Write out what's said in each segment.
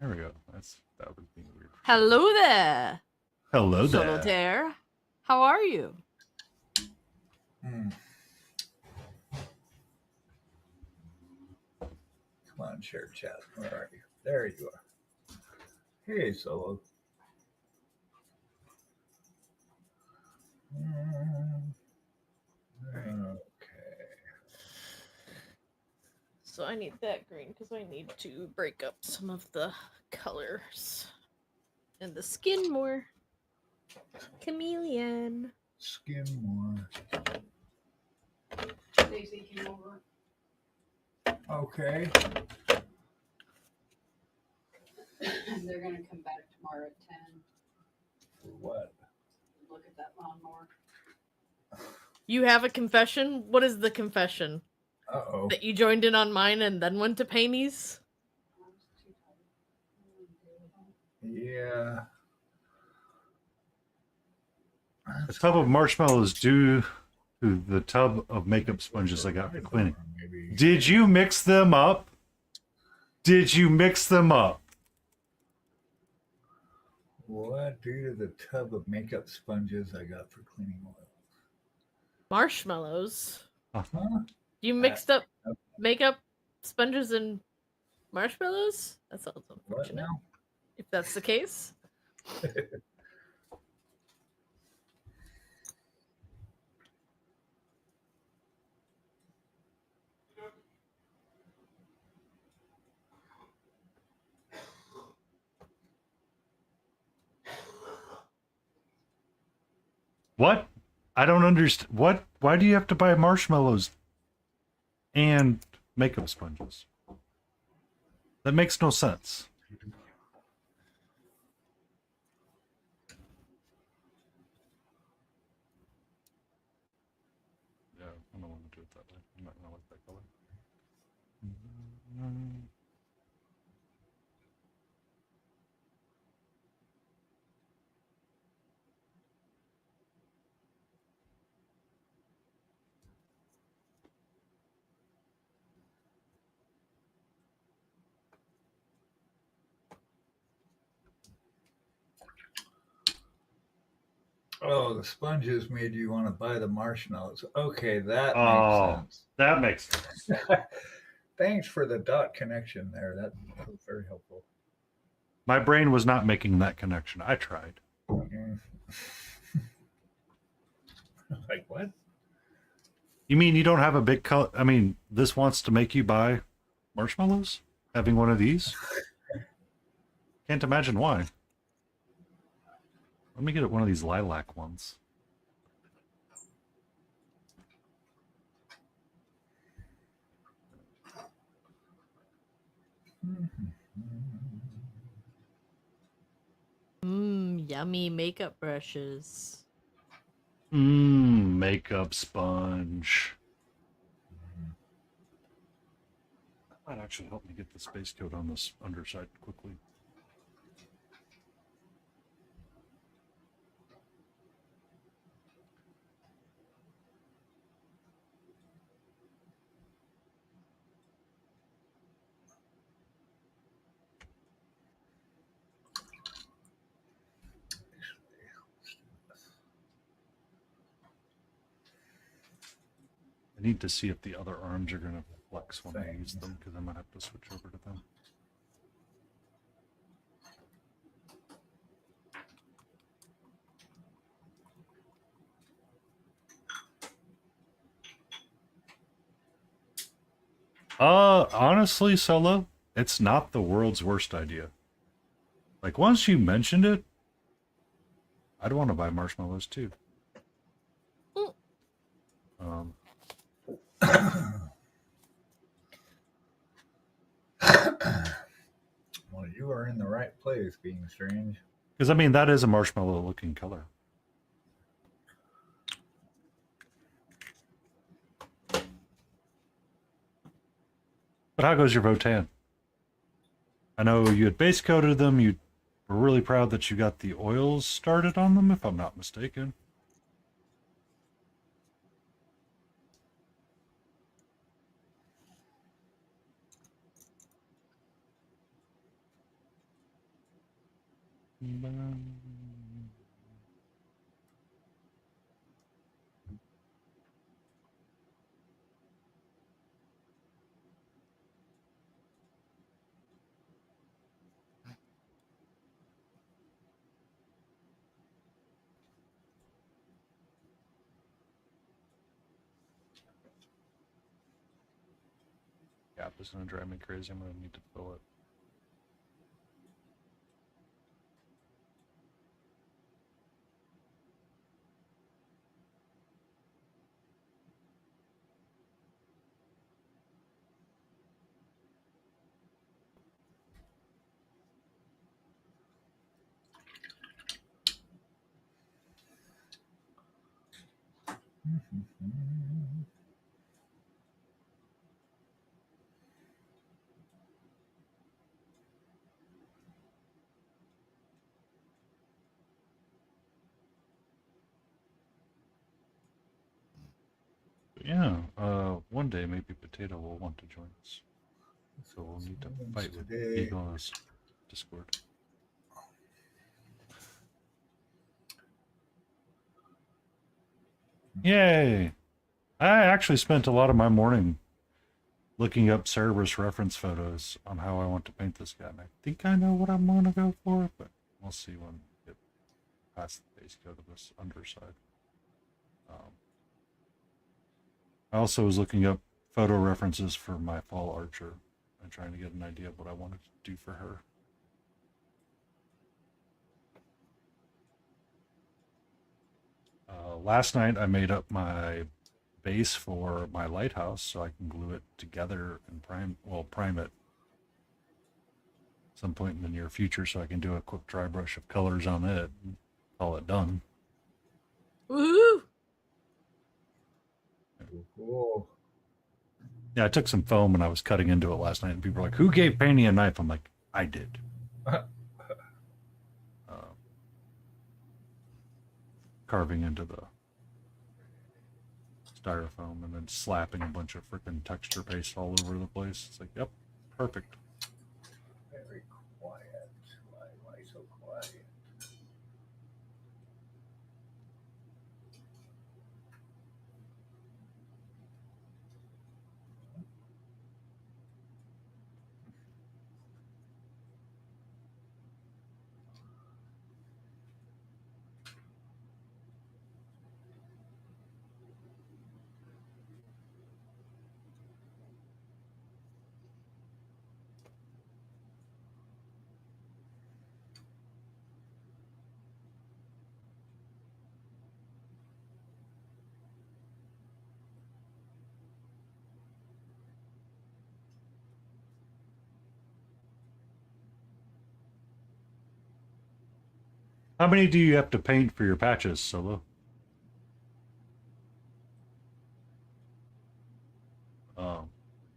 There we go. That was being weird. Hello there, Hello there. Solitaire. How are you? Hmm. Come on, share chat. Where are you? There you are. Hey, Solo. Okay. So I need that green because I need to break up some of the colors and the skin more. Chameleon. Skim more. Daisy came over. Okay. And they're gonna come back tomorrow at 10. For what? Look at that lawnmower. You have a confession? What is the confession? Uh-oh. That you joined in on mine and then went to Payne's? I was too tired. Yeah. A tub of marshmallows due to the tub of makeup sponges I got for cleaning. Maybe. Did you mix them up? Did you mix them up? What due to the tub of makeup sponges I got for cleaning oil? Marshmallows? Huh? You mixed up makeup sponges and marshmallows? That sounds What unfortunate. now? If that's the case. What? I don't understand. What? Why do you have to buy marshmallows and makeup sponges? That makes no sense. Yeah, I don't want to do it that way. I'm not gonna like that color. Oh, the sponges made you want to buy the marshmallows. Okay, that Oh, makes that makes sense. sense. Thanks for the dot connection there. That was very helpful. My brain was not making that connection. I tried. Mm. Like what? You mean you don't have a big color? I mean, this wants to make you buy marshmallows? Having one of these? Can't imagine why. Let me get one of these lilac ones. Yummy makeup brushes. Makeup sponge. That might actually help me get the space coat on this underside quickly. I need to see if the other arms are going to flex when I use them, because I might have to switch over to them. Honestly, Solo, it's not the world's worst idea. Like, once you mentioned it, I'd want to buy marshmallows too. Mm. Well, you are in the right place, being strange. Because, I mean, that is a marshmallow looking color. But how goes your Votan? I know you had base coated them. You were really proud that you got the oils started on them, if I'm not mistaken. Gap is gonna drive me crazy. I'm gonna need to fill it. But yeah, one day maybe Potato will want to join us. So we'll need to fight with Today. Eagle's Discord. Yay! I actually spent a lot of my morning looking up Cerberus reference photos on how I want to paint this guy. And I think I know what I'm going to go for, but we'll see when we get past the base coat of this underside. I also was looking up photo references for my fall archer and trying to get an idea of what I wanted to do for her. Last night I made up my base for my lighthouse so I can glue it together and prime it some point in the near future so I can do a quick dry brush of colors on it and call it done. Woohoo! Cool. Yeah, I took some foam and I was cutting into it last night and people were like, who gave Painty a knife? I'm like, I did. Carving into the styrofoam and then slapping a bunch of freaking texture paste all over the place. It's like, yep, perfect. Very quiet. Why so quiet? How many do you have to paint for your patches, Solo?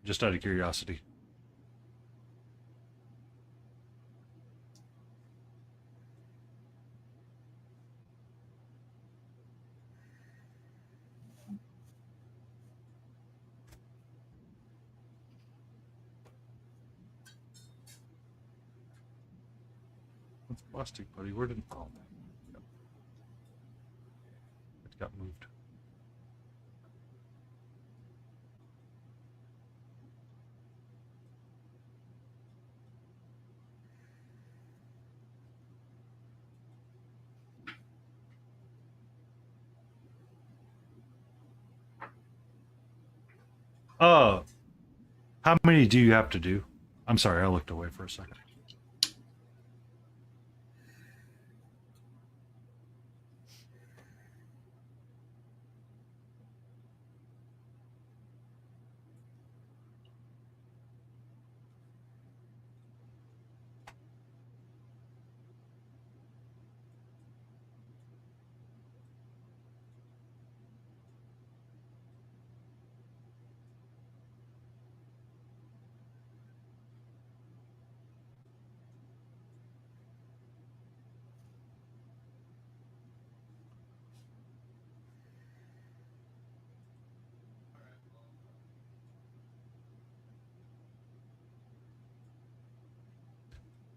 Just out of curiosity. What's plastic, buddy? Where did oh, yep. It got moved. How many do you have to do? I'm sorry, I looked away for a second.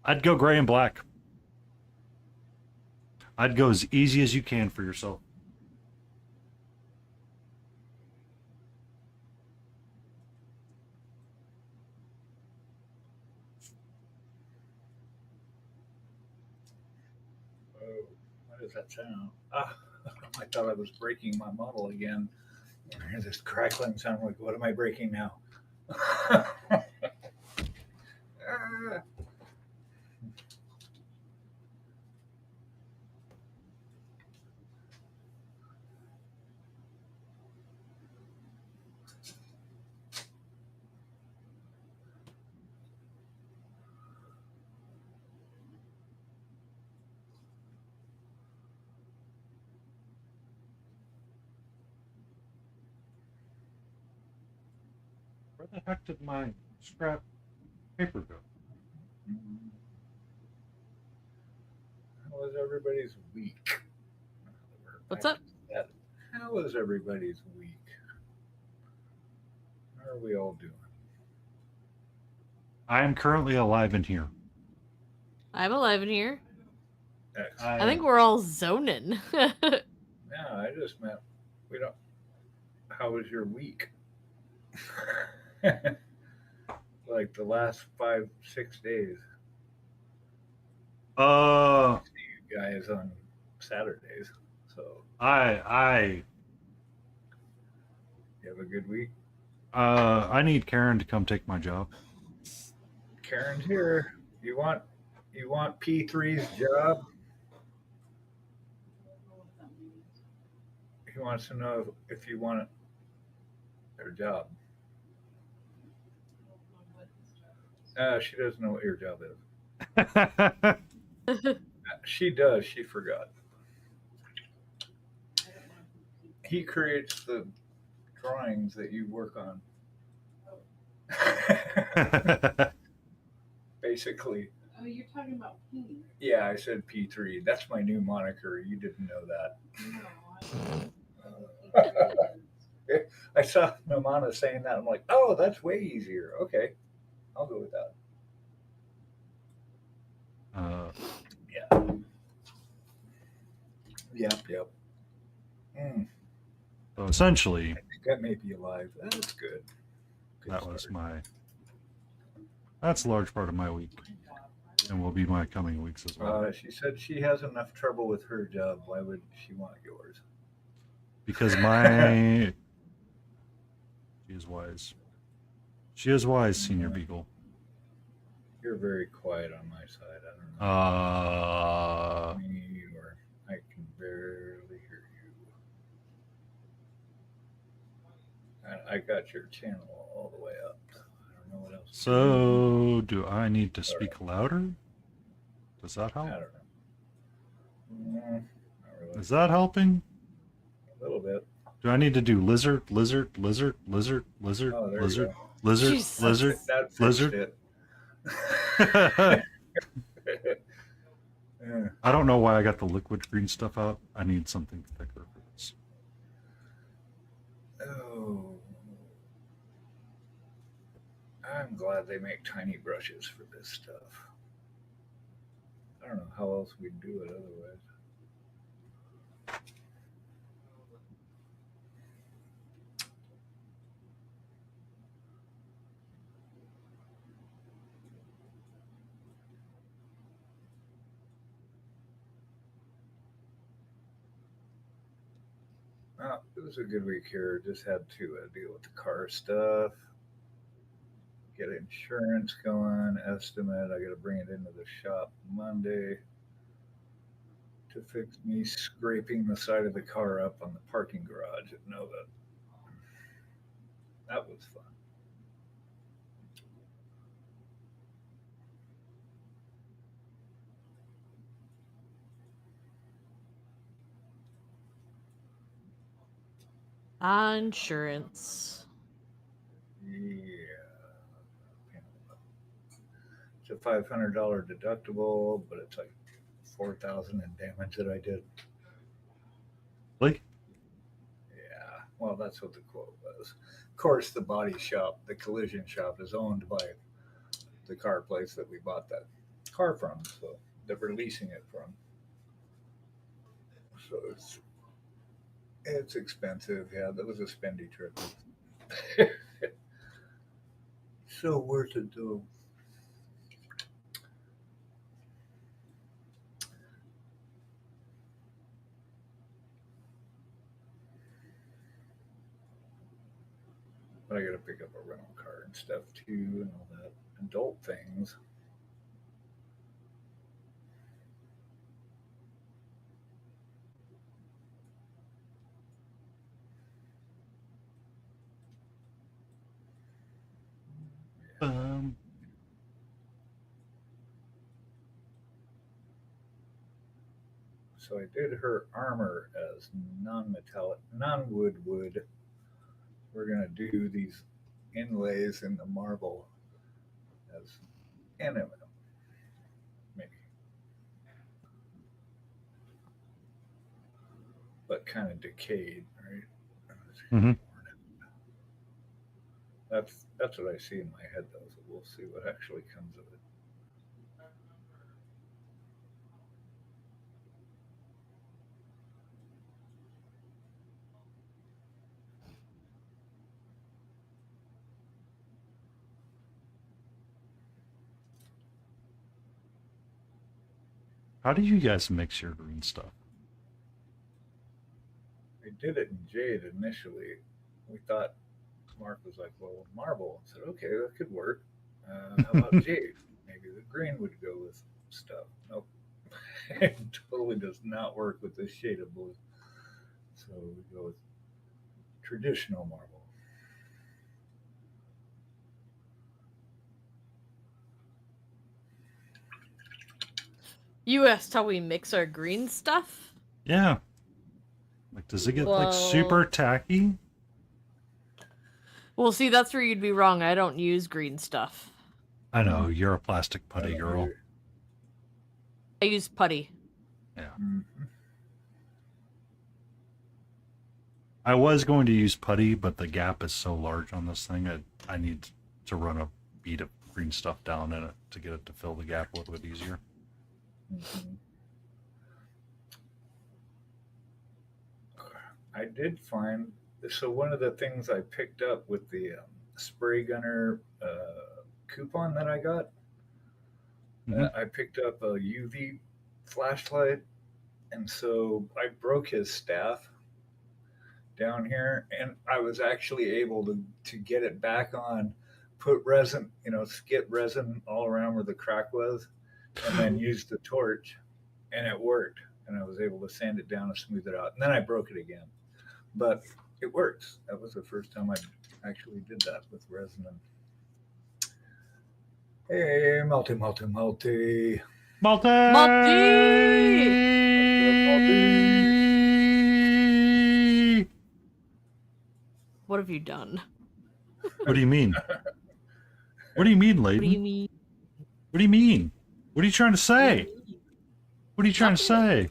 I'd go gray and black. I'd go as easy as you can for yourself. Oh, what does that sound? Ah, I thought I was breaking my model again. I hear this crackling sound. Like, what am I breaking now? Ah. Where the heck did my scrap paper go? How was everybody's week? What's up? How was everybody's week? How are we all doing? I am currently alive in here. I'm alive in here. Excellent. I think we're all zoning. Yeah, I just meant we don't. How was your week? Like the last 5, 6 days. Uh, See you guys on Saturdays. So I you have a good week. I need Karen to come take my job. Karen's here. You want P3's job? He wants to know if you want their job. She doesn't know what your job is. She does. She forgot. He creates the drawings that you work on. Basically. Oh, you're talking about P. Yeah, I said P3. That's my new moniker. You didn't know that. No, I I saw Nomana saying that. I'm like, oh, that's way easier. Okay, I'll go with that. Yeah. Yep. So essentially, I think that may be alive. That's good. that was that's a large part of my week, and will be my coming weeks as well. She said she has enough trouble with her job. Why would she want yours? Because she is wise. She is wise, Senior Beagle. You're very quiet on my side. I don't know. Me or I can barely hear you. And I got your channel all the way up. I don't know what else. So, do I need to speak louder? Does that help? I don't know. Not really. Is that helping? A little bit. Do I need to do lizard, lizard, lizard, lizard, lizard, Oh, there you lizard, go. lizard, Jesus. lizard, That fixed lizard? it. Yeah. I don't know why I got the liquid green stuff out. I need something thicker for this. Oh. I'm glad they make tiny brushes for this stuff. I don't know how else we'd do it otherwise. Well, it was a good week here. Just had to deal with the car stuff, get insurance going, estimate. I got to bring it into the shop Monday to fix me scraping the side of the car up on the parking garage at Nova. That was fun. Insurance. Yeah. It's a $500 deductible, but it's like 4,000 in damage that I did. Really? Yeah. Well, that's what the quote was. Of course, the body shop, the collision shop, is owned by the car place that we bought that car from, so they're leasing it from. So it's expensive. Yeah, that was a spendy trip. So worth it though. But I got to pick up a rental car and stuff too, and all that adult things. Um, So I did her armor as non-metallic, non-wood wood. We're gonna do these inlays in the marble as aluminum, maybe, but kind of decayed, right? It's kinda Mhm. worn out. That's what I see in my head, though. So we'll see what actually comes of it. how do you guys mix your green stuff? I did it in jade initially. We thought Mark was like, "Well, marble." I said, "Okay, that could work. How about jade? Maybe the green would go with stuff." Nope, it totally does not work with this shade of blue. So we go with traditional marble. You asked how we mix our green stuff? Yeah. Like, does it get like Well- super tacky? Well, see, that's where you'd be wrong. I don't use green stuff. I know you're a plastic I putty don't girl. either. I use putty. Mhm. I was going to use putty, but the gap is so large on this thing. I need to run a bead of green stuff down in it to get it to fill the gap a little bit easier. Mhm. I did find so one of the things I picked up with the spray gunner coupon that I got, Mhm. I picked up a UV flashlight, and so I broke his staff down here, and I was actually able to get it back on, put resin, skip resin all around where the crack was, and then use the torch, and it worked. And I was able to sand it down and smooth it out. And then I broke it again, but it works. That was the first time I actually did that with resin. And hey, multi, multi, multi. Multi! What have you done? What do you mean? What do you mean, What do you Layden? mean? What do you mean? What are you trying to say? What are you trying to say?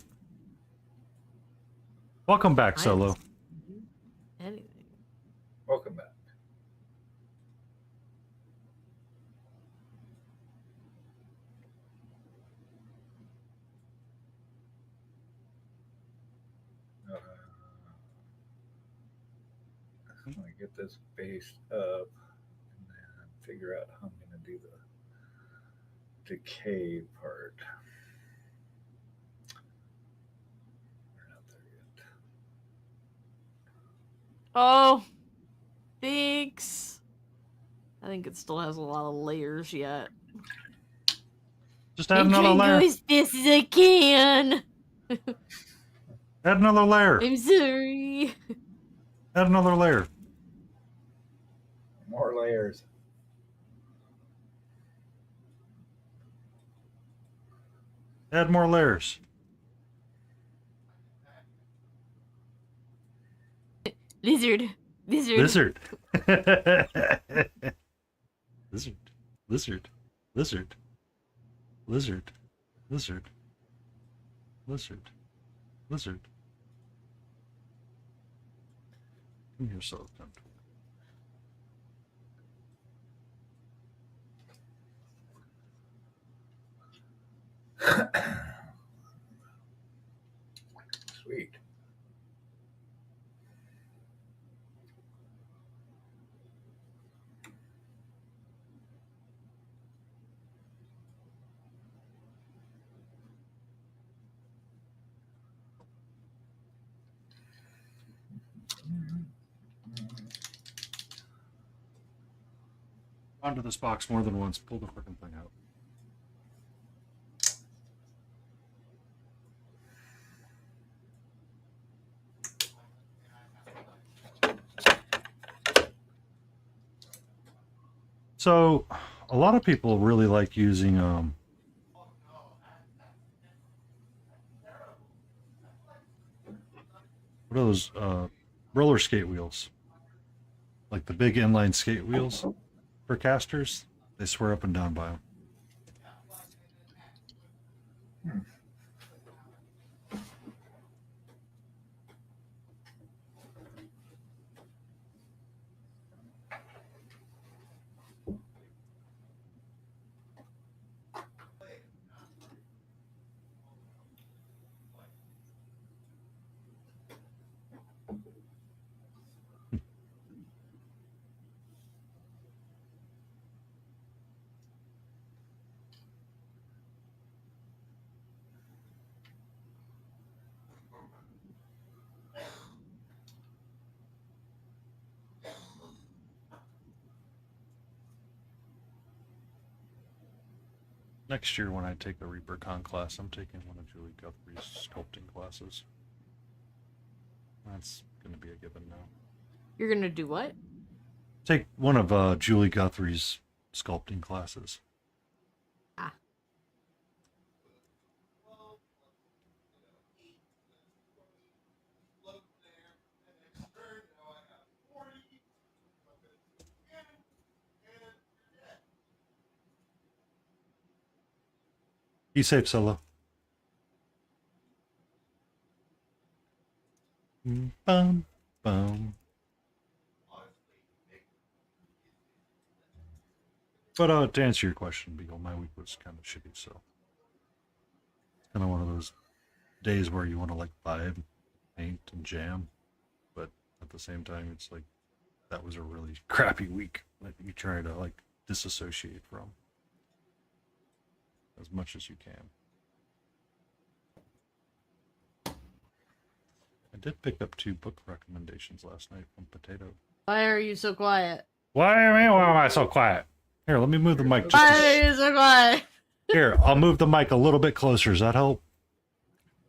Welcome back, Solo. Anything. Welcome back. I'm going to get this based up and then figure out how I'm going to do the decay part. We're not there yet. Oh, thanks. I think it still has a lot of layers yet. Just add I'm another trying to go layer. as fast as I can. Add another layer. I'm sorry. Add another layer. More layers. Add more layers. Lizard. Lizard. Lizard. Lizard. Lizard. Lizard. Lizard. Lizard. Lizard. Come here, Silicon. Sweet. feet. Onto this box more than once. Pull the freaking thing out. So, a lot of people really like using what are those roller skate wheels, like the big inline skate wheels for casters. They swear up and down by them. Next year, when I take a ReaperCon class, I'm taking one of Julie Guthrie's sculpting classes. That's going to be a given now. You're gonna do what? Take one of Julie Guthrie's sculpting classes. Ah. Be safe, Solo. Bum, bum. But to answer your question, Beagle, my week was kind of shitty, so it's kind of one of those days where you want to like vibe, paint, and jam, but at the same time, it's like that was a really crappy week that you try to like disassociate from as much as you can. I did pick up 2 book recommendations last night from Potato. Why are you so quiet? Why am I so quiet? Here, let me move the mic. Why are you so quiet? Here, I'll move the mic a little bit closer. Does that help?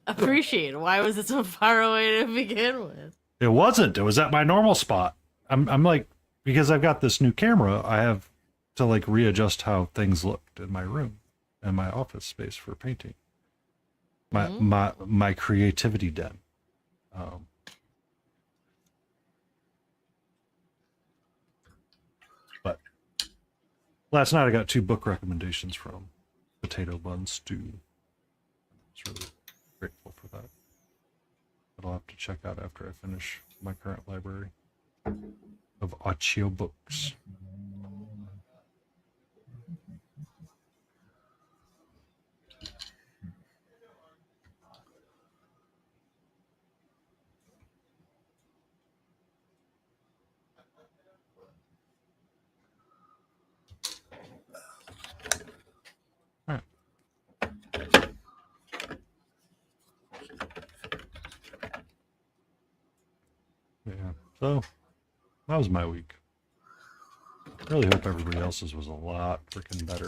Appreciate it. Why was it so far away to begin with? It wasn't. It was at my normal spot. I'm like, because I've got this new camera, I have to like readjust how things looked in my room and my office space for painting. My creativity den. But last night I got 2 book recommendations from Potato Bun Stew. I was really grateful for that. But I'll have to check out after I finish my current library of audio books. All right. Yeah, so that was my week. Really hope everybody else's was a lot freaking better.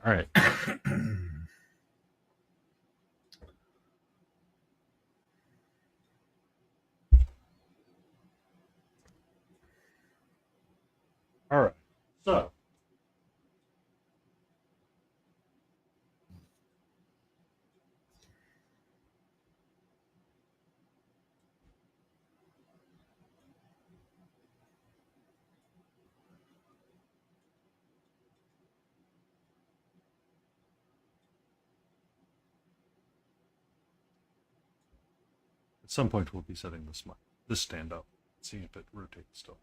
All right. All right. So. At some point, we'll be setting this stand up, seeing if it rotates still.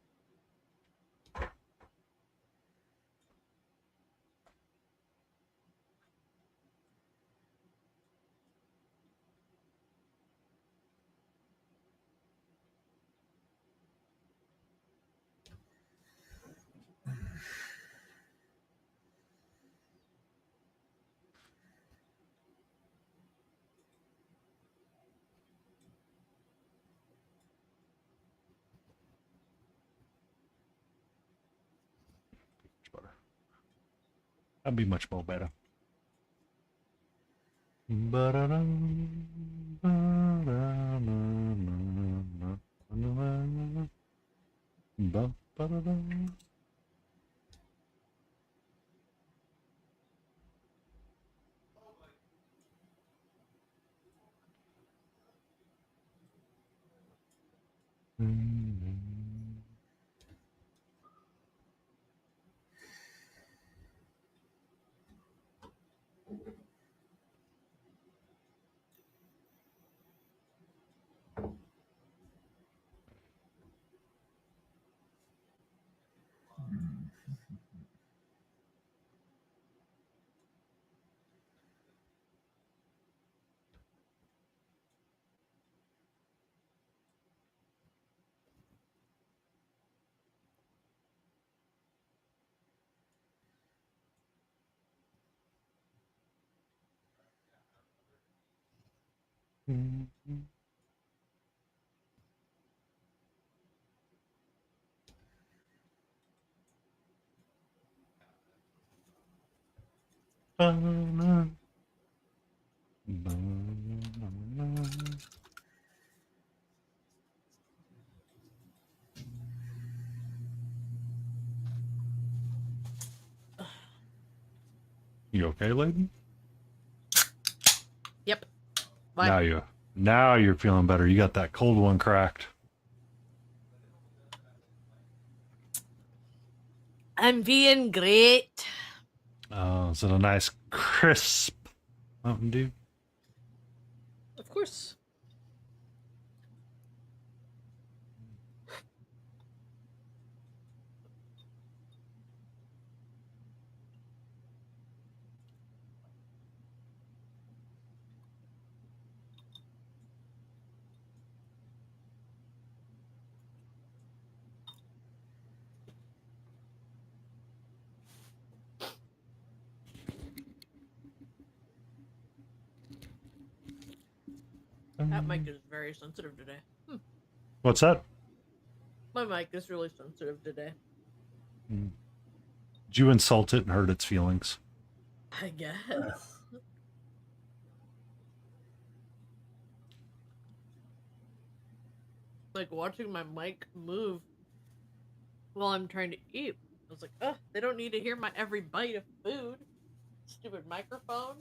Much better. That'd be much more better. You okay, lady? Yep. What? Now you're feeling better. You got that cold one cracked. I'm being great. Is it a nice crisp Mountain Dew? Of course. That mic is very sensitive today. What's that? My mic is really sensitive today. Did you insult it and hurt its feelings? I guess. Like watching my mic move while I'm trying to eat. I was like, oh, they don't need to hear my every bite of food. Stupid microphone.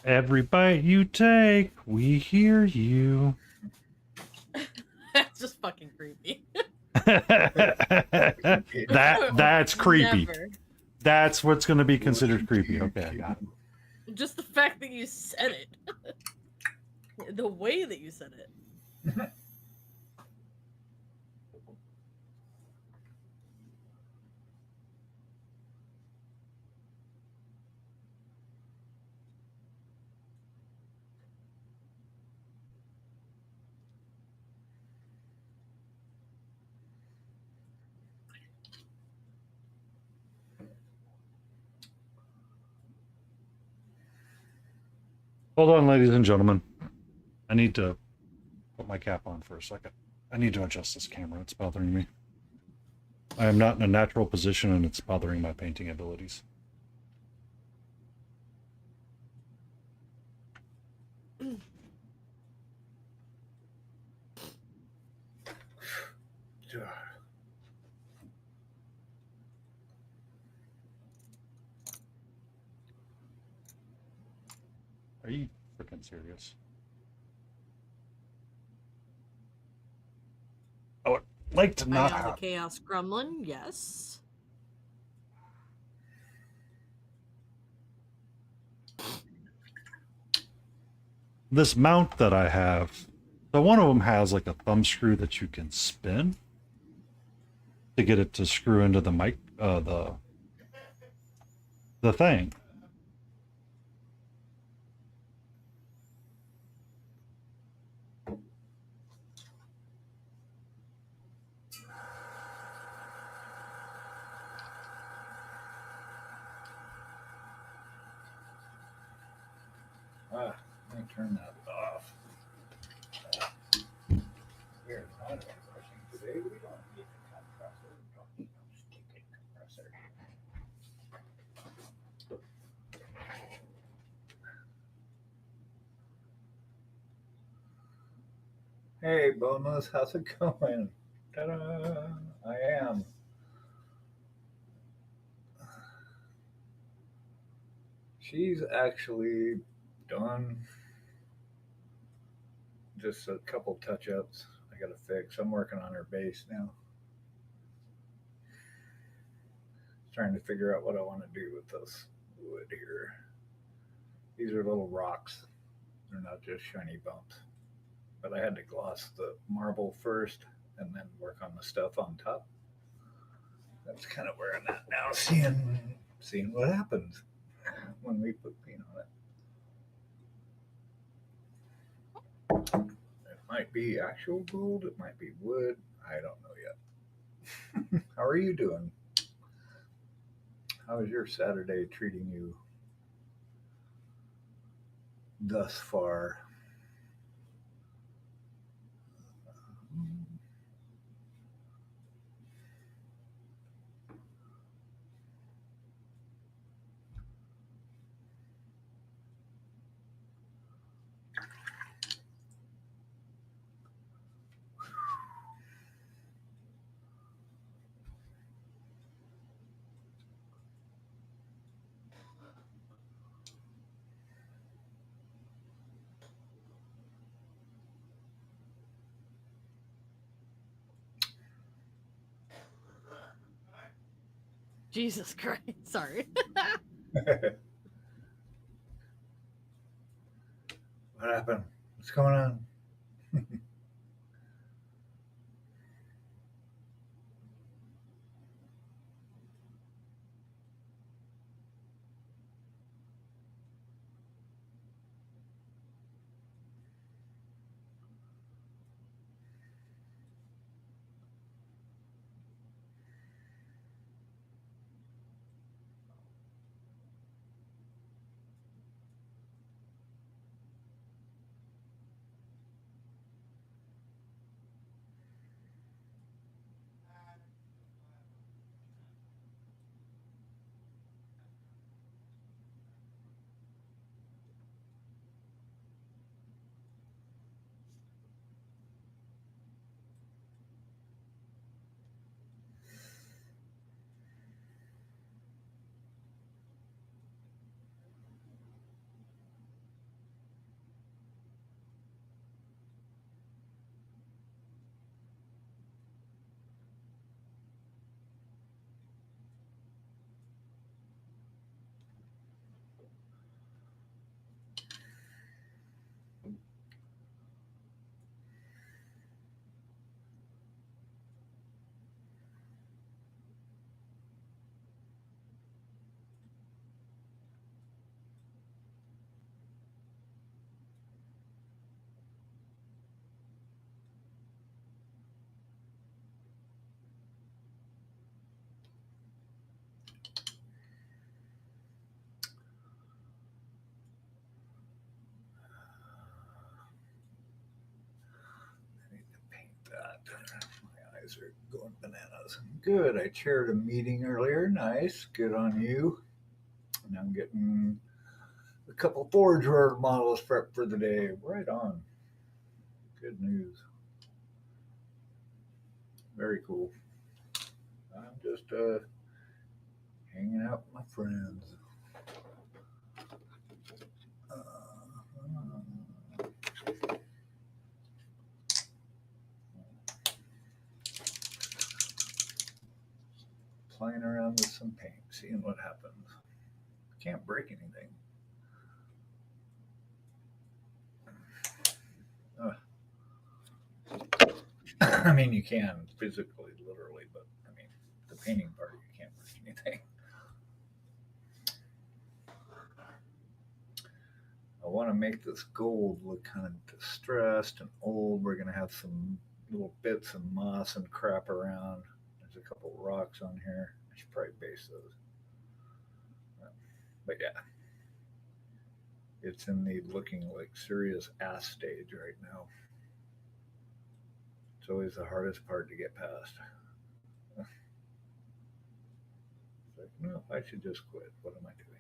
Every bite you take, we hear you. That's just fucking creepy. That's creepy. Never. That's what's going to be considered creepy. Okay, I got it. Just the fact that you said it. The way that you said it. Hold on, ladies and gentlemen. I need to put my cap on for a second. I need to adjust this camera. It's bothering me. I am not in a natural position and it's bothering my painting abilities. Are you freaking serious? Oh, I'd like to I not am the have. Chaos Gremlin, yes. This mount that I have, so one of them has like a thumb screw that you can spin to get it to screw into the mic, the thing. Let me turn that off. We're not air brushing today. We don't need a compressor. We don't need no stinking compressor. Hey, Boneless, how's it going? Ta-da! I am. She's actually done just a couple touch-ups I gotta fix. I'm working on her base now. Trying to figure out what I want to do with this wood here. These are little rocks. They're not just shiny bumps. But I had to gloss the marble first and then work on the stuff on top. That's kind of where I'm at now, seeing what happens when we put paint on it. It might be actual gold, it might be wood. I don't know yet. How are you doing? How is your Saturday treating you thus far? Jesus Christ. Sorry. What happened? What's going on? eyes are going bananas. Good. I chaired a meeting earlier. Nice. Good on you. And I'm getting a couple Forge World models prepped for the day. Right on. Good news. Very cool. I'm just hanging out with my friends. Playing around with some paint, seeing what happens. Can't break anything. I mean, you can physically, literally, but I mean, the painting part, you can't break anything. I want to make this gold look kind of distressed and old. We're going to have some little bits of moss and crap around. There's a couple rocks on here. I should probably base those. But yeah, it's in the looking like serious ass stage right now. It's always the hardest part to get past. It's like, no, I should just quit. What am I doing here?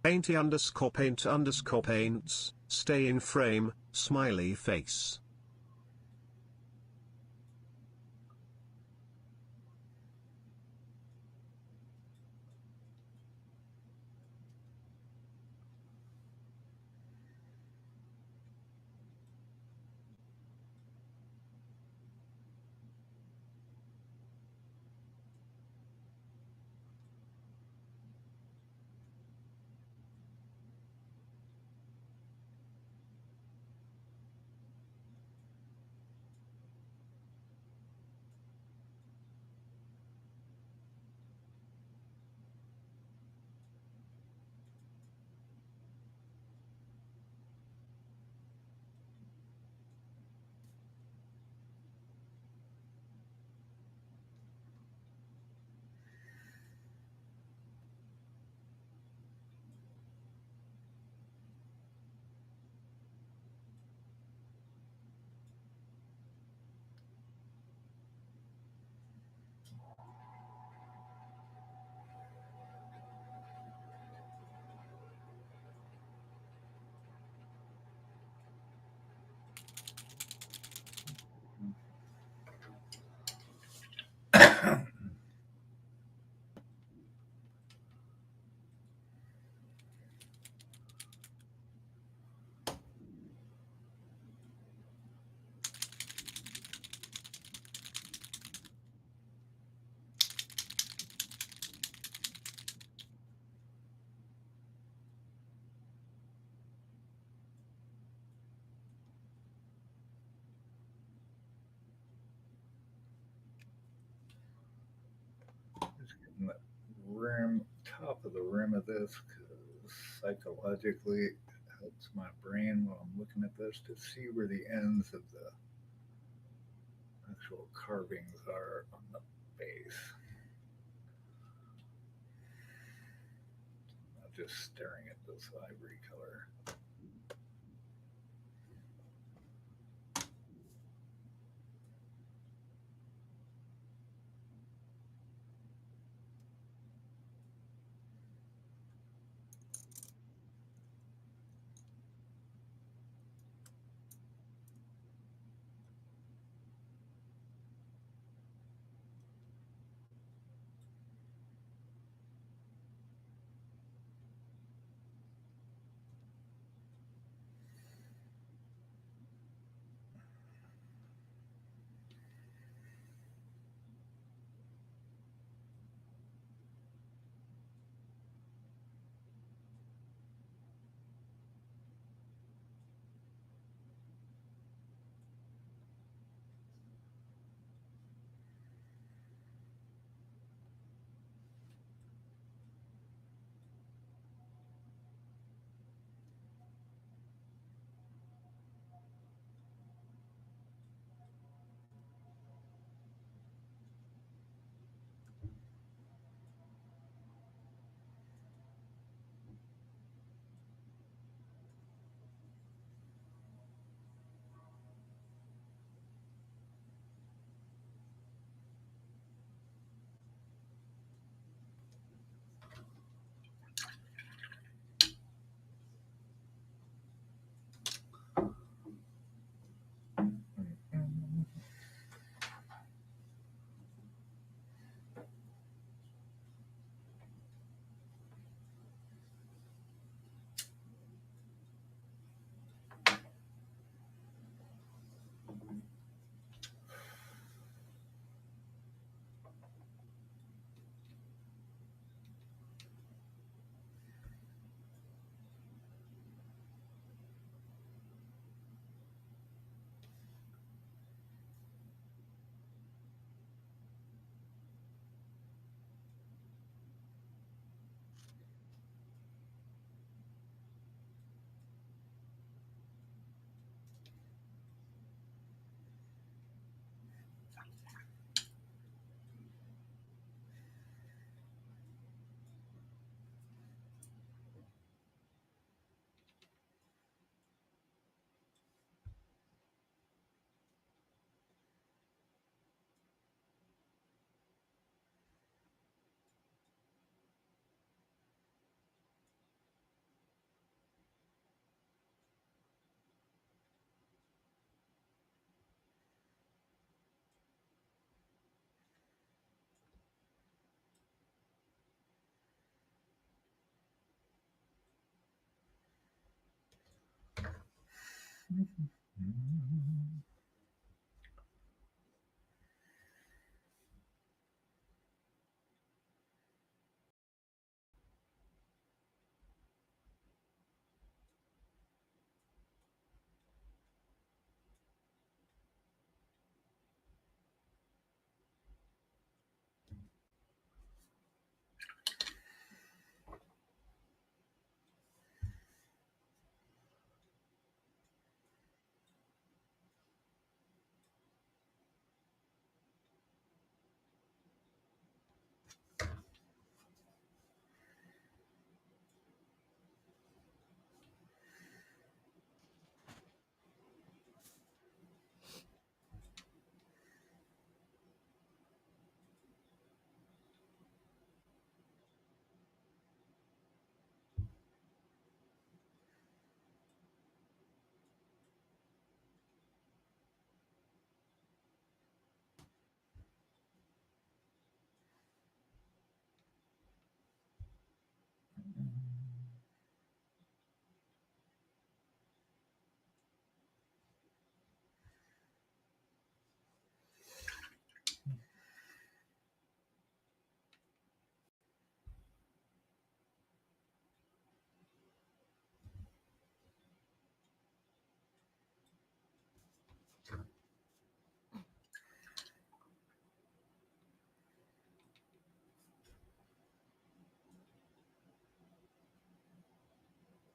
Painty_paint_paints, stay in frame, smiley face. Just getting the rim, top of the rim of this, because psychologically it helps my brain while I'm looking at this to see where the ends of the actual carvings are on the base. Not just staring at this ivory color.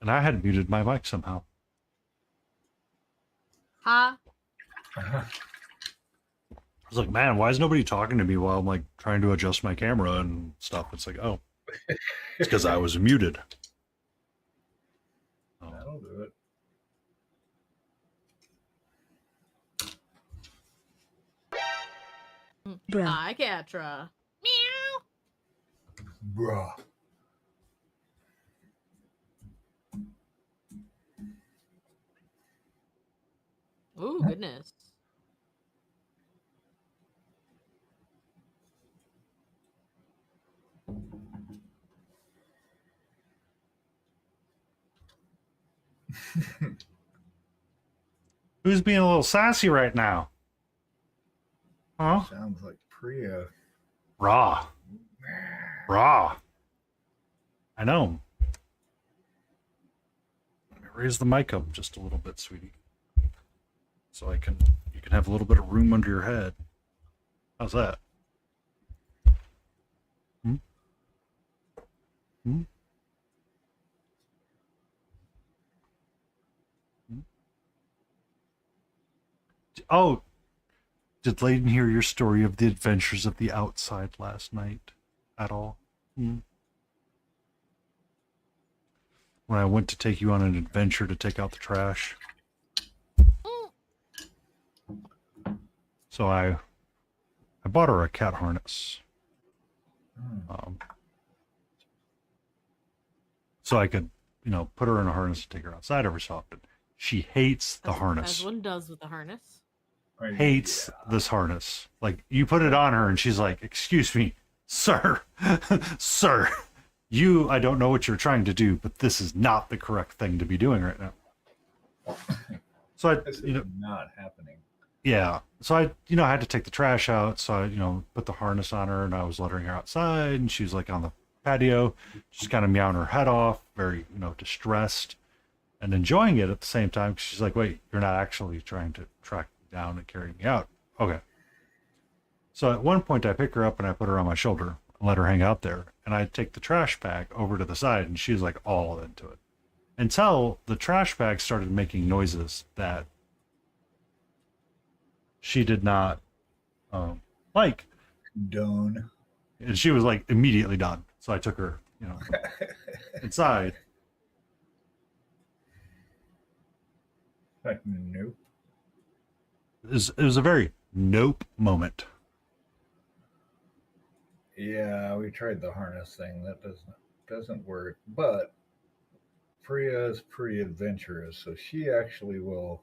And I had muted my mic somehow. Huh? was like, man, why is nobody talking to me while I'm like trying to adjust my camera and stuff? It's like, oh, it's because I was muted. Oh. That'll do it. Bruh. Hi, Catra. Meow. Bruh. Ooh, goodness. Who's being a little sassy right now? Huh? Sounds like Priya. Raw. Raw. I know. Let me raise the mic up just a little bit, sweetie. So you can have a little bit of room under your head. How's that? Hmm? Hmm? Hmm? Oh, did Layden hear your story of the adventures of the outside last night at all? Hmm? When I went to take you on an adventure to take out the trash. So I bought her a cat harness. So I could, put her in a harness and take her outside every so often. She hates the harness. As one does with the harness. Hates this harness. Like, you put it on her and she's like, excuse me, sir, sir, I don't know what you're trying to do, but this is not the correct thing to be doing right now. So This is not happening. Yeah. So I had to take the trash out. So I, put the harness on her and I was letting her outside and she was like on the patio, just kind of meowing her head off, very, distressed and enjoying it at the same time. 'Cause she's like, wait, you're not actually trying to track me down and carry me out. Okay. So at one point I pick her up and I put her on my shoulder and let her hang out there. And I take the trash bag over to the side and she's like all into it. Until the trash bag started making noises that she did not like. Done. And she was like immediately done. So I took her, inside. Like, nope. It was a very nope moment. Yeah, we tried the harness thing. That doesn't work. But Priya is pretty adventurous, so she actually will.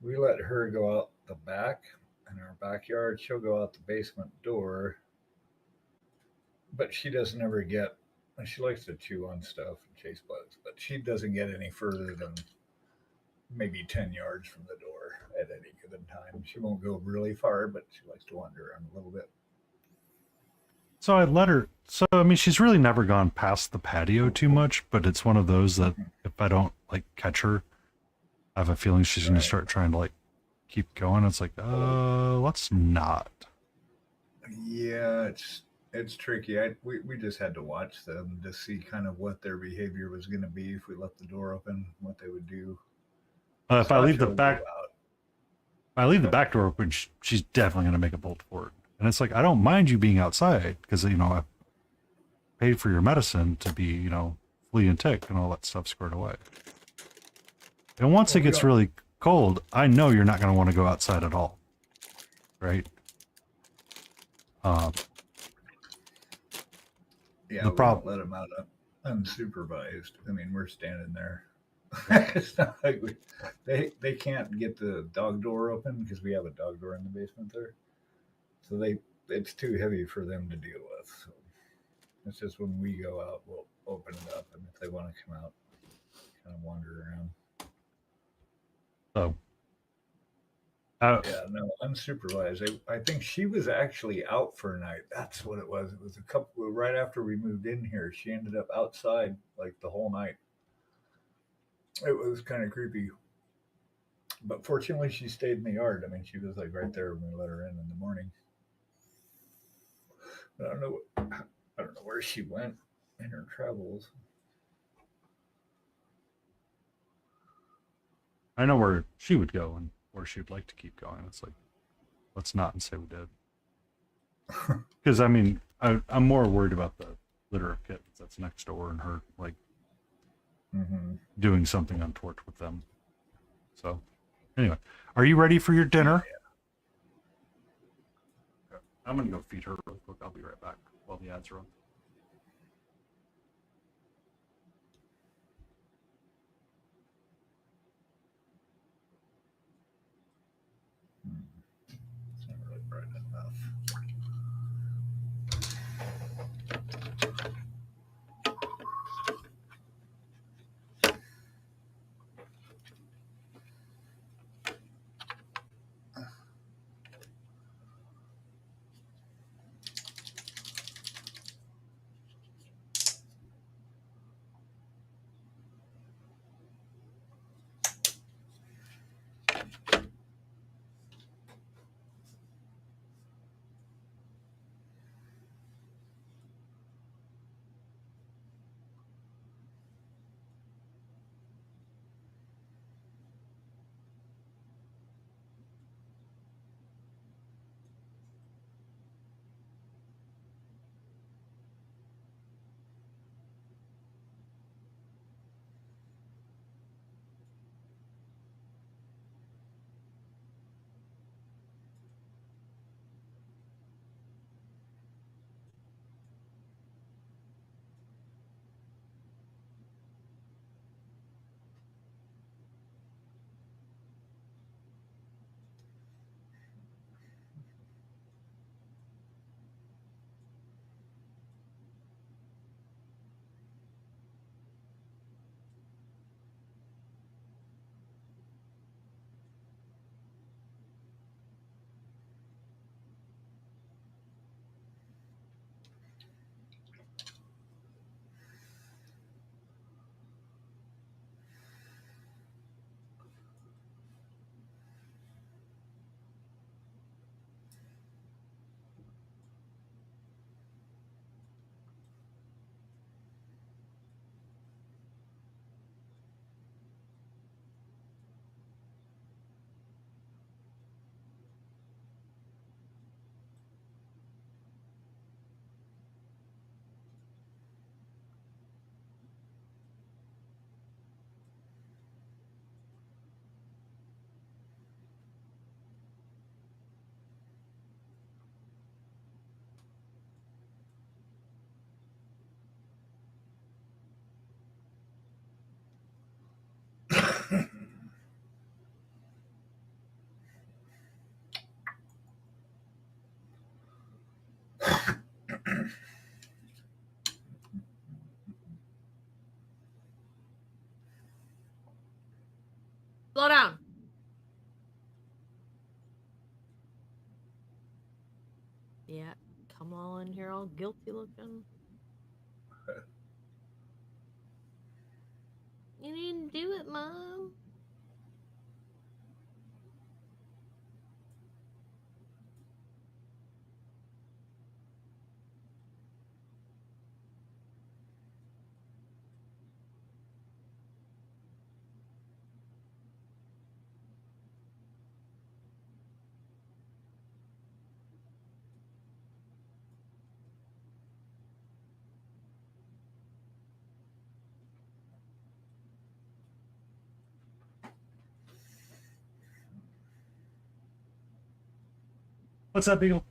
We let her go out the back in our backyard. She'll go out the basement door, but she doesn't ever get. She likes to chew on stuff and chase bugs, but she doesn't get any further than maybe 10 yards from the door at any given time. She won't go really far, but she likes to wander around a little bit. So I let her. So, I mean, she's really never gone past the patio too much, but it's one of those that if I don't like catch her, I have a feeling she's going to start trying to like keep going. It's like, let's not. Yeah, it's tricky. We just had to watch them to see kind of what their behavior was going to be if we left the door open, what they would do. If I leave Sasha the will back, go out. if I leave the back door open, she's definitely going to make a bolt for it. And it's like, I don't mind you being outside because, I paid for your medicine to be, flea and tick and all that stuff squared away. And once it gets really cold, I know you're not going to want to go outside at all. Right? Yeah, the we problem- don't let them out unsupervised. I mean, we're standing there. It's not like they can't get the dog door open because we have a dog door in the basement there. So it's too heavy for them to deal with. So it's just when we go out, we'll open it up, and if they want to come out, kind of wander around. So, Yeah, no, unsupervised. I think she was actually out for a night. That's what it was. It was a couple right after we moved in here. She ended up outside like the whole night. It was kind of creepy. But fortunately, she stayed in the yard. I mean, she was like right there when we let her in the morning. But I don't know where she went in her travels. I know where she would go and where she would like to keep going. It's like, let's not say we did. Because I mean, I'm more worried about the litter of kittens that's next door and her like doing something untoward with them. So, anyway, are you ready for your dinner? Yeah. I'm gonna go feed her real quick. I'll be right back while the ads run. It's not really bright enough. Slow down. Yeah, come all in here all guilty looking. You didn't do it, Mom. What's up, Beagle?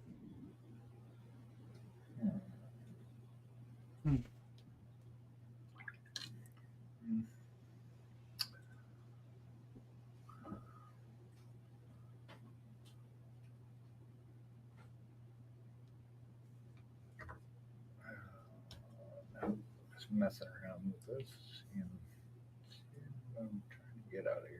Just messing around with this and I'm trying to get out of here.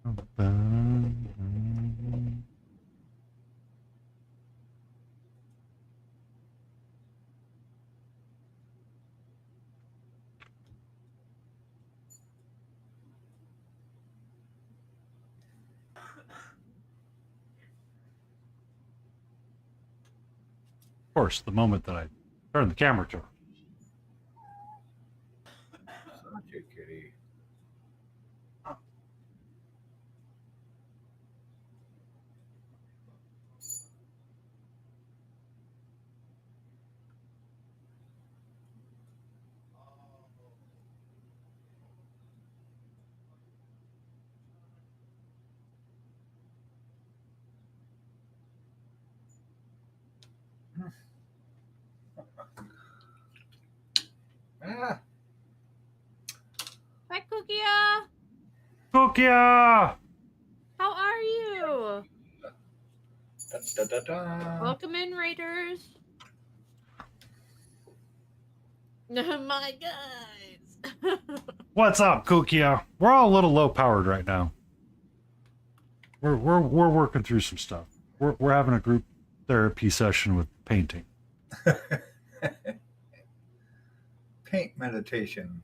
Of course, the moment that I turn the camera to her. Such a kitty. Ah, Hi, Cookia. Cookia! How are you? da, da, da, da. Welcome in, Raiders. My guys. What's up, Cookia? We're all a little low powered right now. We're working through some stuff. We're having a group therapy session with painting. Paint meditation.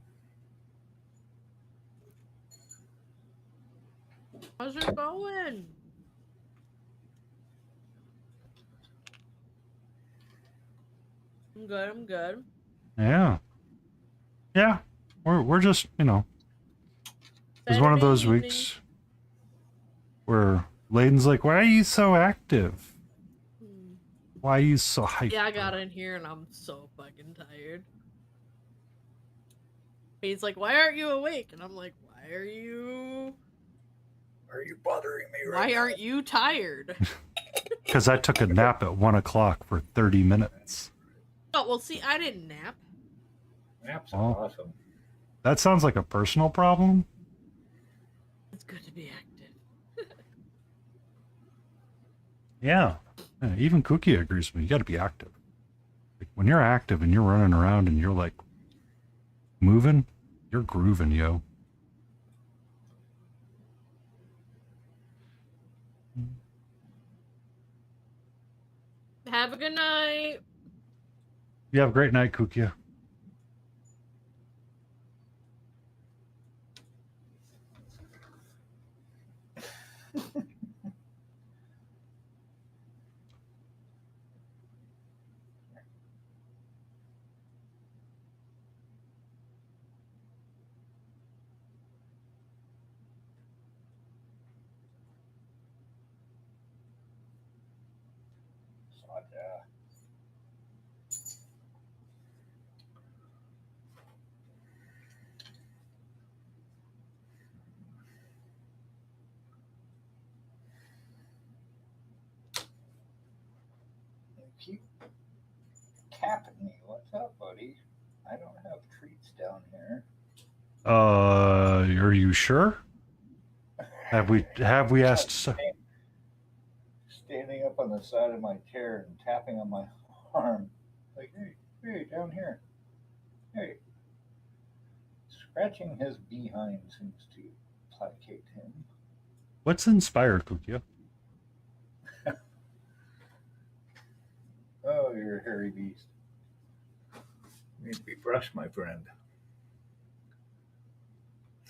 How's it going? I'm good. I'm good. Yeah. Yeah. We're just, you know, it's one of Saturday those evening. weeks where Layden's like, why are you so active? Why are you so hyped? Yeah, I got in here and I'm so fucking tired. He's like, why aren't you awake? And I'm like, why are you bothering me right Why now? aren't you tired? Because I took a nap at 1 o'clock for 30 minutes. Oh, well, see, I didn't nap. Naps are awesome. That sounds like a personal problem. It's good to be active. Yeah. Even Cookie agrees with me. You got to be active. Like, when you're active and you're running around and you're like moving, you're grooving, yo. Have a good night. You have a great night, Cookie. Keep tapping me. What's up, buddy? I don't have treats down here. Are you sure? Have we asked? Standing up on the side of my chair and tapping on my arm, like, hey, down here, hey. Scratching his behind seems to placate him. What's inspired, Cookie? Oh, you're a hairy beast. You need to be brushed, my friend.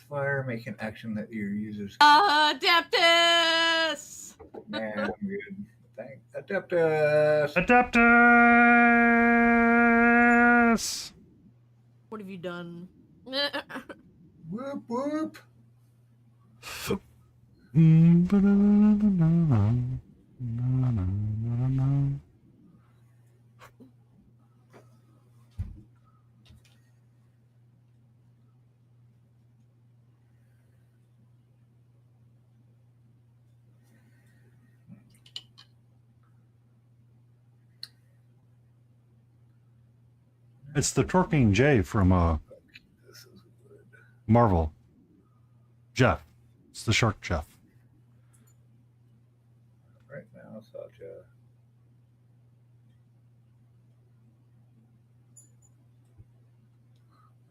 Fire, make an action that your users. Adeptus! Man, I'm good. Thank Adeptus. Adeptus! What have you done? Whoop whoop. It's the Torquing J from This is good. Marvel. Jeff. It's the shark Jeff. Right now, Satya.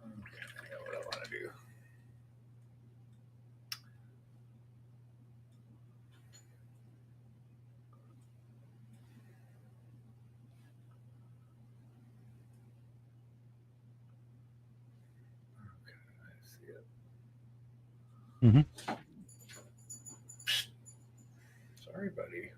Okay, I know what I want to do. yet. Mm-hmm. Sorry, buddy.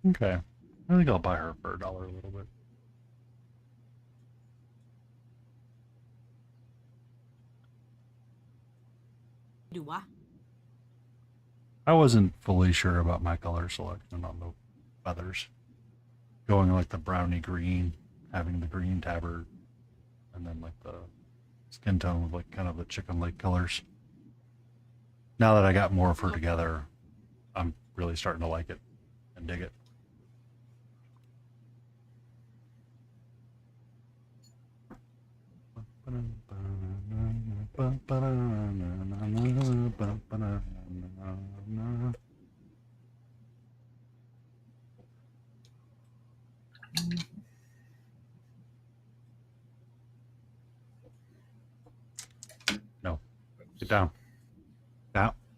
Okay. I think I'll buy her for $1 a little bit. Do what? I wasn't fully sure about my color selection on the feathers. Going like the brownie green, having the green tabard, and then like the skin tone with like kind of the chicken like colors. Now that I got more of her together, I'm really starting to like it and dig it. No, get down.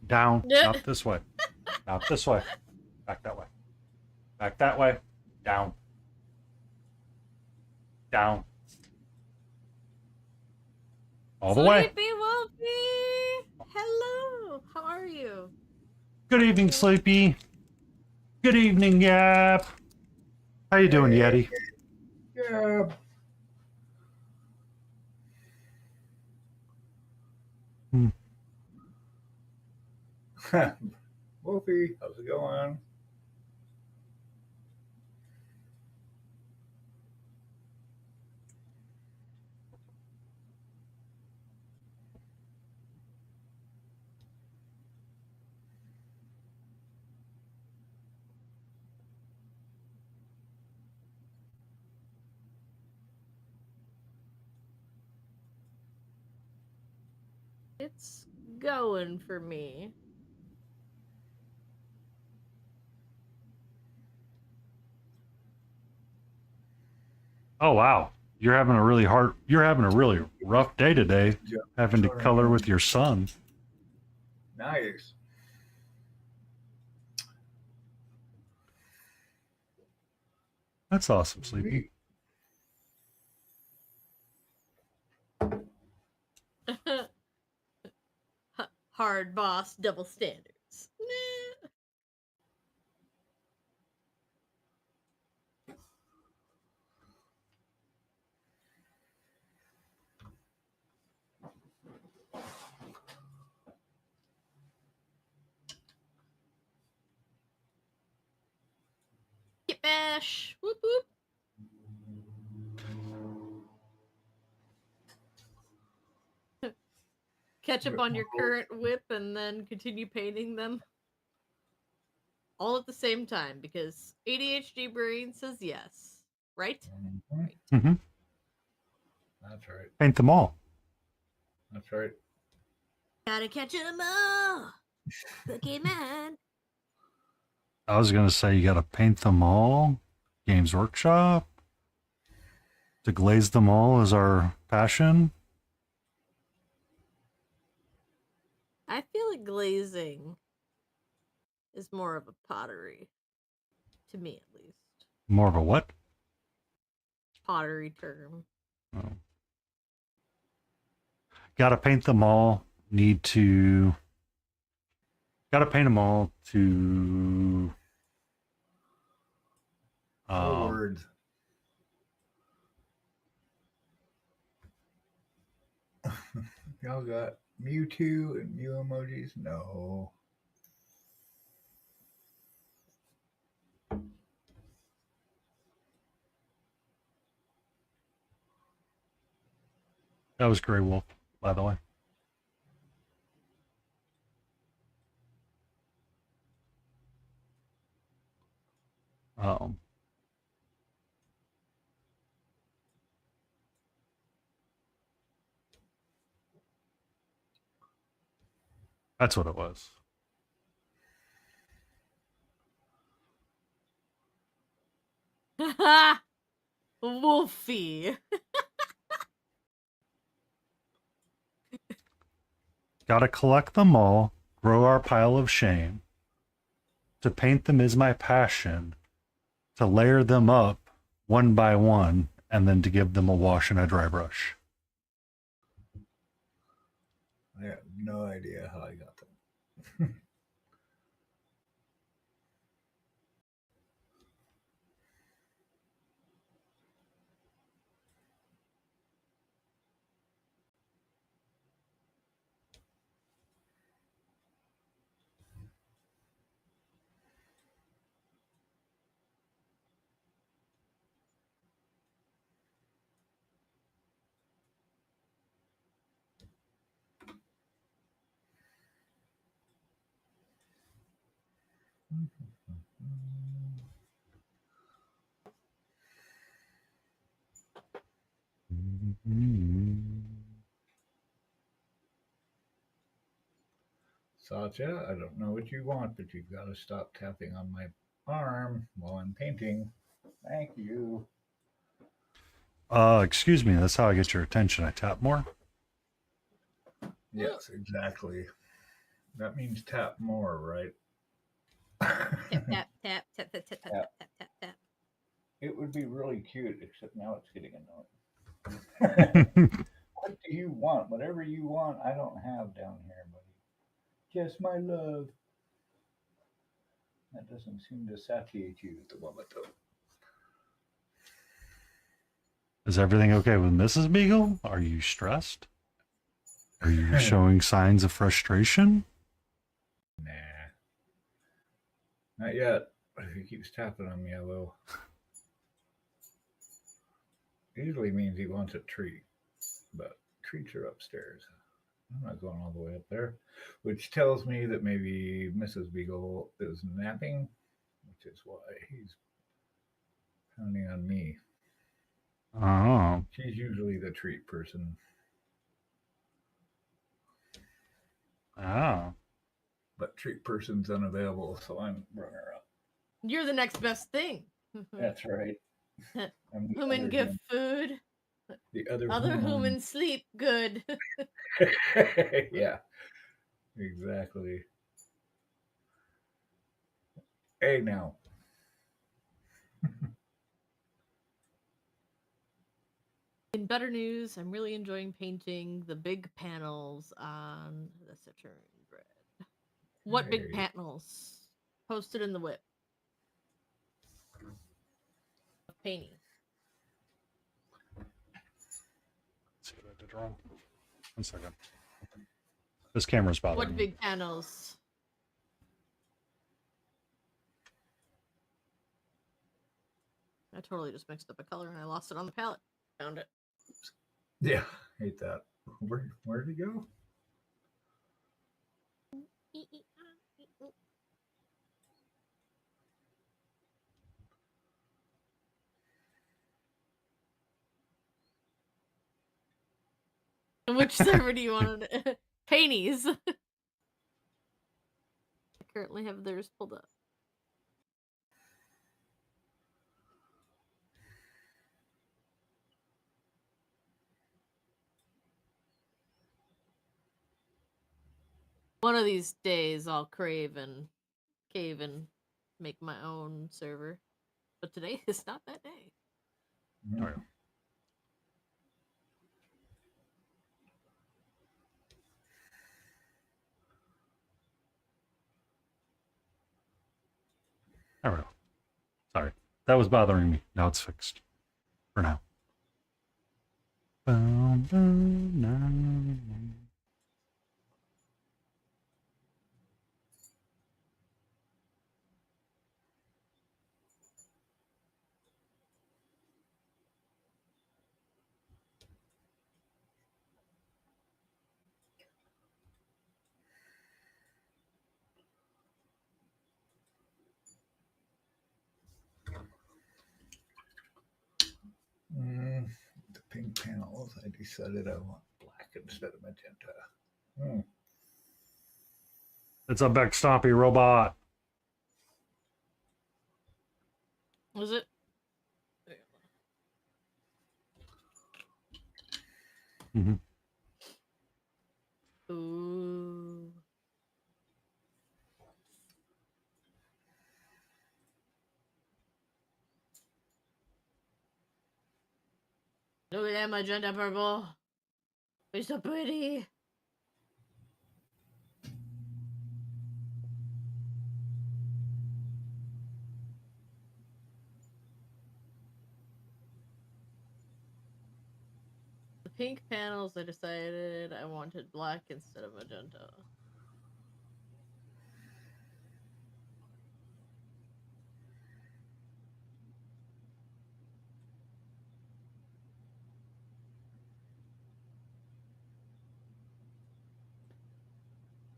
Down, not this way. Not this way. Back that way. Back that way. Down. Down. All the way. Sleepy Wolfie! Hello! How are you? Good evening, Sleepy. Good evening, Yap. How you doing, Yeti? Yeah. Wolfie, how's it going? It's going for me. Oh wow, you're having a really rough day today, having to color with your son. Nice. That's awesome, Sleepy. Hard boss, double standards. Nah. Get bash. Whoop whoop. Catch up on your current whip and then continue painting them all at the same time because ADHD brain says yes. Right? Mhm. Right. Mm-hmm. That's right. Paint them all. That's right. Gotta catch 'em all. Cookie man. I was gonna say you gotta paint them all. Games Workshop. To glaze them all is our passion. I feel like glazing is more of a pottery. To me at least. More of a what? Pottery term. Oh. Gotta paint them all. Gotta paint them all to Four words. Y'all got Mewtwo and Mew emojis? No. that was Grey Wolf, by the way. Um, that's what it was. Wolfie. Gotta collect them all, grow our pile of shame. To paint them is my passion. To layer them up one by one, and then to give them a wash and a dry brush. I have no idea how I got them. Satya, I don't know what you want, but you've got to stop tapping on my arm while I'm painting. Thank you. Excuse me, that's how I get your attention. I tap more. Yes, exactly. That means tap more, right? Tap tap tap tap tap tap tap tap tap tap tap. It would be really cute, except now it's getting annoying. What do you want? Whatever you want, I don't have down here, buddy. Just my love. That doesn't seem to satiate you at the moment, though. Is everything okay with Mrs. Beagle? Are you stressed? Are you showing signs of frustration? Nah. Not yet. If he keeps tapping on me, I will. Usually means he wants a treat, but treats are upstairs. I'm not going all the way up there, which tells me that maybe Mrs. Beagle is napping, which is why he's pounding on me. Oh. She's usually the treat person. Oh. But treat person's unavailable, so I'm running her up. You're the next best thing. That's right. I'm the Human other give him. food, The other other human. human sleep good. Yeah, exactly. Hey, now. In better news, I'm really enjoying painting the big panels on the citrine bread. What big Hey. panels? Posted in the whip. Painting. Let's see what I did wrong. 1 second. This camera's bothering What me. big panels? I totally just mixed up a color and I lost it on the palette. Found it. Yeah, hate that. Where'd it go? Which server do you want to? Painties. I currently have theirs pulled up. One of these days I'll crave and cave and make my own server. But today is not that day. Oh, yeah. There we go. Sorry. That was bothering me. Now it's fixed. For now. The pink panels. I decided I want black instead of magenta. Hmm. It's a big stompy robot. Was it? Mm-hmm. Ooh. Look at that magenta purple. It's so pretty. The pink panels, I decided I wanted black instead of magenta.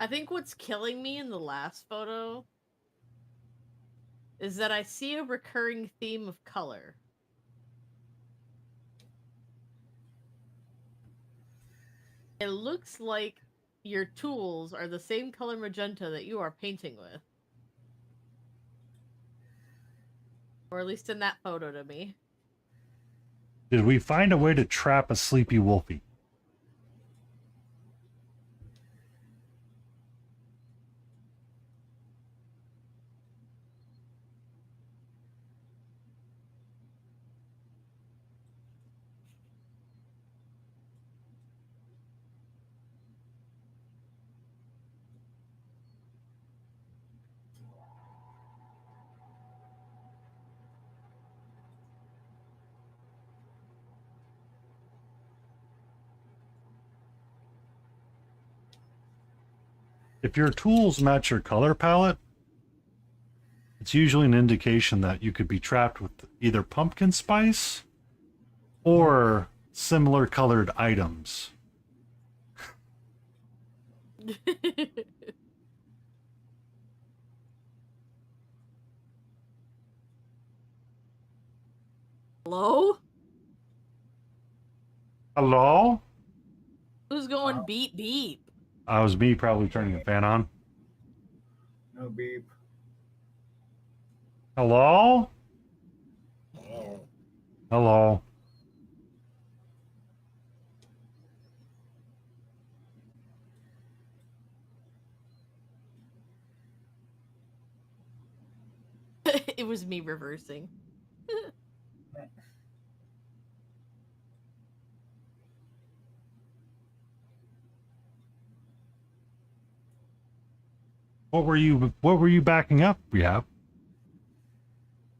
I think what's killing me in the last photo is that I see a recurring theme of color. It looks like your tools are the same color magenta that you are painting with. Or at least in that photo to me. Did we find a way to trap a sleepy wolfie? If your tools match your color palette, it's usually an indication that you could be trapped with either pumpkin spice or similar colored items. Hello? Hello? Who's going beep beep? I was me probably turning the fan on. No beep. Hello? Oh. Hello. It was me reversing. What were you backing up? Yeah.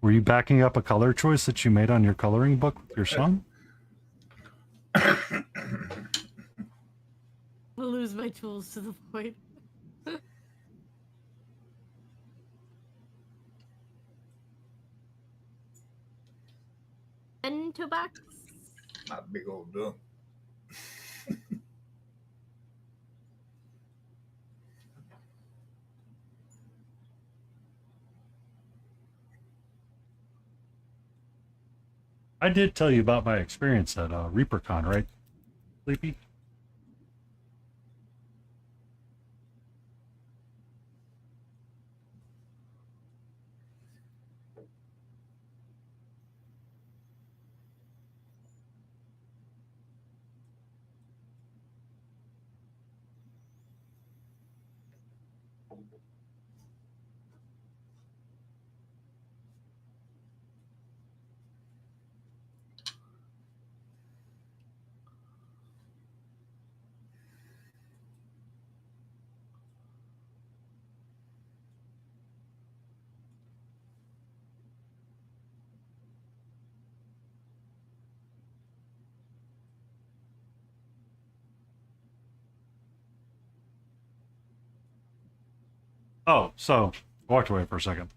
Were you backing up a color choice that you made on your coloring book with your son? I'll lose my tools to the void. And two bucks. My big old dump. I did tell you about my experience at ReaperCon, right, Sleepy? Oh, so walked away for a second.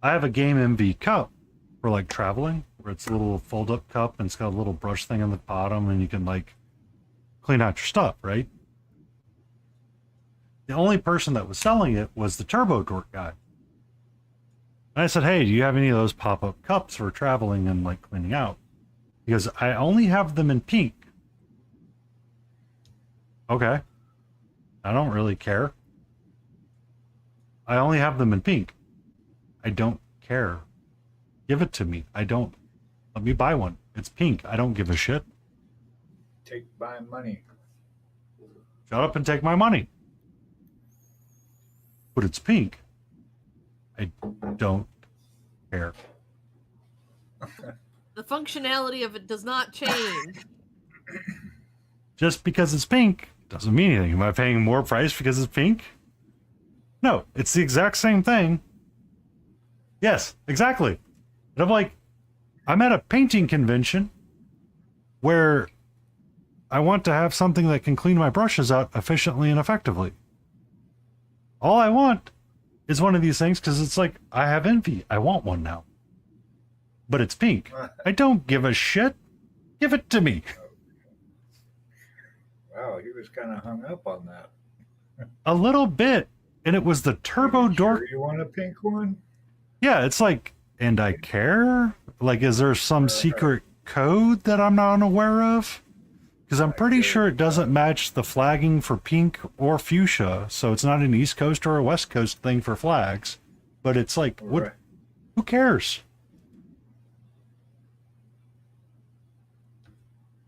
I have a Game MV cup for like traveling, where it's a little fold-up cup and it's got a little brush thing on the bottom, and you can like clean out your stuff, right? The only person that was selling it was the Turbo Dork guy. And I said, "Hey, do you have any of those pop-up cups for traveling and like cleaning out?" Because I only have them in pink. Okay, I don't really care. I only have them in pink. I don't care. Give it to me. I don't. Let me buy one. It's pink. I don't give a shit. Take my money. Shut up and take my money. But it's pink. I don't care. The functionality of it does not change. Just because it's pink doesn't mean anything. Am I paying more price because it's pink? No, it's the exact same thing. Yes, exactly. And I'm like, I'm at a painting convention where I want to have something that can clean my brushes out efficiently and effectively. All I want is one of these things because it's like, I have envy. I want one now. But it's pink. I don't give a shit. Give it to me. Wow, he was kind of hung up on that. A little bit. And it was the Turbo Dork. Sure you want a pink one? Yeah, it's like, and I care? Like, is there some secret code that I'm not aware of? Because I'm pretty sure it doesn't match the flagging for pink or fuchsia, so it's not an East Coast or a West Coast thing for flags. But it's like, what? Right. Who cares?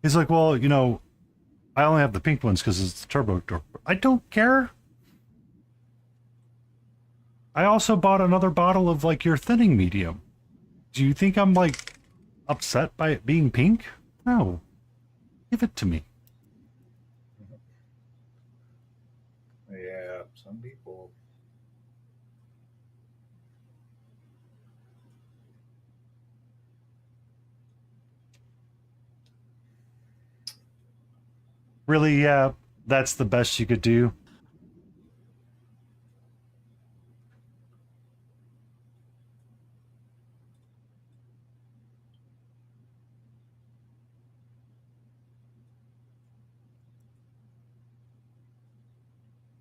He's like, well, you know, I only have the pink ones because it's the Turbo Door. I don't care. I also bought another bottle of like your thinning medium. Do you think I'm like upset by it being pink? No. Give it to me. Yeah, some people. Really, yeah, that's the best you could do.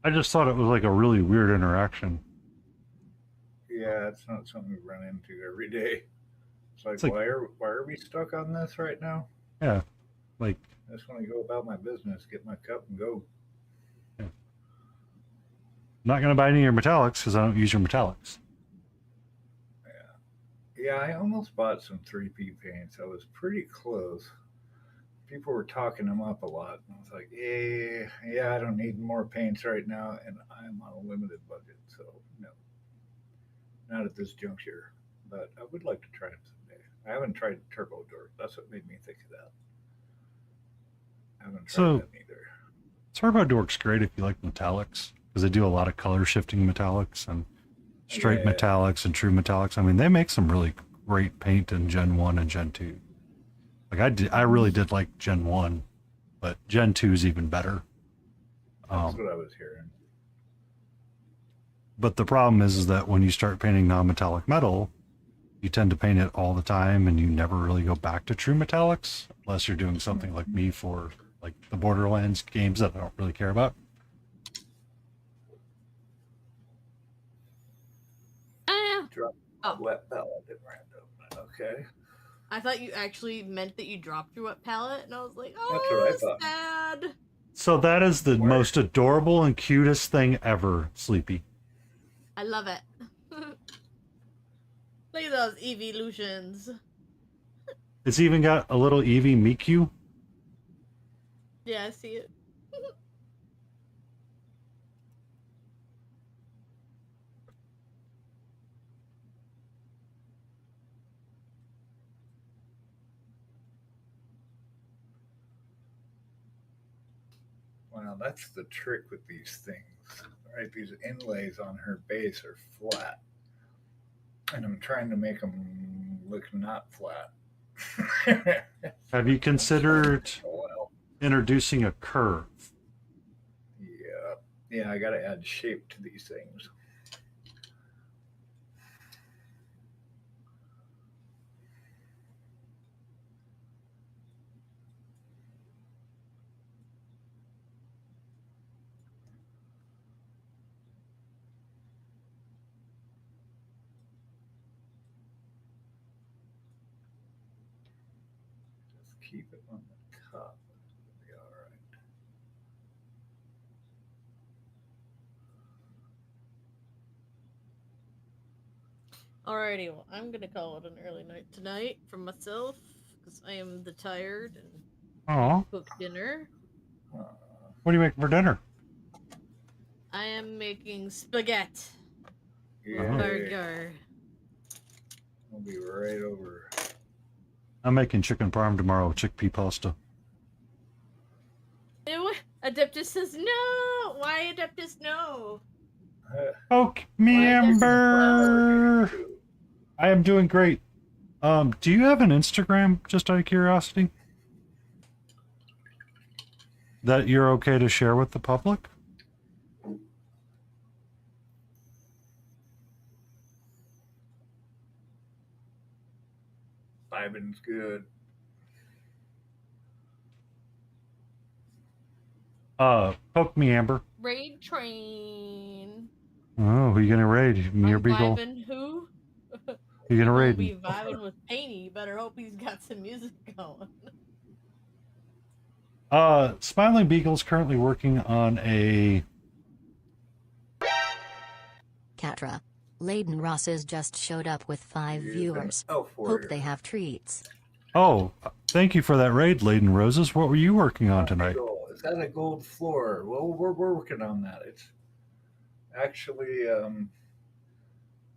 I just thought it was like a really weird interaction. Yeah, it's not something we run into every day. It's like- like, why are we stuck on this right now? Yeah, like, I just want to go about my business, get my cup, and go. I'm not going to buy any of your metallics because I don't use your metallics. Yeah, Yeah, I almost bought some 3P paints. I was pretty close. People were talking them up a lot. And I was like, yeah, I don't need more paints right now, and I'm on a limited budget, so no, not at this juncture. But I would like to try them someday. I haven't tried Turbo Dork. That's what made me think of that. I haven't tried So that either. Turbo Dork's great if you like metallics, because they do a lot of color shifting metallics and straight Yeah, metallics and true metallics. I mean, they make some really great paint in Gen 1 and Gen 2. Like I really did like Gen 1, but Gen 2 is even better. that's Um, what I was hearing. but the problem is that when you start painting non-metallic metal, you tend to paint it all the time and you never really go back to true metallics unless you're doing something like me for like the Borderlands games that I don't really care about. Ah, Drop oh, wet palette at random. Okay, I thought you actually meant that you dropped your wet palette, and I was like, that's what I oh, thought. sad. So that is the Where? most adorable and cutest thing ever, Sleepy. I love it. Look at those evolutions. It's even got a little Eevee Miku. Yeah, I see it. Well, that's the trick with these things, right? These inlays on her base are flat, and I'm trying to make them look not flat. Have you considered Well, introducing a curve? yeah, yeah, I got to add shape to these things. Just keep it on the top. It'll be all right. Alrighty, well, I'm gonna call it an early night tonight for myself because I am the tired and Oh, cook dinner. Uh, what are you making for dinner? I am making spaghetti. Uh-huh. yeah, Burger. I'll be right over. I'm making chicken parm tomorrow with chickpea pasta. Ew, Adeptus says no! Why Adeptus no? Poke me, Why Adeptus no? Amber. I am doing great. Do you have an Instagram, just out of curiosity, that you're okay to share with the public? Ivan's good. Poke me, Amber. Raid train. Oh, who you gonna raid? Me or I'm Beagle? vibing who? You gonna Gonna raid be me? vibing with Painty. You better hope he's got some music going. Smiling Beagle's currently working on a. Katra. Layden Rosses just showed up with 5 He's an viewers. elf Hope warrior. they have treats. Oh, thank you for that raid, Laden Roses. What were you working on tonight? It's got a gold floor. Well, we're working on that. It's actually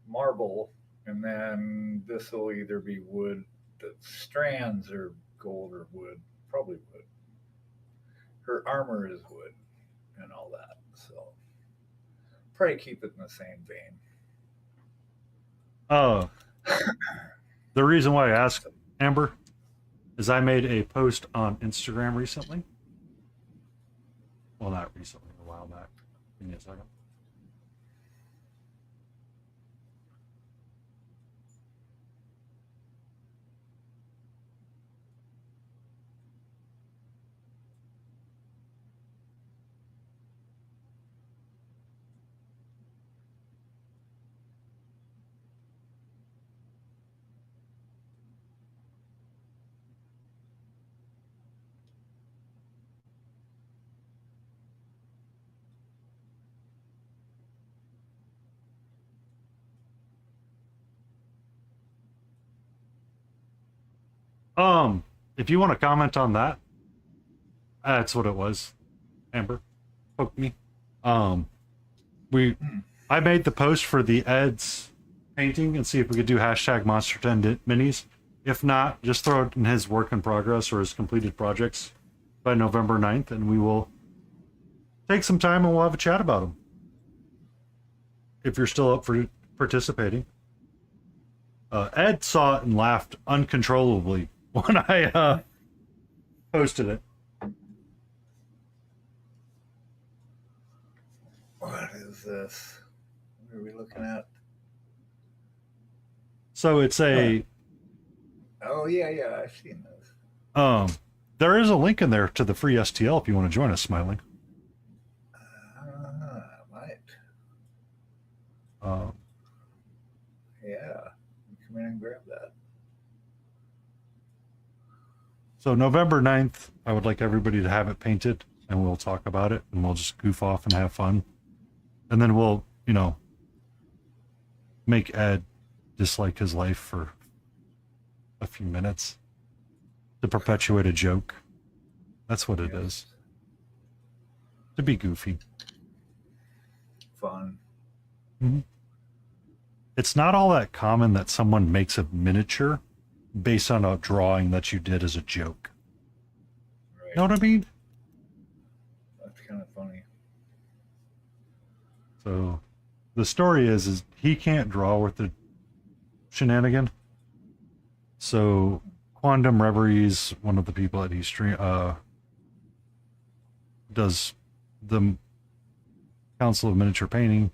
marble, and then this will either be wood. The strands are gold or wood, probably wood. Her armor is wood and all that, so probably keep it in the same vein. The reason why I asked, Amber, is I made a post on Instagram recently. Well, not recently, a while back. Give me a second. If you want to comment on that, that's what it was. Amber poked me. I made the post for the Ed's painting and see if we could do hashtag Monster 10 minis. If not, just throw it in his work in progress or his completed projects by November 9th, and we will take some time and we'll have a chat about them. If you're still up for participating. Ed saw it and laughed uncontrollably when I posted it. What is this? What are we looking at? So it's a Oh yeah, I've seen this. there is a link in there to the free STL if you want to join us, Smiling. Might. Uh, Yeah. Come in and grab that. So November 9th, I would like everybody to have it painted, and we'll talk about it, and we'll just goof off and have fun. And then we'll, make Ed dislike his life for a few minutes to perpetuate a joke. That's what it is. To be goofy. Fun. Mm-hmm. It's not all that common that someone makes a miniature based on a drawing that you did as a joke. Right. Know what I mean? That's kind of funny. So the story is he can't draw with the shenanigan. So Quantum Reveries, one of the people that he does the Council of Miniature Painting,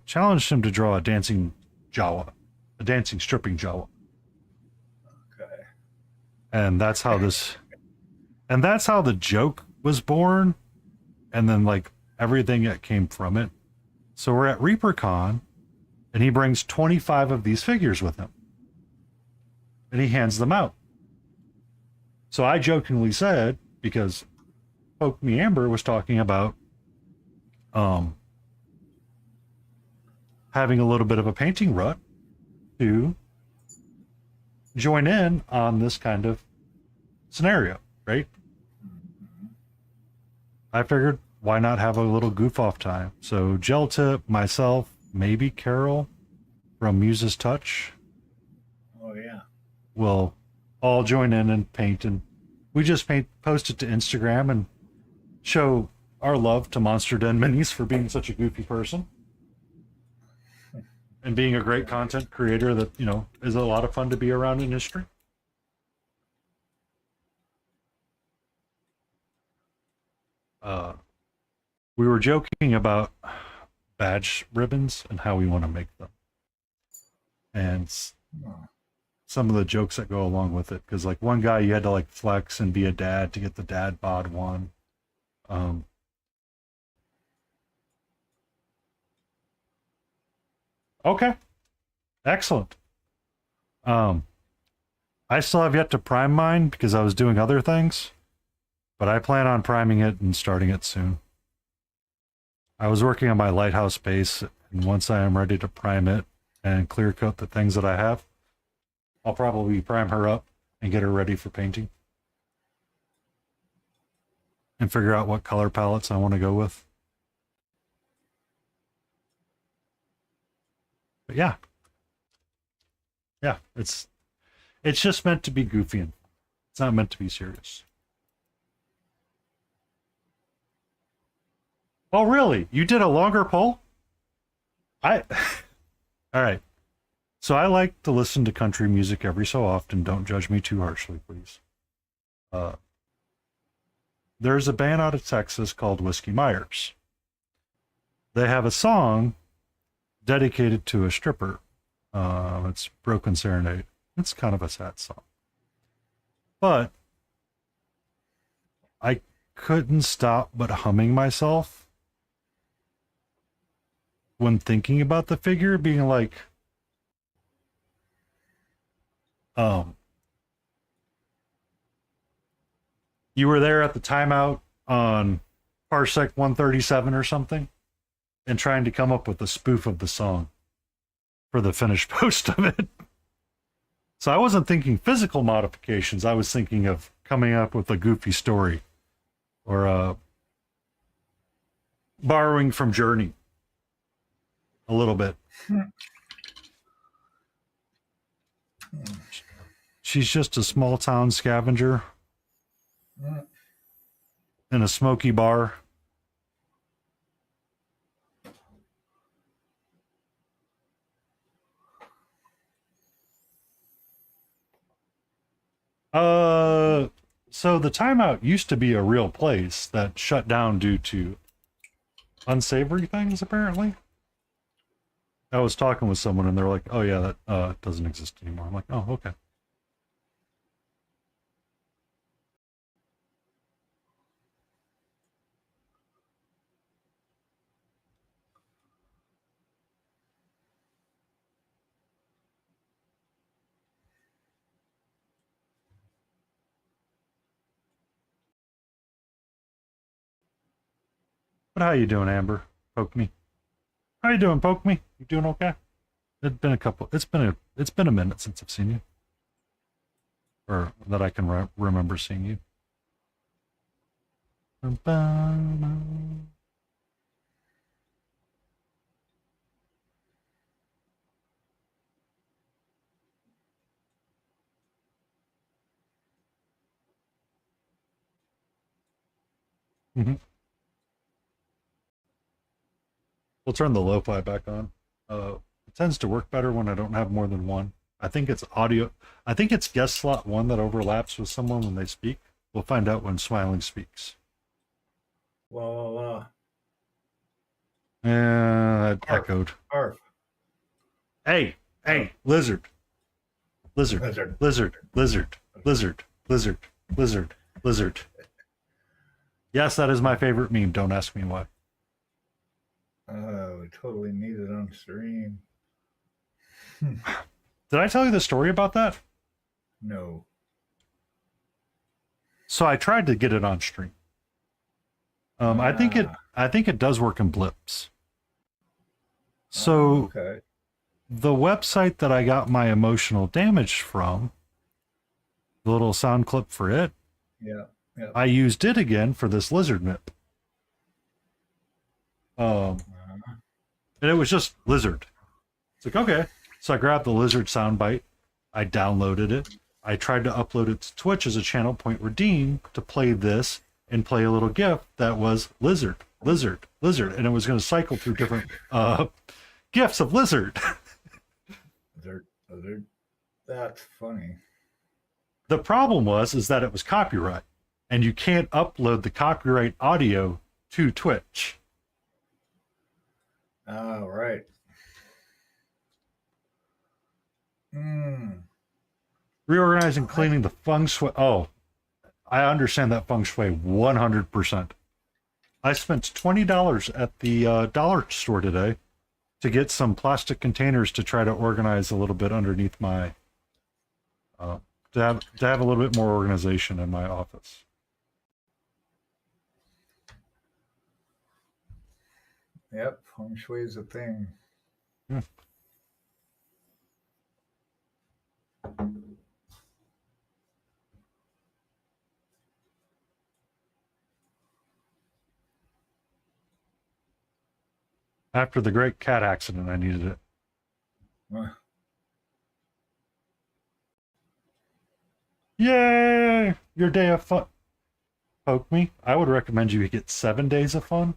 challenged him to draw a dancing Jawa, a dancing stripping Jawa. Okay. And that's how the joke was born, and then like everything that came from it. So we're at ReaperCon, and he brings 25 of these figures with him, and he hands them out. So I jokingly said, because Poke Me Amber was talking about having a little bit of a painting rut, to join in on this kind of scenario, right? I figured, why not have a little goof off time? So Gel Tip, myself, maybe Carol from Muse's Touch Oh yeah. will all join in and paint, and we just post it to Instagram and show our love to Monster Den Minis for being such a goofy person and being a great content creator that, is a lot of fun to be around in history. We were joking about badge ribbons and how we want to make them. And some of the jokes that go along with it. Because, like, one guy, you had to, like, flex and be a dad to get the dad bod one. Okay. Excellent. I still have yet to prime mine because I was doing other things, but I plan on priming it and starting it soon. I was working on my lighthouse base, and once I am ready to prime it and clear coat the things that I have, I'll probably prime her up and get her ready for painting. And figure out what color palettes I want to go with. But yeah. Yeah, it's just meant to be goofy, and it's not meant to be serious. Oh, really? You did a longer poll? All right. So I like to listen to country music every so often. Don't judge me too harshly, please. There's a band out of Texas called Whiskey Myers. They have a song dedicated to a stripper. It's Broken Serenade. It's kind of a sad song. But I couldn't stop but humming myself when thinking about the figure, being like, you were there at the timeout on Parsec 137 or something, and trying to come up with a spoof of the song for the finished post of it. So I wasn't thinking physical modifications. I was thinking of coming up with a goofy story or borrowing from Journey a little bit. She's just a small town scavenger in a smoky bar. So the timeout used to be a real place that shut down due to unsavory things, apparently. I was talking with someone and they're like, oh yeah, that doesn't exist anymore. I'm like, oh, okay. But how you doing, Amber? Poke me. How you doing, Poke me? You doing okay? It's been a minute since I've seen you. Or that I can remember seeing you. Mm-hmm. We'll turn the lo-fi back on. It tends to work better when I don't have more than one. I think it's audio. I think it's guest slot one that overlaps with someone when they speak. We'll find out when Smiling speaks. Well, That echoed. Arf. Hey, lizard. Yes, that is my favorite meme. Don't ask me why. We totally need it on stream. Did I tell you the story about that? No. So I tried to get it on stream. I think it does work in blips. So Okay. the website that I got my emotional damage from, the little sound clip for it, Yeah. I used it again for this lizard mip. And it was just lizard. It's like, okay. So I grabbed the lizard soundbite. I downloaded it. I tried to upload it to Twitch as a channel point redeem to play this and play a little GIF that was lizard. And it was going to cycle through different GIFs of lizard. Lizard. That's funny. The problem is that it was copyright, and you can't upload the copyright audio to Twitch. Oh, right. Reorganizing, cleaning the feng shui. Oh, I understand that feng shui 100%. I spent $20 at the dollar store today to get some plastic containers to try to organize a little bit underneath my, to have a little bit more organization in my office. Yep, feng shui is a thing. Yeah. After the great cat accident, I needed it. Yay! Your day of fun. Poke me. I would recommend you get 7 days of fun.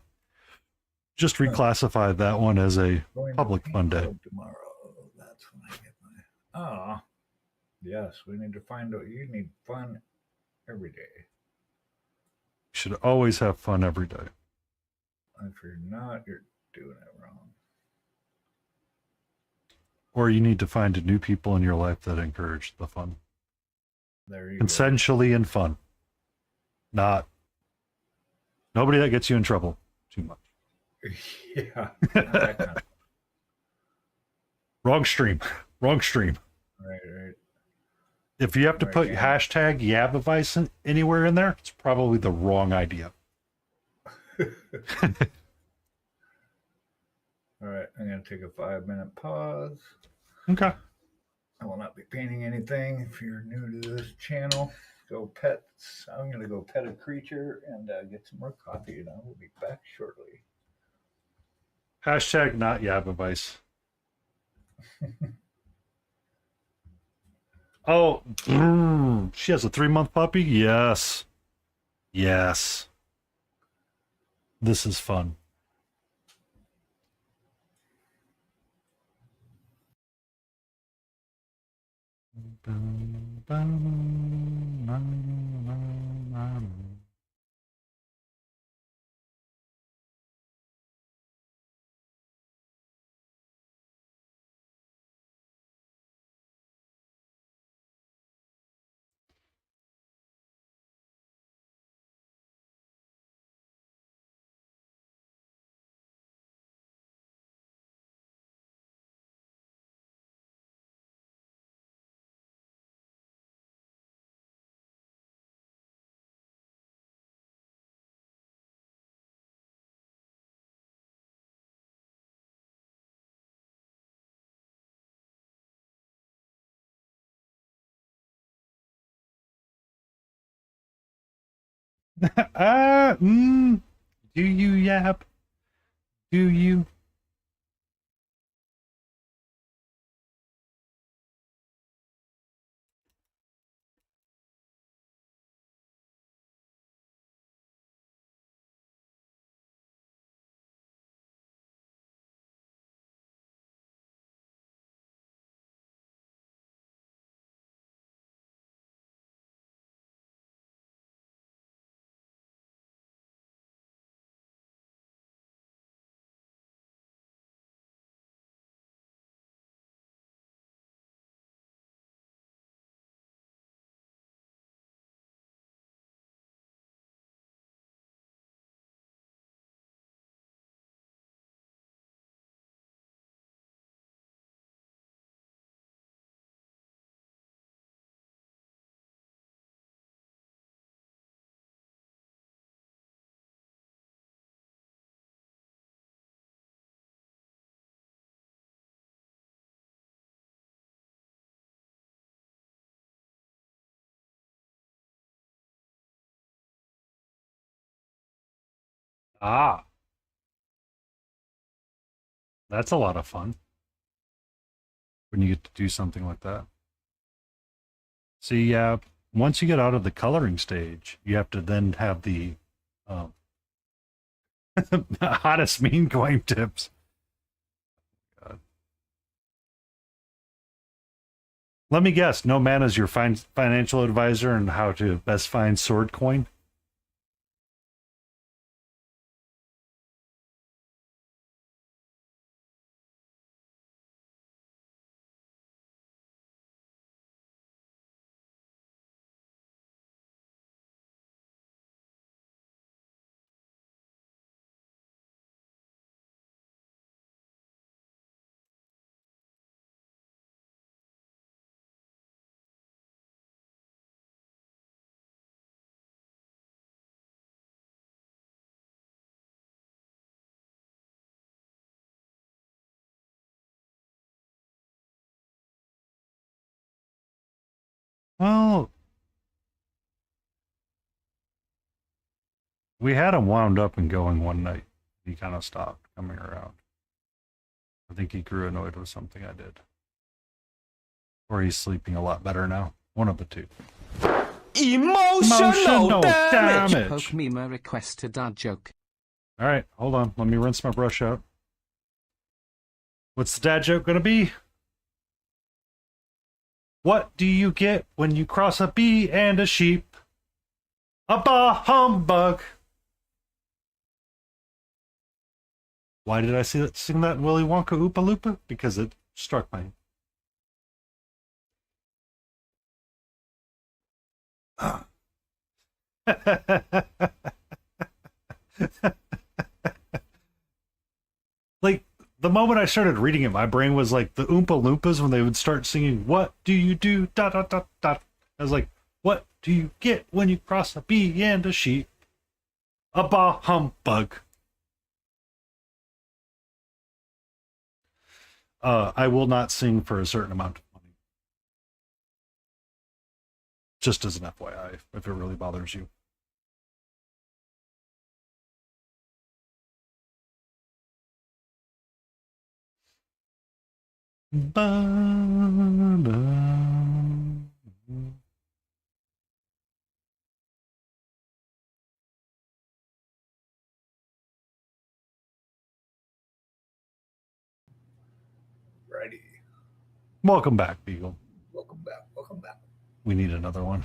Just reclassify that one as a public fun day. Tomorrow. That's when I get my. Yes, we need to find out. You need fun every day. You should always have fun every day. If you're not, you're doing it wrong. Or you need to find new people in your life that encourage the fun. There you Consensually and fun. Not nobody that gets you in trouble too much. go. Yeah. That kind of- Wrong stream. Right. If you have to put yeah. hashtag Yab advice anywhere in there, it's probably the wrong idea. All right, I'm going to take a 5-minute pause. Okay. I want to not be painting anything. If you're new to this channel, go pets. I'm going to go pet a creature and get some more coffee, and I will be back shortly. Hashtag not Yab advice. Oh, she has a 3-month puppy? Yes. Yes. This is fun. Do you Yap? Do you? Ah, that's a lot of fun when you get to do something like that. See, yeah, once you get out of the coloring stage, you have to then have the um, hottest meme coin tips. God. Let me guess, no man is your financial advisor on how to best find sword coin? Well, we had him wound up and going one night. He kind of stopped coming around. I think he grew annoyed with something I did. Or he's sleeping a lot better now. One of the two. Emotional damage. Poke Mima request a dad joke. All right, hold on. Let me rinse my brush out. What's the dad joke going to be? What do you get when you cross a bee and a sheep? A bah humbug. Why did I sing that in Willy Wonka Oopa Loopa? Because it struck me. Like, the moment I started reading it, my brain was like the Oompa Loompas when they would start singing, "What do you do? Dot, dot, dot, dot." I was like, what do you get when you cross a bee and a sheep? A bah humbug. I will not sing for a certain amount of money. Just as an FYI, if it really bothers you. Righty. Welcome back, Beagle. Welcome back. Welcome back. We need another one.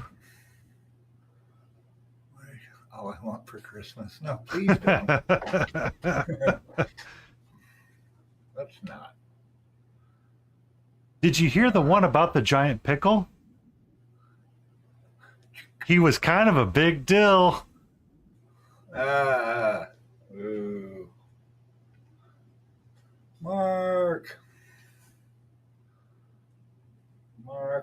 All I want for Christmas. No, please don't. Let's not. Did you hear the one about the giant pickle? He was kind of a big deal. Ooh. Mark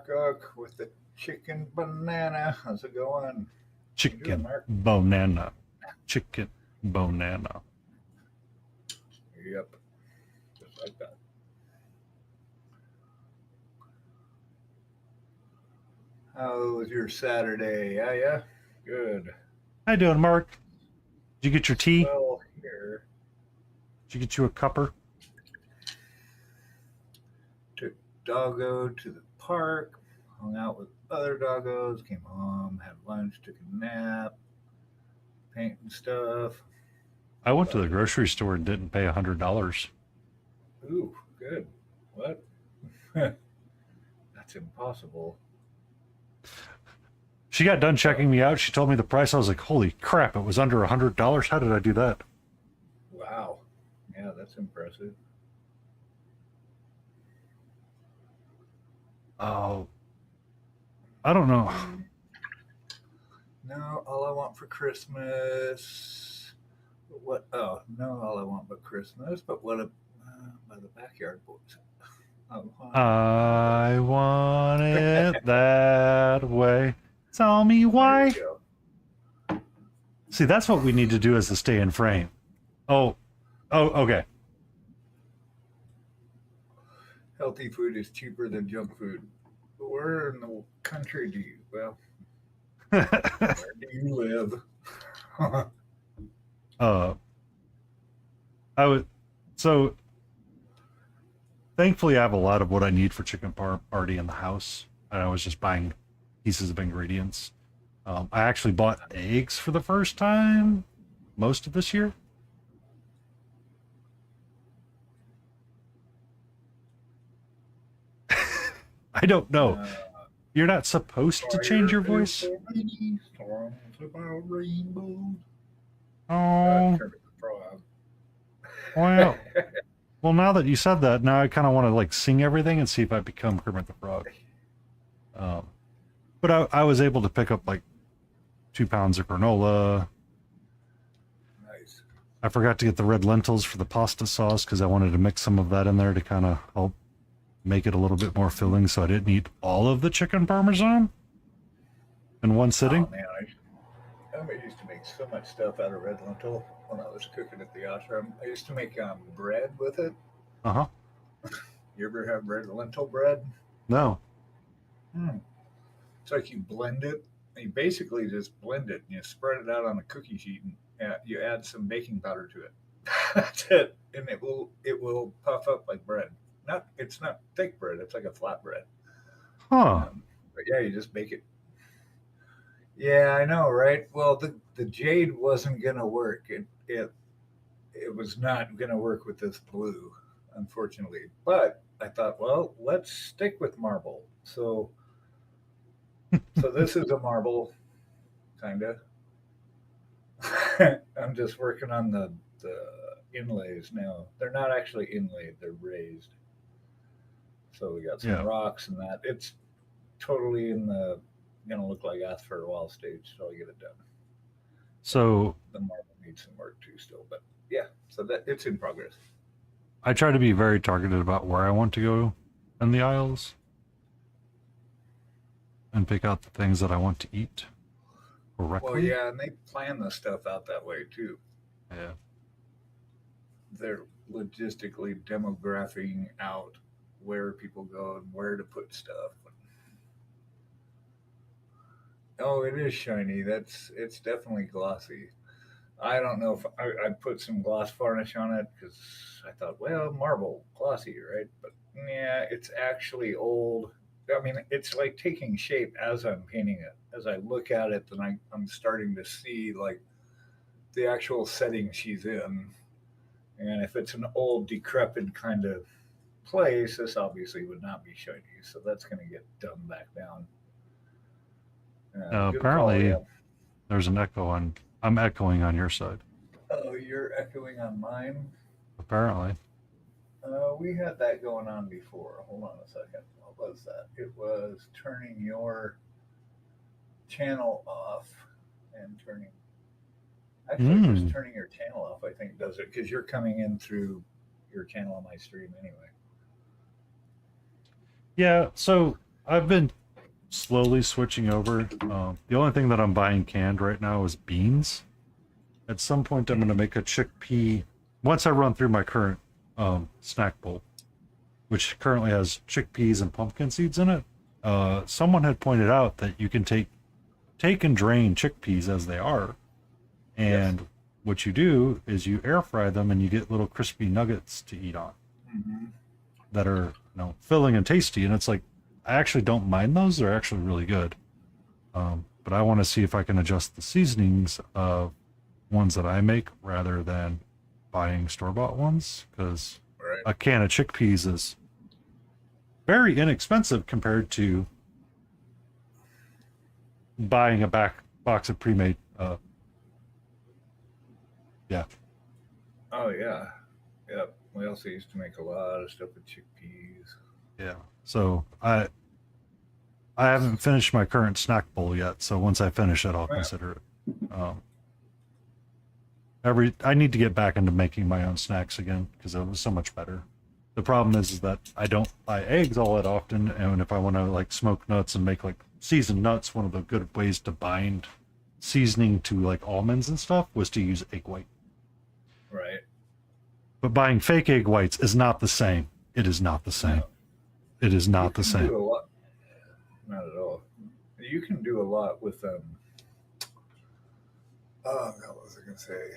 Oak with the chicken banana. How's it going? Chicken Mark? banana. Chicken banana. Yep. Just like that. How was your Saturday? Yeah? Good. How you doing, Mark? Did you get your tea? Well, here. Did you get you a cupper? Took Doggo to the park, hung out with other doggos, came home, had lunch, took a nap, painting stuff. I went to the grocery store and didn't pay $100. Ooh, good. What? That's impossible. She got done checking me out. She told me the price. I was like, holy crap, it was under $100. How did I do that? Wow. Yeah, that's impressive. Oh, I don't know. No, all I want for Christmas. What? Oh, no, all I want but Christmas. But what? By the Backyard Boys. I want it that way. Tell me why. See, that's what we need to do as a stay in frame. Oh, okay. Healthy food is cheaper than junk food. Where in the country do you? Well, where do you live? I would. So, thankfully, I have a lot of what I need for chicken parm already in the house, and I was just buying pieces of ingredients. I actually bought eggs for the first time most of this year. I don't know. You're not supposed to change your voice. Storms about rainbows. Oh, well, now that you said that, now I kind of want to like sing everything and see if I become Kermit the Frog. But I was able to pick up like 2 pounds of granola. Nice. I forgot to get the red lentils for the pasta sauce because I wanted to mix some of that in there to kind of help make it a little bit more filling, so I didn't eat all of the chicken parmesan in one sitting. Oh, man, I used to make so much stuff out of red lentil when I was cooking at the ashram. I used to make bread with it. Uh-huh. You ever have red lentil bread? No. It's like you blend it. And you basically just blend it and you spread it out on a cookie sheet and you add some baking powder to it. That's it, and it will puff up like bread. It's not thick bread. It's like a flat bread. Huh. But yeah, you just bake it. Yeah, I know, right? Well, the jade wasn't gonna work. It was not gonna work with this blue, unfortunately. But I thought, well, let's stick with marble. So this is a marble, kinda. I'm just working on the inlays now. They're not actually inlaid; they're raised. So we got some rocks and that. It's totally gonna look like Aspher wall stage till I get it done. So the marble needs some work too still, but yeah, so that it's in progress. I try to be very targeted about where I want to go in the aisles and pick out the things that I want to eat correctly. Well, yeah, and they plan the stuff out that way too. Yeah. They're logistically demographing out where people go and where to put stuff. Oh, it is shiny. It's definitely glossy. I don't know if I put some gloss varnish on it because I thought, well, marble, glossy, right? But yeah, it's actually old. I mean, it's like taking shape as I'm painting it. As I look at it, then I'm starting to see like the actual setting she's in. And if it's an old, decrepit kind of place, this obviously would not be shiny. So that's going to get dumbed back down. Good call, Apparently, yeah. there's an echo on. I'm echoing on your side. Oh, you're echoing on mine. Apparently. We had that going on before. Hold on a second. What was that? It was turning your channel off and turning. Actually, just Mm. turning your channel off, I think, does it because you're coming in through your channel on my stream anyway. Yeah. So I've been slowly switching over. The only thing that I'm buying canned right now is beans. At some point, I'm going to make a chickpea. Once I run through my current snack bowl, which currently has chickpeas and pumpkin seeds in it, someone had pointed out that you can take and drain chickpeas as they are, Yes. and what you do is you air fry them and you get little crispy nuggets to eat on Mm-hmm. that are filling and tasty. And it's like I actually don't mind those; they're actually really good. But I want to see if I can adjust the seasonings of ones that I make rather than buying store-bought ones, because Right. a can of chickpeas is very inexpensive compared to buying a box of pre-made. Yeah. Oh yeah. Yep. We also used to make a lot of stuff with chickpeas. Yeah. So I haven't finished my current snack bowl yet. So once I finish it, I'll Yeah. consider it. I need to get back into making my own snacks again because it was so much better. The problem is that I don't buy eggs all that often, and if I want to like smoke nuts and make like seasoned nuts, one of the good ways to bind seasoning to like almonds and stuff was to use egg white. Right. But buying fake egg whites is not the same. It is not the same. No. It is You not the can same. do a lot. Not at all. You can do a lot with oh, what was I gonna say?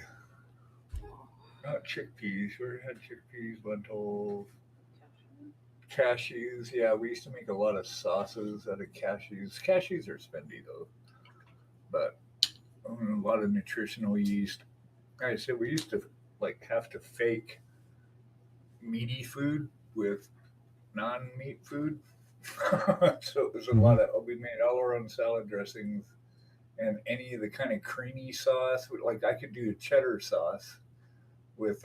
Not chickpeas. We had chickpeas, lentils, cashews. Yeah, we used to make a lot of sauces out of cashews. Cashews are spendy though, but a lot of nutritional yeast. Like I said, we used to like have to fake meaty food with non-meat food. So it was a lot of. We made all our own salad dressings and any of the kind of creamy sauce. Like I could do a cheddar sauce with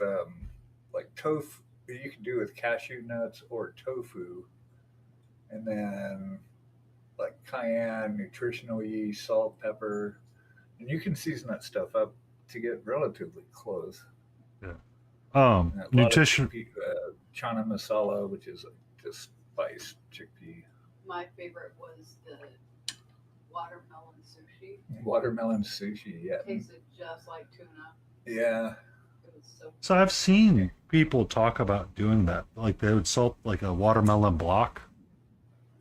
like tofu. You could do with cashew nuts or tofu, and then like cayenne, nutritional yeast, salt, pepper, and you can season that stuff up to get relatively close. Yeah. And a lot of Nutrition. chickpea, chana masala, which is like just spiced chickpea. My favorite was the watermelon sushi. Watermelon sushi, yeah. It tasted just like tuna. Yeah. It was so So I've seen people talk about doing that. Like they would salt like a watermelon block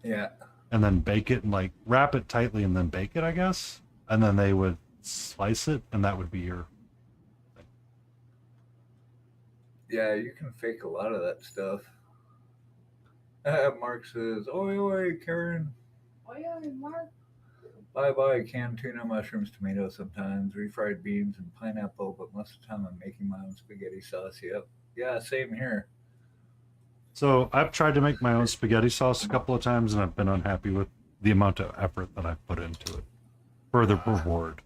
Yeah. and then bake it and like wrap it tightly and then bake it, I guess. And then they would slice it and that would be your thing. Yeah, you can fake a lot of that stuff. Mark says, oi, oi, Karen. Oh yeah, Mark. Bye bye, canned tuna, mushrooms, tomatoes sometimes, refried beans, and pineapple, but most of the time I'm making my own spaghetti sauce. Yep. Yeah, same here. So I've tried to make my own spaghetti sauce a couple of times and I've been unhappy with the amount of effort that I've put into it for the reward.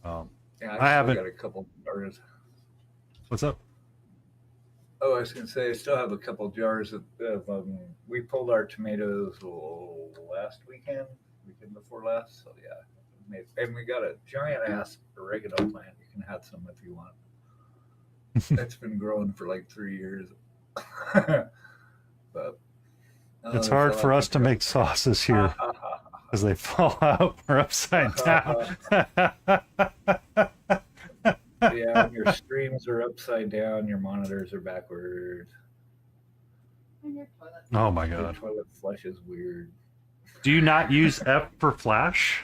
Yeah, I still haven't. got a couple jars. What's up? Oh, I was going to say, I still have a couple jars of we pulled our tomatoes last weekend before last. So, yeah. And we got a giant ass oregano plant. You can have some if you want. It's been growing for like 3 years. But It's hard for us to make sauces here because they fall out or upside down. Yeah, your streams are upside down, your monitors are backwards. And your toilet. Oh my Your god. toilet flush is weird. Do you not use F for flash?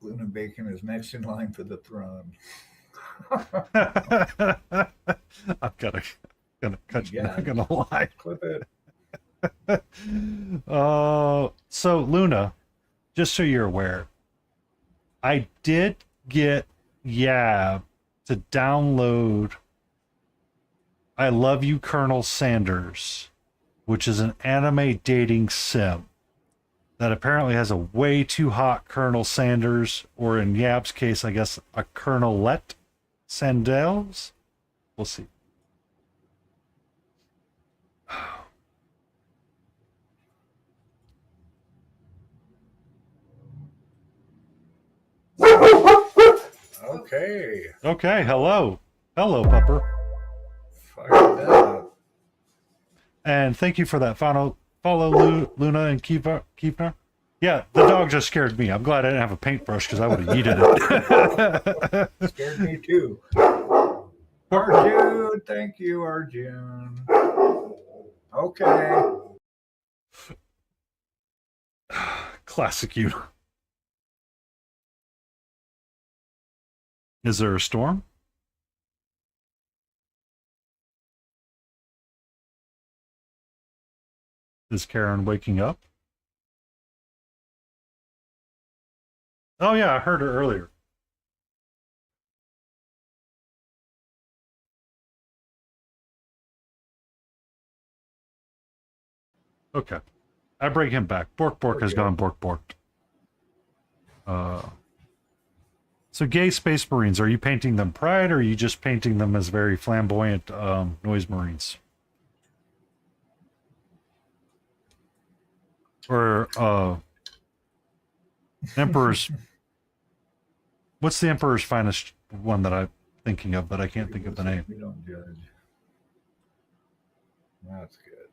Luna Bacon is next in line for the throne. I'm gonna cut you. Yeah. Not gonna lie. Clip it. So Luna, just so you're aware, I did get Yab to download I Love You, Colonel Sanders, which is an anime dating sim that apparently has a way too hot Colonel Sanders, or in Yab's case, I guess, a Colonelette Sandels. We'll see. Okay. Okay, hello. Hello, Pupper. Fired up. And thank you for that follow, Luna and Keepner. Yeah, the dog just scared me. I'm glad I didn't have a paintbrush because I would have yeeted it. Scared me too. Arjun, thank you, Arjun. Okay. Classic you. Is there a storm? Is Karen waking up? Oh yeah, I heard her earlier. Okay. I bring him back. Bork has Okay. gone bork borked. So gay space marines, are you painting them pride or are you just painting them as very flamboyant noise marines? Or Emperor's what's the Emperor's finest one that I'm thinking of, but I can't think of the name. We don't judge. That's good.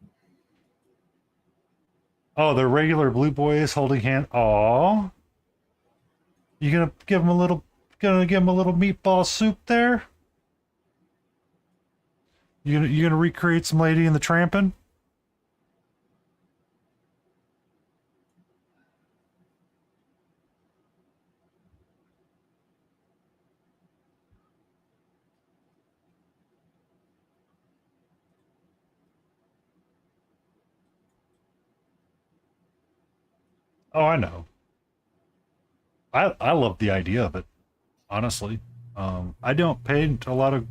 Oh, the regular blue boys holding hand. Aw. You gonna give him a little meatball soup there? You gonna recreate some Lady and the Trampin'? Oh, I know. I love the idea of it, honestly. I don't paint a lot of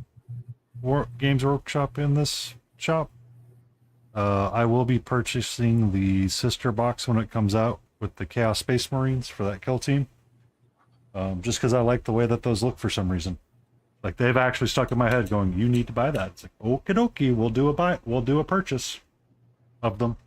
Games Workshop in this shop. I will be purchasing the sister box when it comes out with the Chaos Space Marines for that kill team. Just because I like the way that those look for some reason. Like they've actually stuck in my head going, you need to buy that. It's like, okie dokie, we'll do a purchase of them.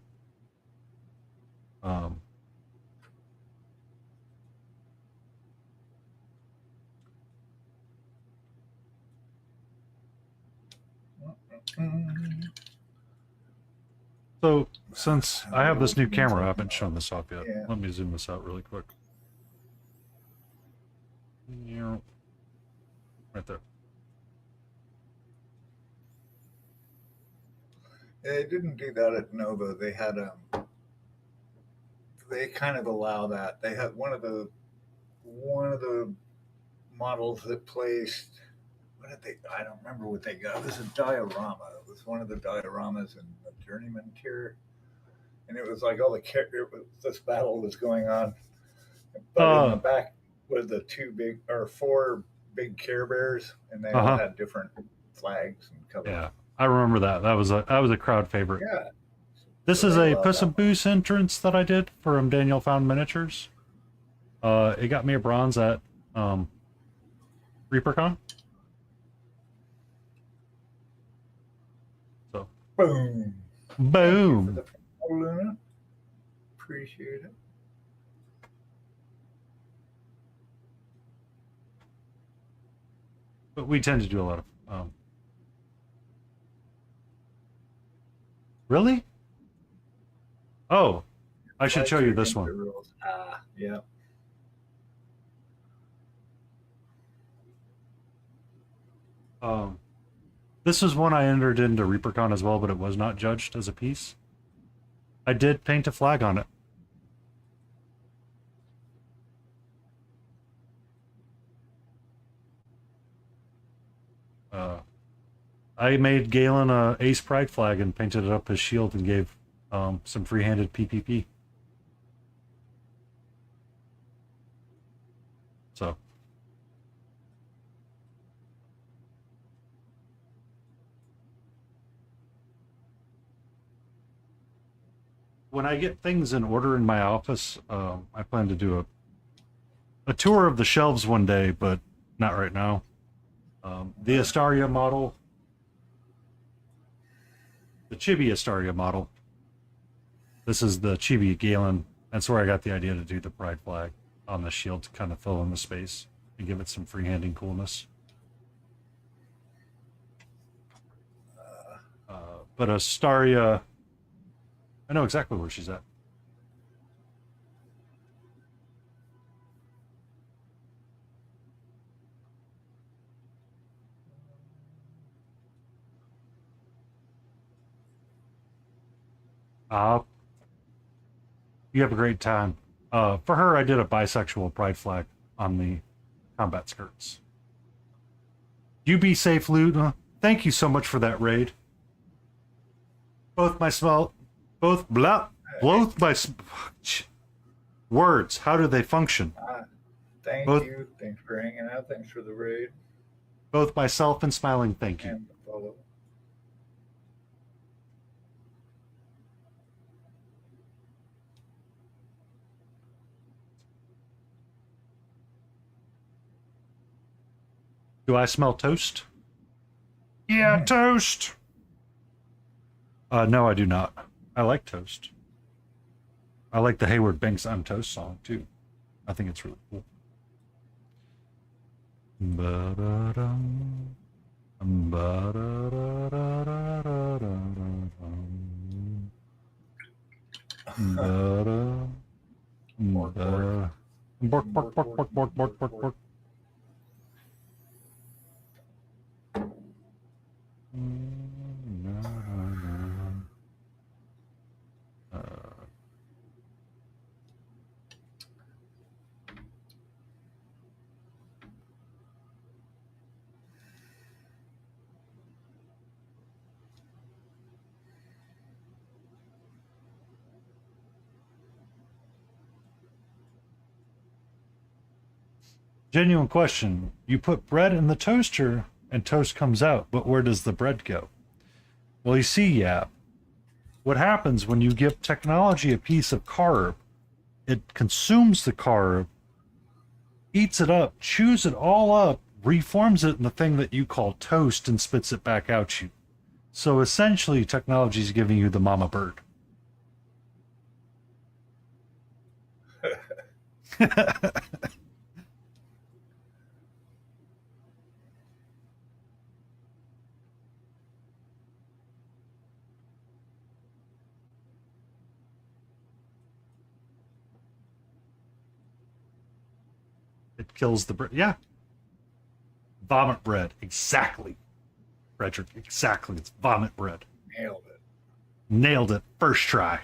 So since I have this new camera, I haven't shown this off yet. Yeah. Let me zoom this out really quick. Right there. They didn't do that at Nova. They had they kind of allow that. They had one of the models that placed. What did they? I don't remember what they got. It was a diorama. It was one of the dioramas in the Journeyman tier, and it was like all the this battle was going on, but in the back was the four big Care Bears, and they all had different flags and colors. Yeah, I remember that. That was a crowd favorite. Yeah. This is a Puss and Boots entrance that I did from Daniel Found Miniatures. It got me a bronze at ReaperCon. So boom. Boom. Thank you for the Luna. Appreciate it. But we tend to do a lot of really? Oh, I should show you this one. Yeah. This is one I entered into ReaperCon as well, but it was not judged as a piece. I did paint a flag on it. I made Galen a Ace Pride flag and painted it up his shield and gave some free-handed PPP. So. When I get things in order in my office, I plan to do a tour of the shelves one day, but not right now. The Astaria model, the Chibi Astaria model. This is the Chibi Galen. That's where I got the idea to do the pride flag on the shield to kind of fill in the space and give it some freehanding coolness. But Astaria, I know exactly where she's at. You have a great time. For her, I did a bisexual pride flag on the combat skirts. You be safe, Luna. Thank you so much for that raid. Both my words. How do they function? Thank you. Thanks for hanging out. Thanks for the raid. Both myself and Smiling, thank you. And the follow. Do I smell toast? Yeah, toast. No, I do not. I like toast. I like the Hayward Banks I'm Toast song, too. I think it's really cool. Ba-da-dum, ba-da-da-da-da-da-da-dum, ba-da, ba- bork, bork, bork, bork, bork, bork, bork, bork. Genuine question. You put bread in the toaster and toast comes out, but where does the bread go? Well, you see, yeah. What happens when you give technology a piece of carb, it consumes the carb, eats it up, chews it all up, reforms it in the thing that you call toast, and spits it back out you. So essentially, technology is giving you the mama bird. It kills the bread. Yeah. Vomit bread. Exactly. Frederick, exactly. It's vomit bread. Nailed it. Nailed it. First try.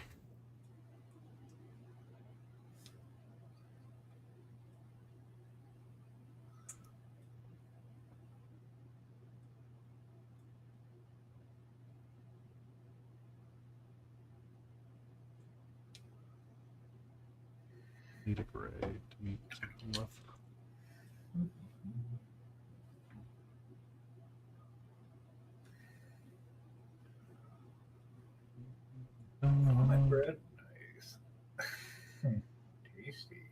Need a grade to meet left. Vomit bread. Nice. Tasty.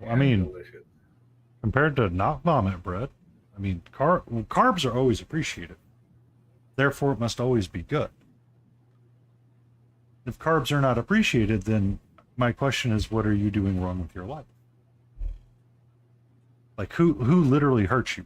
I mean, delicious. compared to not vomit bread, I mean, carbs are always appreciated. Therefore, it must always be good. If carbs are not appreciated, then my question is, what are you doing wrong with your life? Like, who literally hurts you?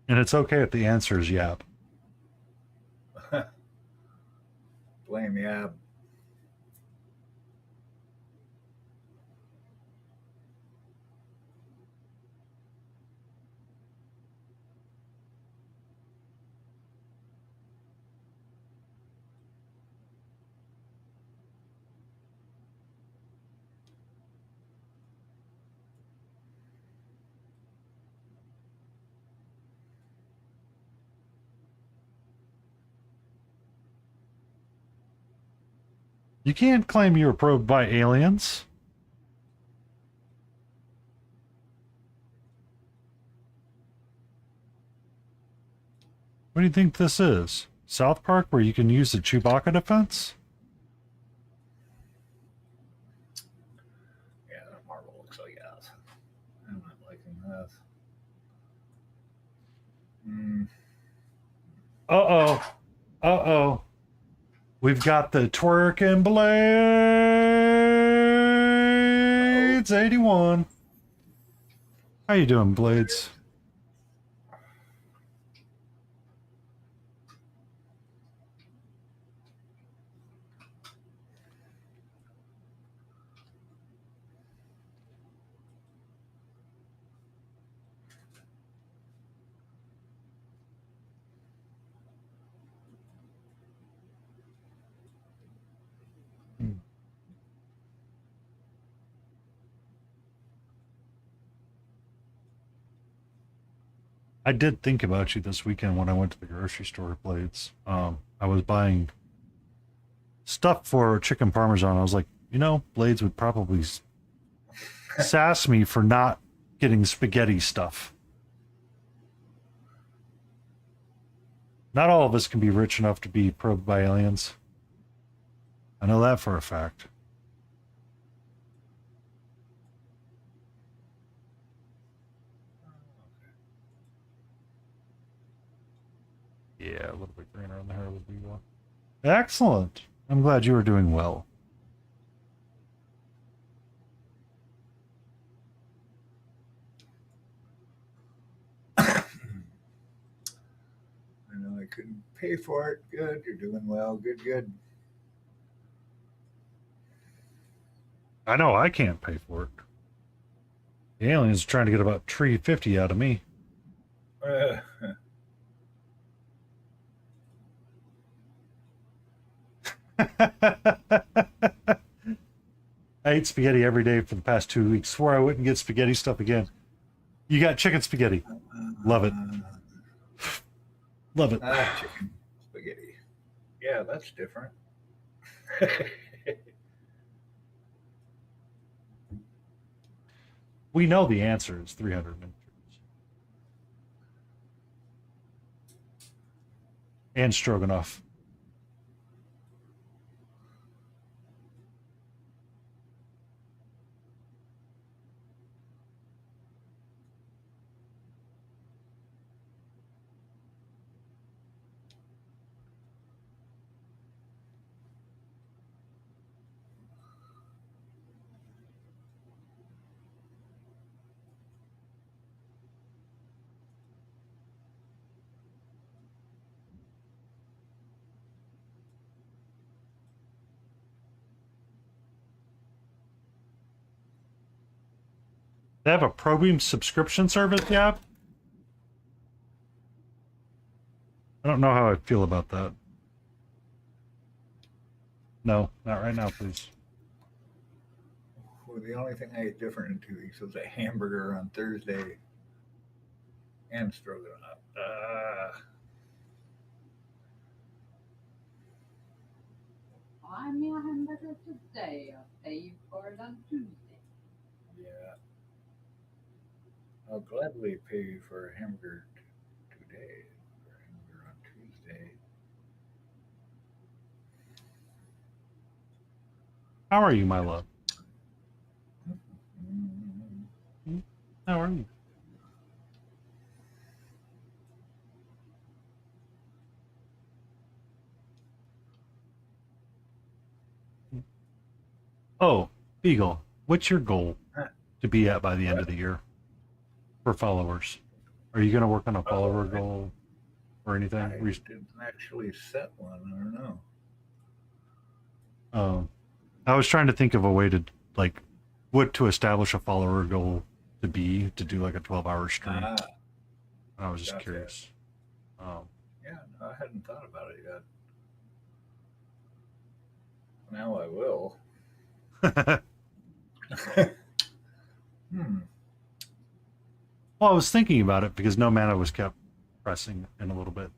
And it's okay if the answer is yap. Blame Yab. You can't claim you were probed by aliens. What do you think this is? South Park, where you can use the Chewbacca defense? Yeah, that Marvel looks like ass. I'm not liking this. Uh-oh. Uh-oh. We've got the twerking Blades 81. How you doing, Blades? I did think about you this weekend when I went to the grocery store, Blades. I was buying stuff for chicken parmesan. I was like, Blades would probably sass me for not getting spaghetti stuff. Not all of us can be rich enough to be probed by aliens. I know that for a fact. Yeah, a little bit greener on the hair would be one. Excellent. I'm glad you are doing well. I know I couldn't pay for it. Good. You're doing well. Good, good. I know I can't pay for it. The aliens are trying to get about $350 out of me. I ate spaghetti every day for the past 2 weeks. Swore I wouldn't get spaghetti stuff again. You got chicken spaghetti. Love it. Love it. Chicken spaghetti. Yeah, that's different. We know the answer is 300 miniatures. And stroganoff. They have a probing subscription service yet? I don't know how I feel about that. No, not right now, please. Well, the only thing I ate different in 2 weeks was a hamburger on Thursday and stroganoff. Buy me a hamburger today. I'll pay you for it on Tuesday. Yeah. I'll gladly pay you for a hamburger today, or a hamburger on Tuesday. How are you, my love? Mm, How are you? Oh, Beagle, what's your goal to be at by the end of the year for followers? Are you going to work on a follower goal or anything? I didn't actually set one. I don't know. I was trying to think of a way to, like, what to establish a follower goal to be, to do like a 12-hour stream. I was just Gotcha. curious. Yeah, no, I hadn't thought about it yet. Now I will. Well, I was thinking about it because No Mana was kept pressing in a little bit.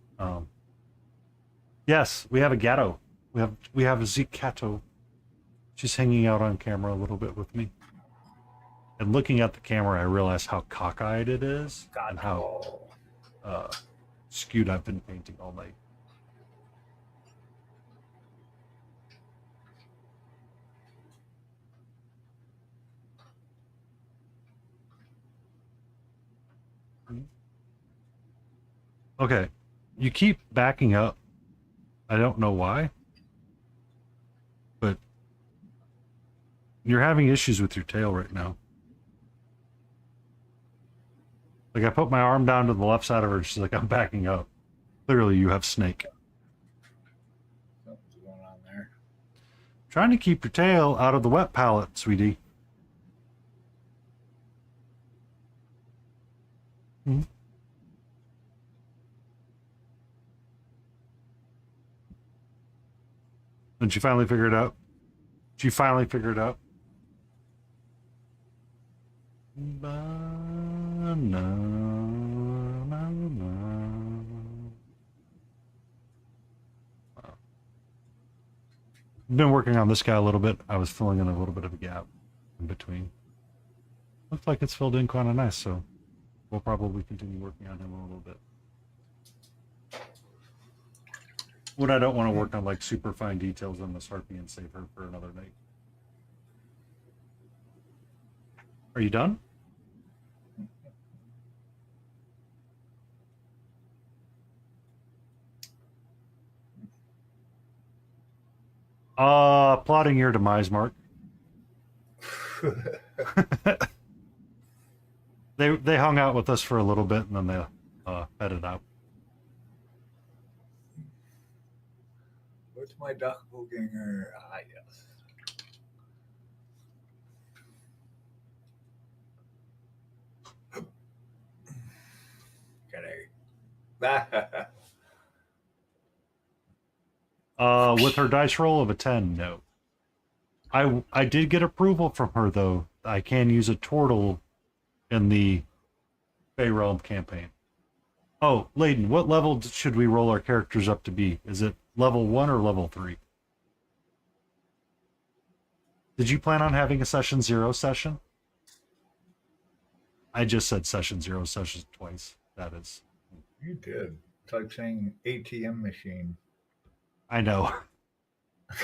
Yes, we have a Gatto. We have a Zeke Cato. She's hanging out on camera a little bit with me. And looking at the camera, I realize how cockeyed it is and how skewed I've been painting all night. Okay, you keep backing up. I don't know why, but you're having issues with your tail right now. Like, I put my arm down to the left side of her, and she's like, I'm backing up. Clearly, you have snake. Something's going on there. Trying to keep your tail out of the wet palette, sweetie. Hmm. Did you finally figure it out? Did you finally figure it out? I've been working on this guy a little bit. I was filling in a little bit of a gap in between. Looks like it's filled in kind of nice, so we'll probably continue working on him a little bit. What I don't want to work on, like, super fine details on this harpy and save her for another night. Are you done? Plotting your demise, Mark. They hung out with us for a little bit and then they headed out. Where's my doppelganger? Ah, yes. With her dice roll of a 10, no. I did get approval from her, though. I can use a turtle in the Fey Realm campaign. Oh, Layden, what level should we roll our characters up to be? Is it level 1 or level 3? Did you plan on having a session 0 session? I just said session 0 session twice. That is. You did. It's like saying ATM machine. I know.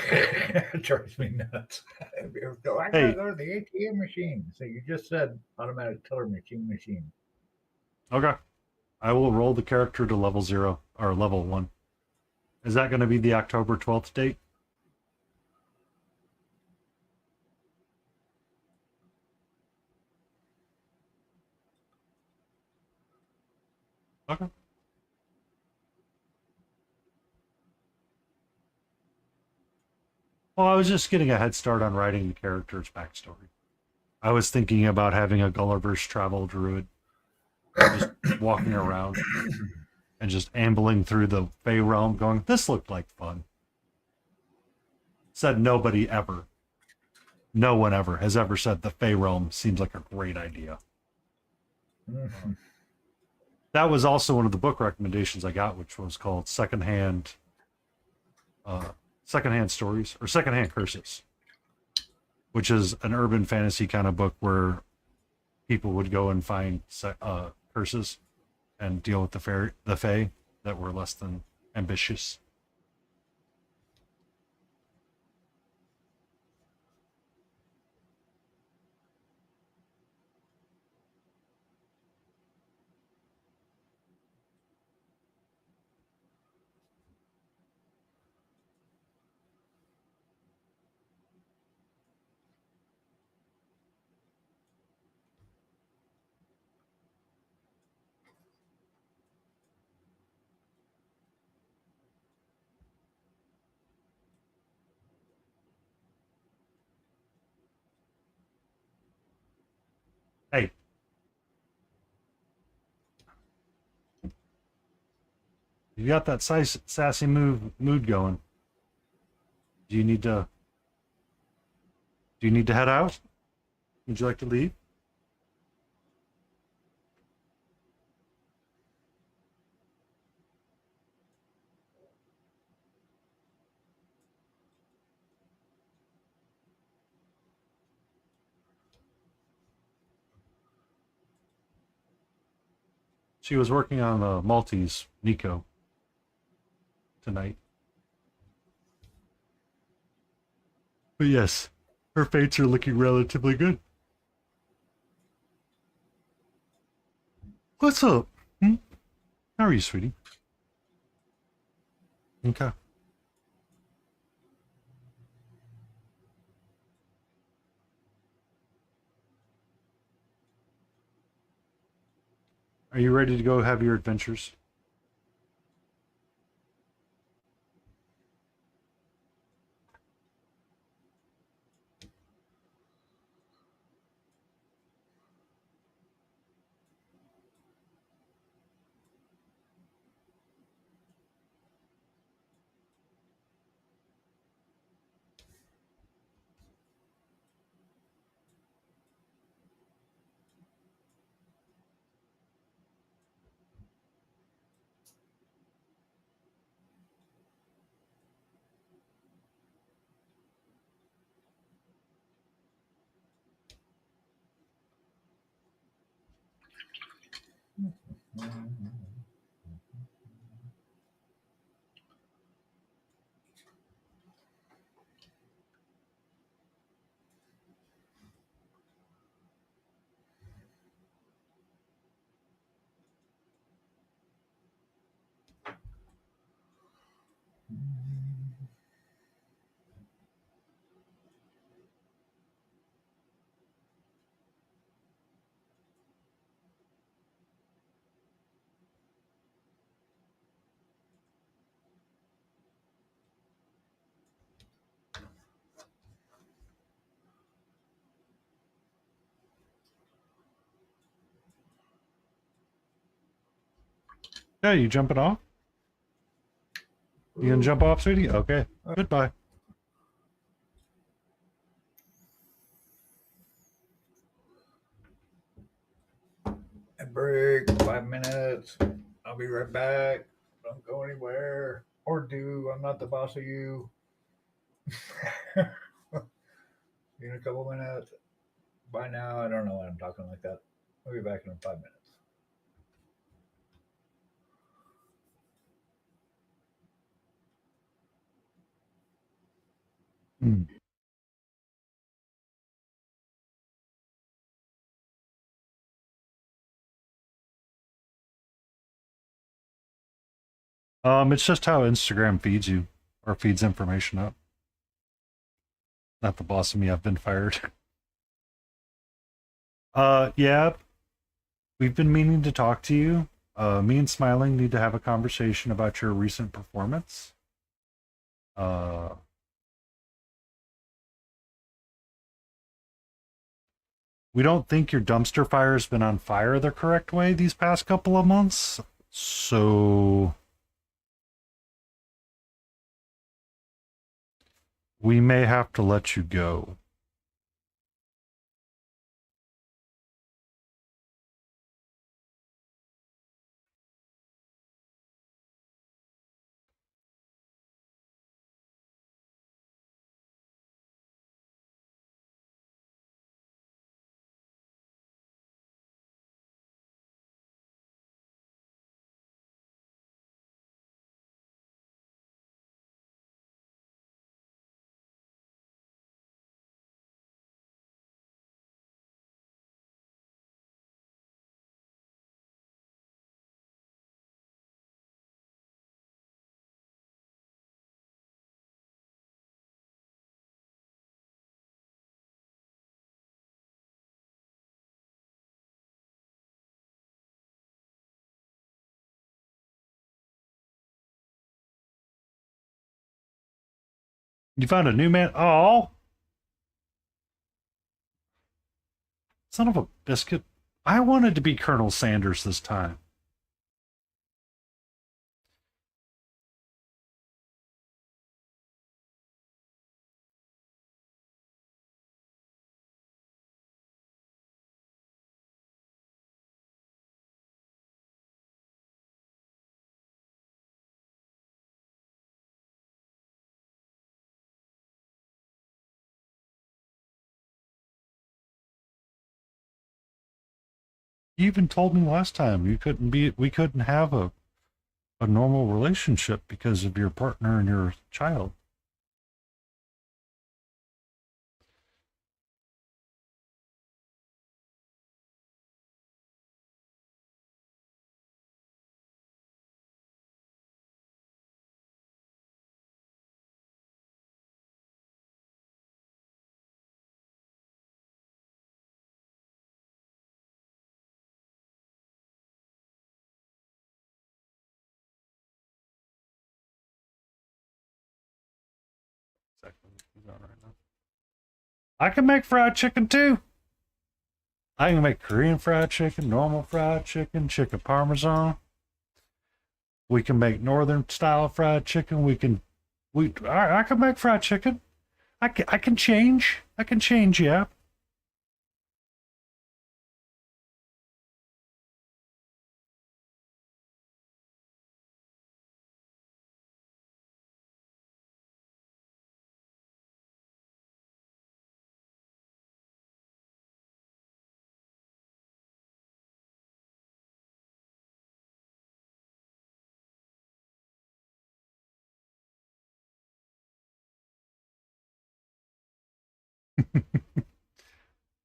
It drives me nuts. I gotta go to the ATM machine. So you just said automatic teller machine. Okay. I will roll the character to level 0 or level 1. Is that going to be the October 12th date? Okay. Well, I was just getting a head start on writing the character's backstory. I was thinking about having a Gulliver's Travel druid just walking around and just ambling through the Fey realm going, this looked like fun. Said nobody ever. No one ever has ever said the Fey realm seems like a great idea. Mm-hmm. That was also one of the book recommendations I got, which was called Secondhand Stories or Secondhand Curses, which is an urban fantasy kind of book where people would go and find curses and deal with the Fae that were less than ambitious. Hey. You got that sassy mood going. Do you need to head out? Would you like to leave? She was working on the Maltese Nico tonight. But yes, her fates are looking relatively good. What's up? Hmm? How are you, sweetie? Okay. Are you ready to go have your adventures? Yeah, you jumping off? You gonna jump off, sweetie? Okay. Goodbye. A break, 5 minutes. I'll be right back. Don't go anywhere. Or do. I'm not the boss of you. In a couple minutes. Bye now. I don't know why I'm talking like that. I'll be back in 5 minutes. Hmm. It's just how Instagram feeds you or feeds information up. Not the boss of me. I've been fired. Yeah, we've been meaning to talk to you. Me and Smiling need to have a conversation about your recent performance. Uh, we don't think your dumpster fire has been on fire the correct way these past couple of months. So we may have to let you go. You found a new man? Oh, son of a biscuit. I wanted to be Colonel Sanders this time. You even told me last time we couldn't have a normal relationship because of your partner and your child. Exactly what he's on right now. I can make fried chicken too. I can make Korean fried chicken, normal fried chicken, chicken parmesan. We can make northern style fried chicken. I can make fried chicken. I can change. I can change, yeah.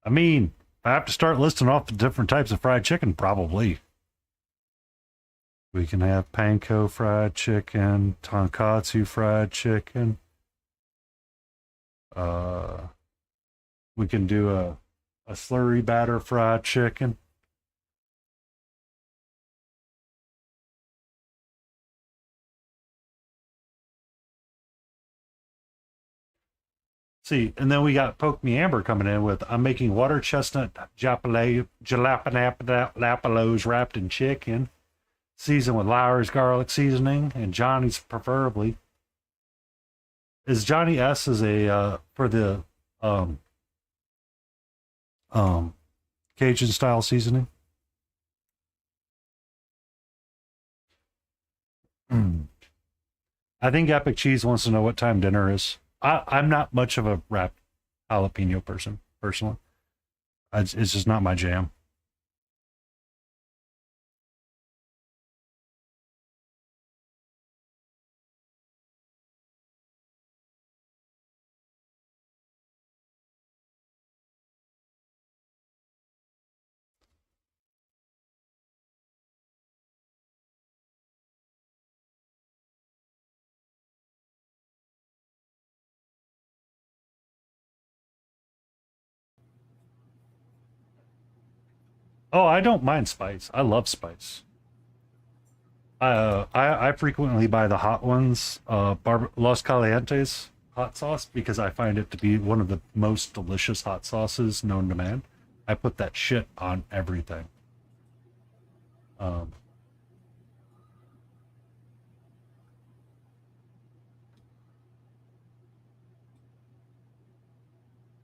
I mean, I have to start listing off the different types of fried chicken, probably. We can have panko fried chicken, tonkatsu fried chicken. Uh, we can do a slurry batter fried chicken. See, and then we got Poke Me Amber coming in with I'm making water chestnut jalapenos wrapped in chicken, seasoned with Lowry's garlic seasoning and Johnny's preferably. Is Johnny S is a for the um Cajun style seasoning? Mm. I think Epic Cheese wants to know what time dinner is. I'm not much of a wrapped jalapeno person, personally. It's just not my jam. Oh, I don't mind spice. I love spice. I frequently buy the hot ones, Los Calientes hot sauce, because I find it to be one of the most delicious hot sauces known to man. I put that shit on everything. Um,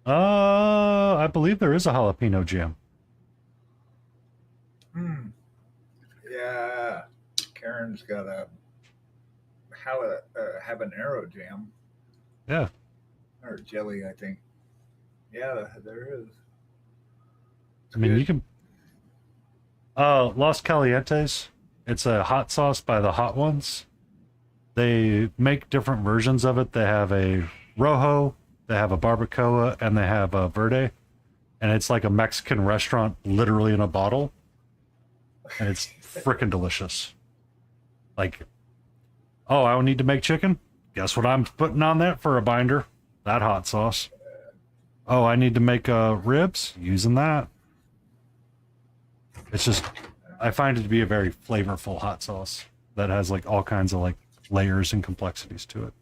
I believe there is a jalapeno jam. Yeah, Karen's got a habanero jam Yeah, or jelly, I think. Yeah, there is. It's I mean good. you can. Los Calientes. It's a hot sauce by the hot ones. They make different versions of it. They have a rojo, they have a barbacoa, and they have a verde. And it's like a Mexican restaurant, literally in a bottle, and it's freaking delicious. Like, oh, I need to make chicken. Guess what I'm putting on that for a binder? That hot sauce. Oh, I need to make ribs using that. It's just, I find it to be a very flavorful hot sauce that has like all kinds of like layers and complexities to it.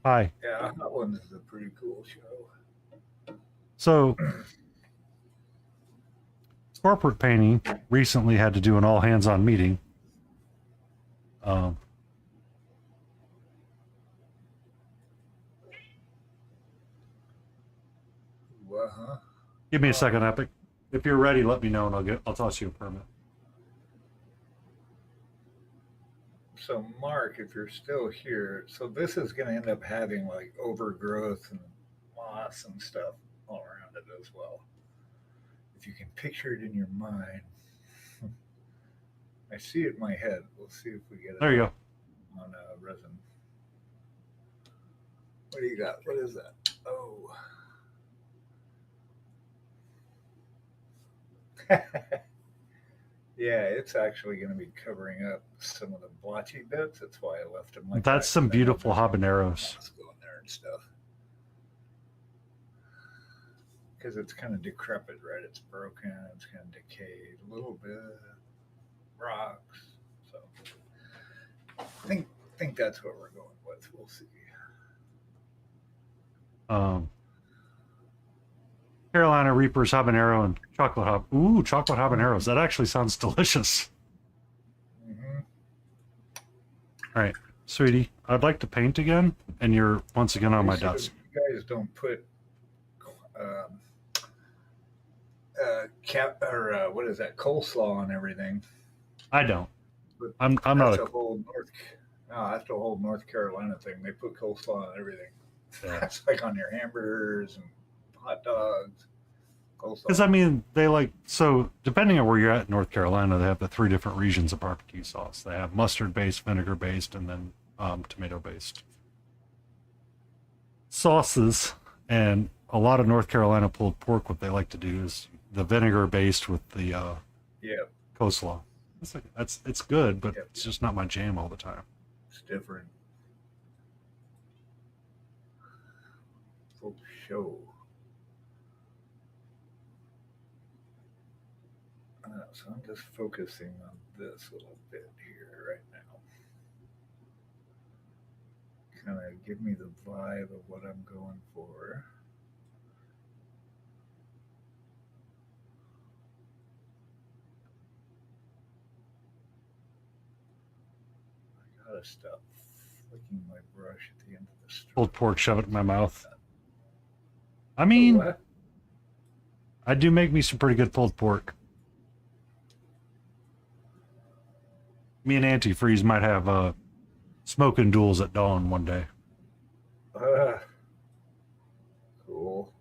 Hi. Yeah, that one is a pretty cool show. So, corporate painting recently had to do an all hands on meeting. Um, Uh-huh. Give me a second, Epic. If you're ready, let me know and I'll toss you a permit. So, Mark, if you're still here, so this is going to end up having like overgrowth and moss and stuff all around it as well. if you can picture it in your mind. I see it in my head. We'll see if we get it There you go. on resin. What do you got? What is that? Oh. Yeah, it's actually going to be covering up some of the blotchy bits. That's why I left them like that. That's some 'Cause I know beautiful there's habaneros. moss going there and stuff. Because it's kind of decrepit, right? It's broken. It's kind of decayed a little bit. Rocks. So think that's what we're going with. We'll see. Carolina Reapers habanero and chocolate Ooh, chocolate habaneros. That actually sounds delicious. Mm-hmm. All right, sweetie, I'd like to paint again, and you're once again on my desk. You guys don't put what is that, coleslaw on everything. I don't. But I'm that's not a whole that's the whole North Carolina thing. They put coleslaw on everything. Yeah. That's like on your hamburgers and hot dogs. Because I mean, they like, so depending on where you're at in North Carolina, they have the 3 different regions of barbecue sauce. They have mustard based, vinegar based, and then tomato based sauces. And a lot of North Carolina pulled pork, what they like to do is the vinegar based with the coleslaw. It's good, but it's just not my jam all the time. It's different. For sure. So I'm just focusing on this little bit here right now. Kind of give me the vibe of what I'm going for. I gotta stop flicking my brush at the end of the stroke. Pulled pork, shove it in my mouth. I mean, I do make me some pretty good pulled pork. Me and Antifreeze might have smoking duels at dawn one day. Cool.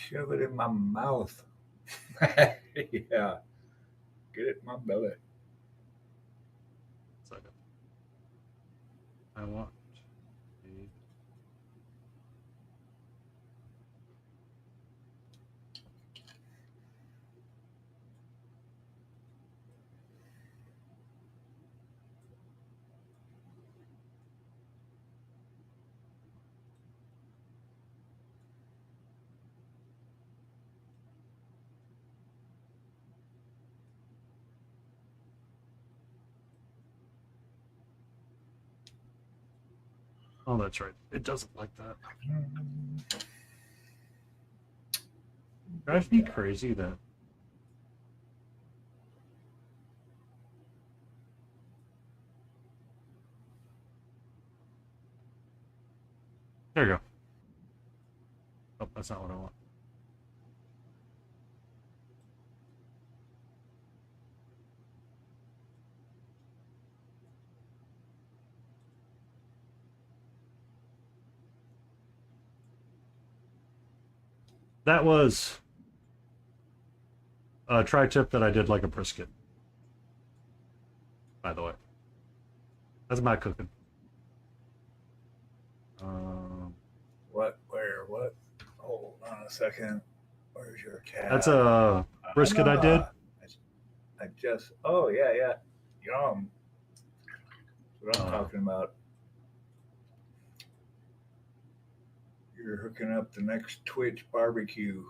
Shove it in my mouth. Yeah. Get it in my belly. Second. I want Oh, that's right. It doesn't like that. Drives me crazy that. There you go. Oh, that's not what I want. That was a tri-tip that I did like a brisket. By the way. That's my cooking. What? Where? What? Hold on a second. Where's your cat? That's a brisket I did. I just, oh, yeah, yeah. Yum. That's what I'm talking about. You're hooking up the next Twitch barbecue.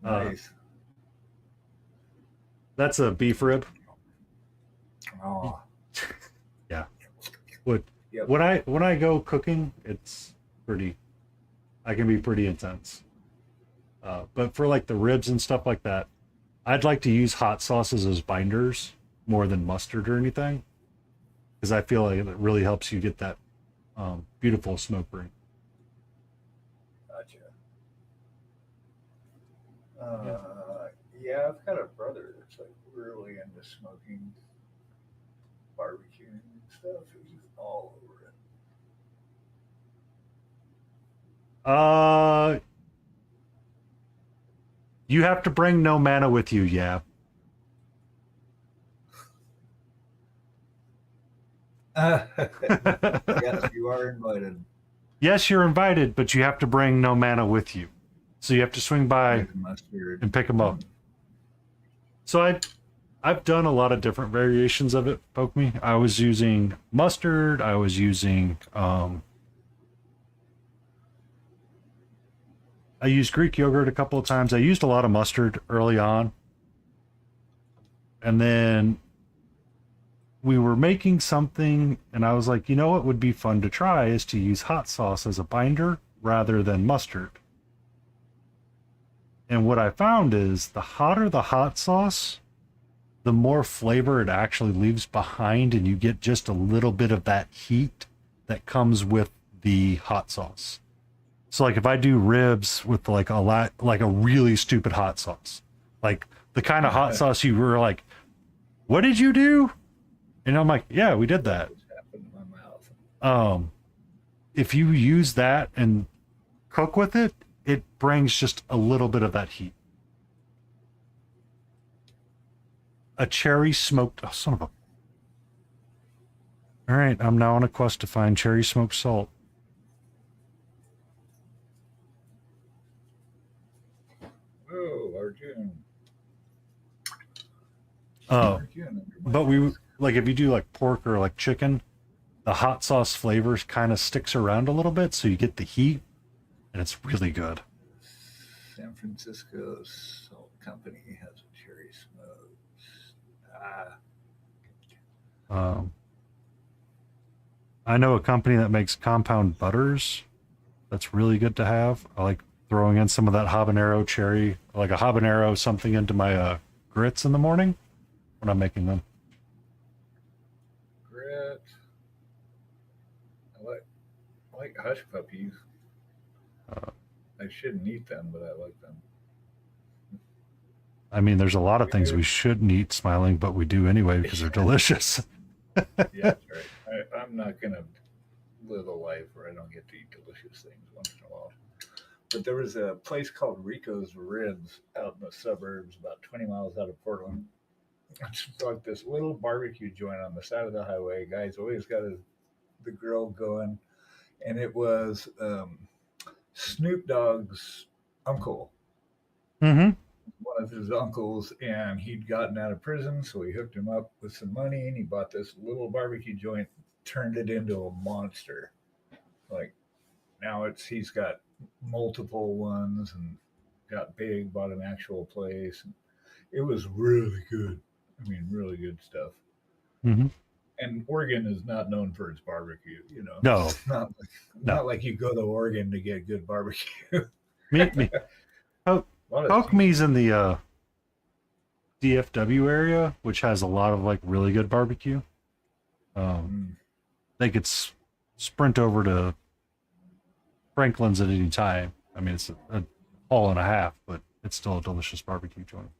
Nice. That's a beef rib. Oh, Yeah. What yep. when I go cooking, it's pretty. I can be pretty intense. But for like the ribs and stuff like that, I'd like to use hot sauces as binders more than mustard or anything, because I feel like it really helps you get that beautiful smoke ring. Gotcha. Yeah, I've got a brother that's like really into smoking, barbecuing and stuff. He's all over it. You have to bring no mana with you, yeah. Yes, you are invited. Yes, you're invited, but you have to bring no mana with you. So you have to swing by and pick them up. So I've done a lot of different variations of it, Poke Me. I was using mustard. I was using I used Greek yogurt a couple of times. I used a lot of mustard early on. And then we were making something, and I was like, you know what would be fun to try is to use hot sauce as a binder rather than mustard. And what I found is the hotter the hot sauce, the more flavor it actually leaves behind, and you get just a little bit of that heat that comes with the hot sauce. So like if I do ribs with like a really stupid hot sauce, like the kind of hot sauce you were like, what did you do? And I'm like, yeah, we did that. Happened in my mouth. If you use that and cook with it, it brings just a little bit of that heat. A cherry smoked, oh, son of a. All right, I'm now on a quest to find cherry smoked salt. Oh, Arjun. Oh, but we like if you do like pork or like chicken, the hot sauce flavors kind of sticks around a little bit, so you get the heat, and it's really good. San Francisco Salt Company has a cherry smoke. I know a company that makes compound butters. That's really good to have. I like throwing in some of that habanero cherry, like a habanero something into my grits in the morning when I'm making them. Grit. I like hush puppies. I shouldn't eat them, but I like them. I mean, there's a lot of things we shouldn't eat, Smiling, but we do anyway because they're delicious. Yeah, that's right. I'm not going to live a life where I don't get to eat delicious things once in a while. But there was a place called Rico's Ribs out in the suburbs, about 20 miles out of Portland. It's like this little barbecue joint on the side of the highway. Guy's always got the grill going. And it was Snoop Dogg's uncle. Mm-hmm. One of his uncles, and he'd gotten out of prison, so he hooked him up with some money, and he bought this little barbecue joint, turned it into a monster. Like now he's got multiple ones and got big, bought an actual place. It was really good. I mean, really good stuff. Mm-hmm. And Oregon is not known for its barbecue, you know. No, it's not like you go to Oregon to get good barbecue. me. Poke Me's in the DFW area, which has a lot of like really good barbecue. They could sprint over to Franklin's at any time. I mean, it's a haul and a half, but it's still a delicious barbecue joint,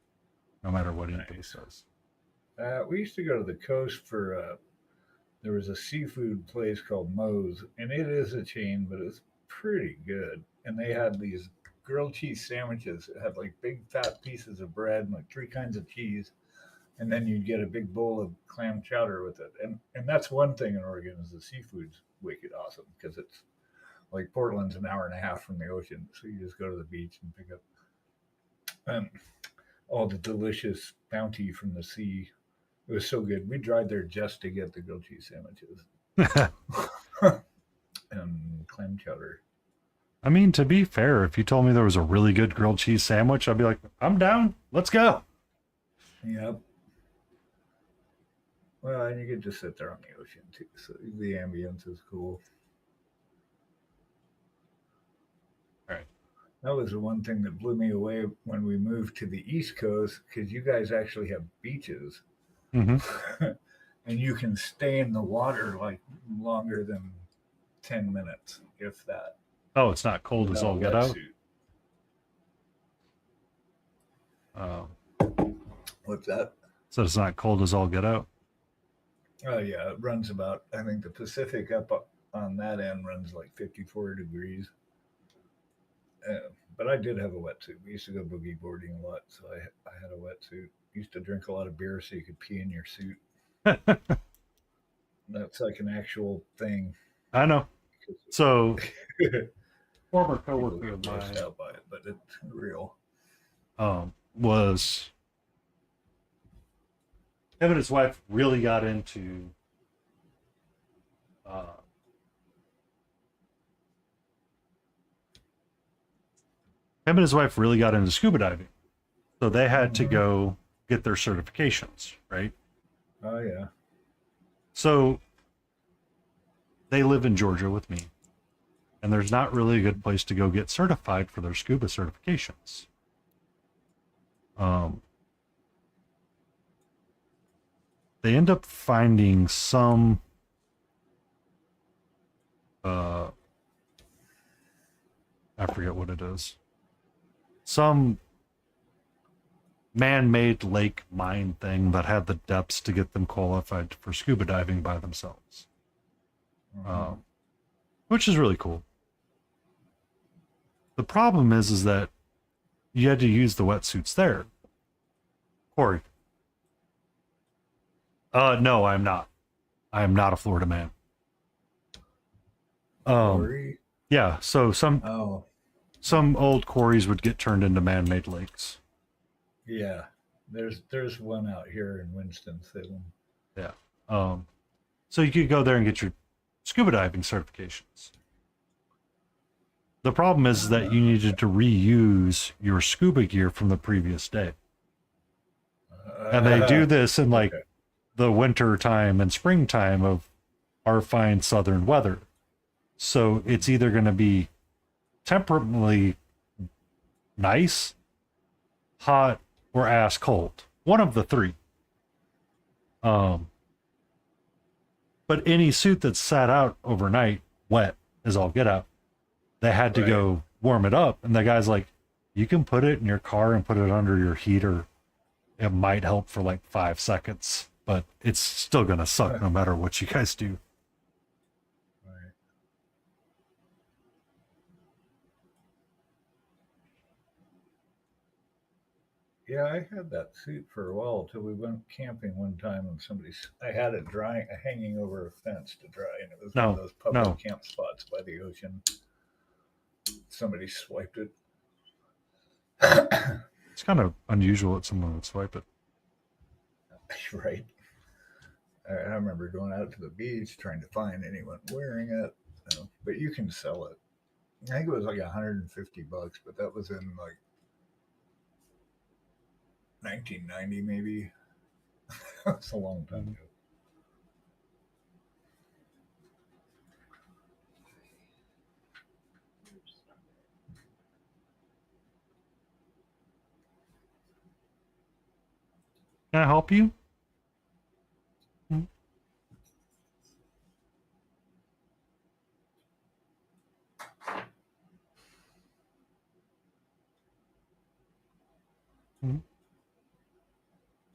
no matter what anybody says. We used to go to the coast for. There was a seafood place called Moe's, and it is a chain, but it's pretty good. And they had these grilled cheese sandwiches. It had like big fat pieces of bread and like 3 kinds of cheese, and then you'd get a big bowl of clam chowder with it. And that's one thing in Oregon is the seafood's wicked awesome because it's Like Portland's an hour and a half from the ocean, so you just go to the beach and pick up all the delicious bounty from the sea. It was so good. We drive there just to get the grilled cheese sandwiches and clam chowder. I mean, to be fair, if you told me there was a really good grilled cheese sandwich, I'd be like, I'm down. Let's go. Yep. Well, and you could just sit there on the ocean too, so the ambience is cool. Right. That was the one thing that blew me away when we moved to the East Coast, because you guys actually have beaches. Mm-hmm. And you can stay in the water like longer than 10 minutes, if that. Oh, it's not cold as without all a get out. wetsuit. What's that? So it's not cold as all get out. Oh yeah, it runs about. I think the Pacific up on that end runs like 54 degrees. But I did have a wetsuit. We used to go boogie boarding a lot, so I had a wetsuit. Used to drink a lot of beer so you could pee in your suit. That's like an actual thing. I know. So, former People coworker get of grossed mine out by it, but it's real. was him and his wife really got into scuba diving. So they had to go get their certifications, right? Oh yeah. So they live in Georgia with me, and there's not really a good place to go get certified for their scuba certifications. They end up finding some I forget what it is. Some man-made lake mine thing that had the depths to get them qualified for scuba diving by themselves. Which is really cool. The problem is that you had to use the wetsuits there. Corey. No, I'm not. I am not a Florida man. Corey? Yeah, so some old quarries would get turned into man-made lakes. Yeah. There's one out here in Winston-Salem. Yeah. So you could go there and get your scuba diving certifications. The problem is that you needed to reuse your scuba gear from the previous day. And they do this in like the winter time and springtime of our fine southern weather. So it's either going to be temperately nice, hot, or ass cold. One of the three. But any suit that's sat out overnight, wet as all get out, they had to go warm it up. And the guy's like, you can put it in your car and put it under your heater. It might help for like 5 seconds, but it's still going to suck no matter what you guys do. Right. Yeah, I had that suit for a while till we went camping one time and I had it drying, hanging over a fence to dry, and it was one of those public camp spots by the ocean. Somebody swiped it. It's kind of unusual that someone would swipe it. Right. I remember going out to the beach trying to find anyone wearing it, but you can sell it. I think it was like $150, but that was in like 1990 maybe. That's a long time ago. Can I help you?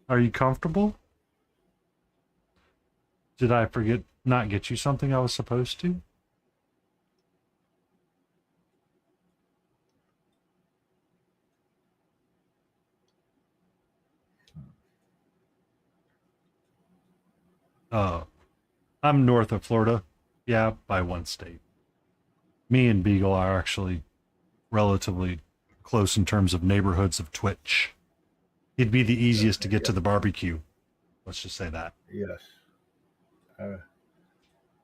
Are you comfortable? Did I not get you something I was supposed to? I'm north of Florida. Yeah, by one state. Me and Beagle are actually relatively close in terms of neighborhoods of Twitch. He'd be the easiest to get to the barbecue. Let's just say that. Yes.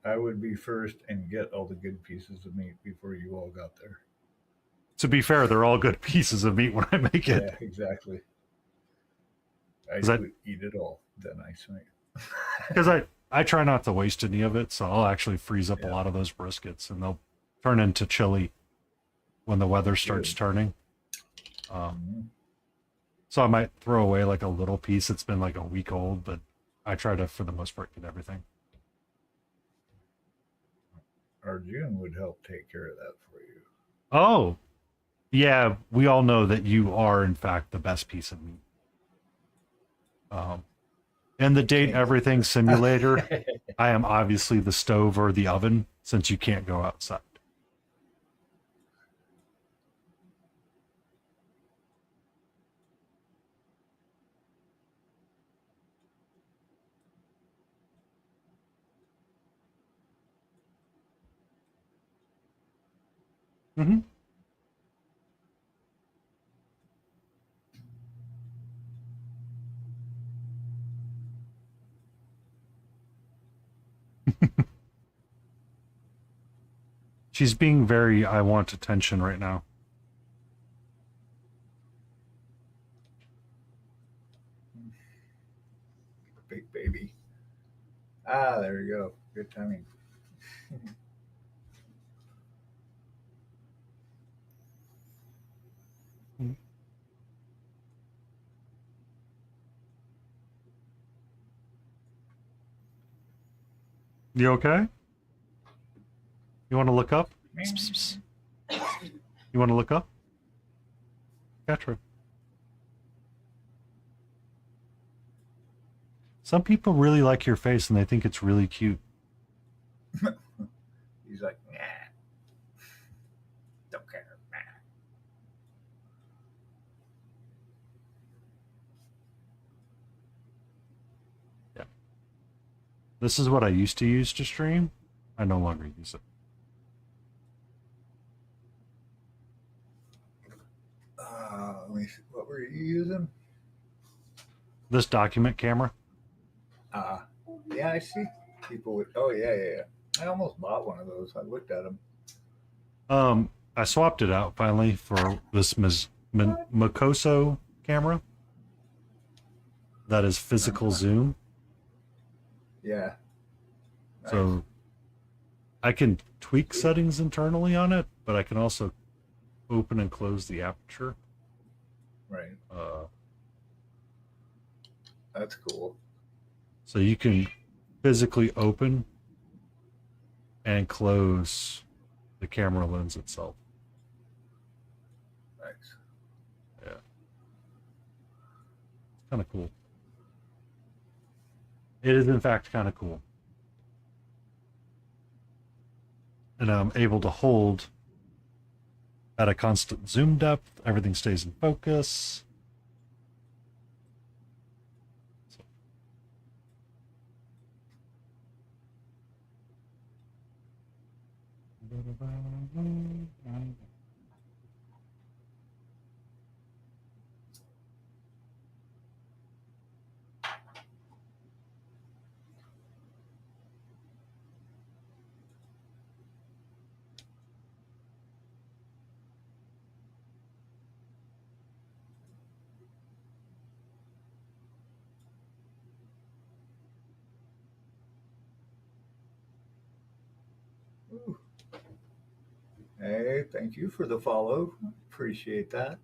I would be first and get all the good pieces of meat before you all got there. To be fair, they're all good pieces of meat when I make it. Yeah, exactly. I Is that- would eat it all, then I smell. Because I try not to waste any of it, so I'll actually freeze up a lot of those briskets, and they'll turn into chili when the weather starts turning. So I might throw away like a little piece that's been like a week old, but I try to, for the most part, get everything. Arjun would help take care of that for you. Oh, yeah, we all know that you are, in fact, the best piece of meat. In the Date Everything Simulator, I am obviously the stove or the oven, since you can't go outside. Mm-hmm. She's being very, I want attention right now. Big baby. Ah, there you go. Good timing. You okay? You want to look up? You want to look up? Petra. Some people really like your face and they think it's really cute. He's like, nah. Don't care. Nah. Yeah. This is what I used to use to stream. I no longer use it. Let me see. What were you using? This document camera. Yeah, I see people with. Oh yeah. I almost bought one of those. I looked at them. I swapped it out finally for this Makoso camera. That is physical zoom. Yeah. Nice. So I can tweak settings internally on it, but I can also open and close the aperture. Right. That's cool. So you can physically open and close the camera lens itself. Nice. Yeah. It's kind of cool. It is, in fact, kind of cool. And I'm able to hold at a constant zoom depth. Everything stays in focus. Ooh. Hey, thank you for the follow. Appreciate that.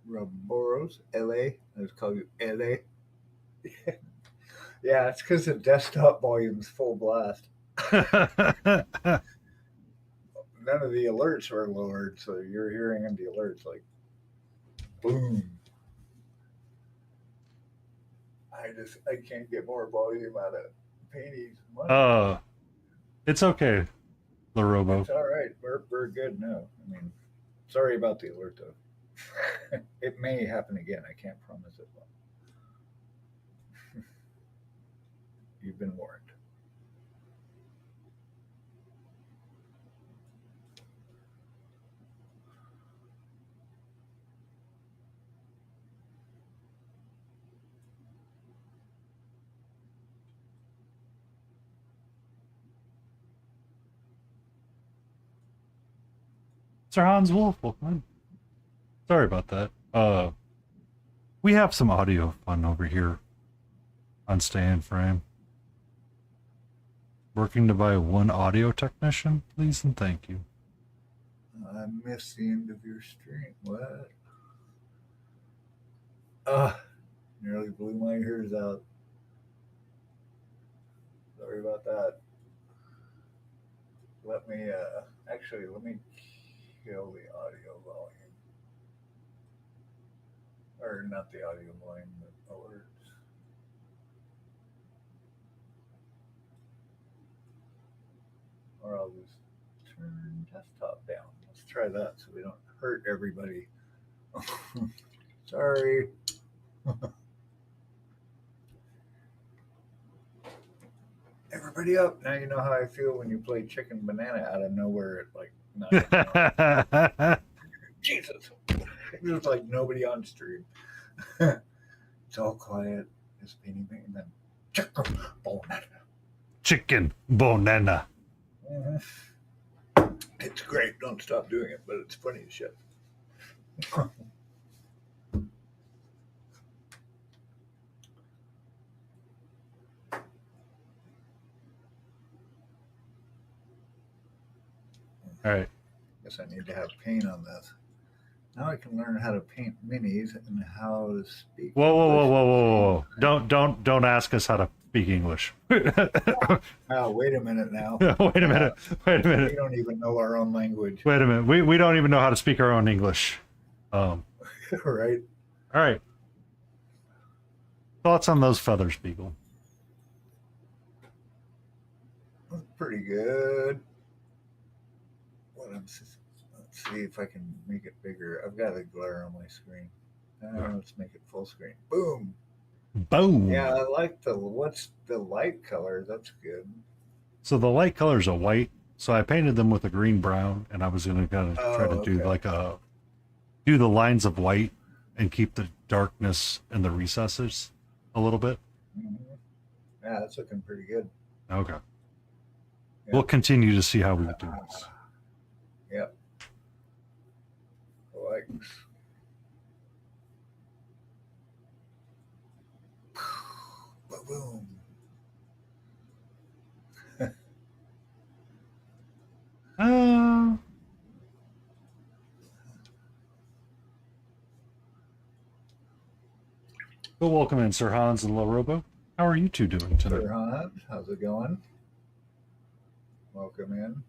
Roboros, LA. Let's call you LA. Yeah, it's because the desktop volume's full blast. None of the alerts were lowered, so you're hearing the alerts like boom. I can't get more volume out of Painty's money. It's okay, the Robo. It's all right. We're good now. I mean, sorry about the alert though. It may happen again. I can't promise it. You've been warned. Sir Hans Wolf, welcome in. Sorry about that. We have some audio fun over here on Stay in Frame. Working to buy one audio technician, please and thank you. I missed the end of your stream. What? Nearly blew my ears out. Sorry about that. Let me kill the audio volume. Or not the audio volume, but alerts. Or I'll just turn desktop down. Let's try that so we don't hurt everybody. Sorry. Everybody up. Now you know how I feel when you play chicken banana out of nowhere at like 9. Jesus. There's like nobody on stream. It's all quiet. Just anything. And then chicken banana. Chicken banana. Mm-hmm. It's great. Don't stop doing it, but it's funny as shit. All right. Guess I need to have paint on this. Now I can learn how to paint minis and how to speak. Whoa. Don't ask us how to speak English. Oh, wait a minute now. Wait a minute. We don't even know our own language. Wait a minute. We don't even know how to speak our own English. Right. All right. Thoughts on those feathers, Beagle? That's pretty good. Let's see if I can make it bigger. I've got a glare on my screen. Let's make it full screen. Boom. Boom. Yeah, I like what's the light color? That's good. So the light colors are white. So I painted them with a green brown, and I was gonna kind of try to do do the lines of white and keep the darkness and the recesses a little bit. Mm-hmm. Yeah, that's looking pretty good. Okay. Yeah. We'll continue to see how we do this. Yep. Likes. Boom. Well, welcome in, Sir Hans and La Robo. How are you two doing today? Sir Hans, how's it going? Welcome in.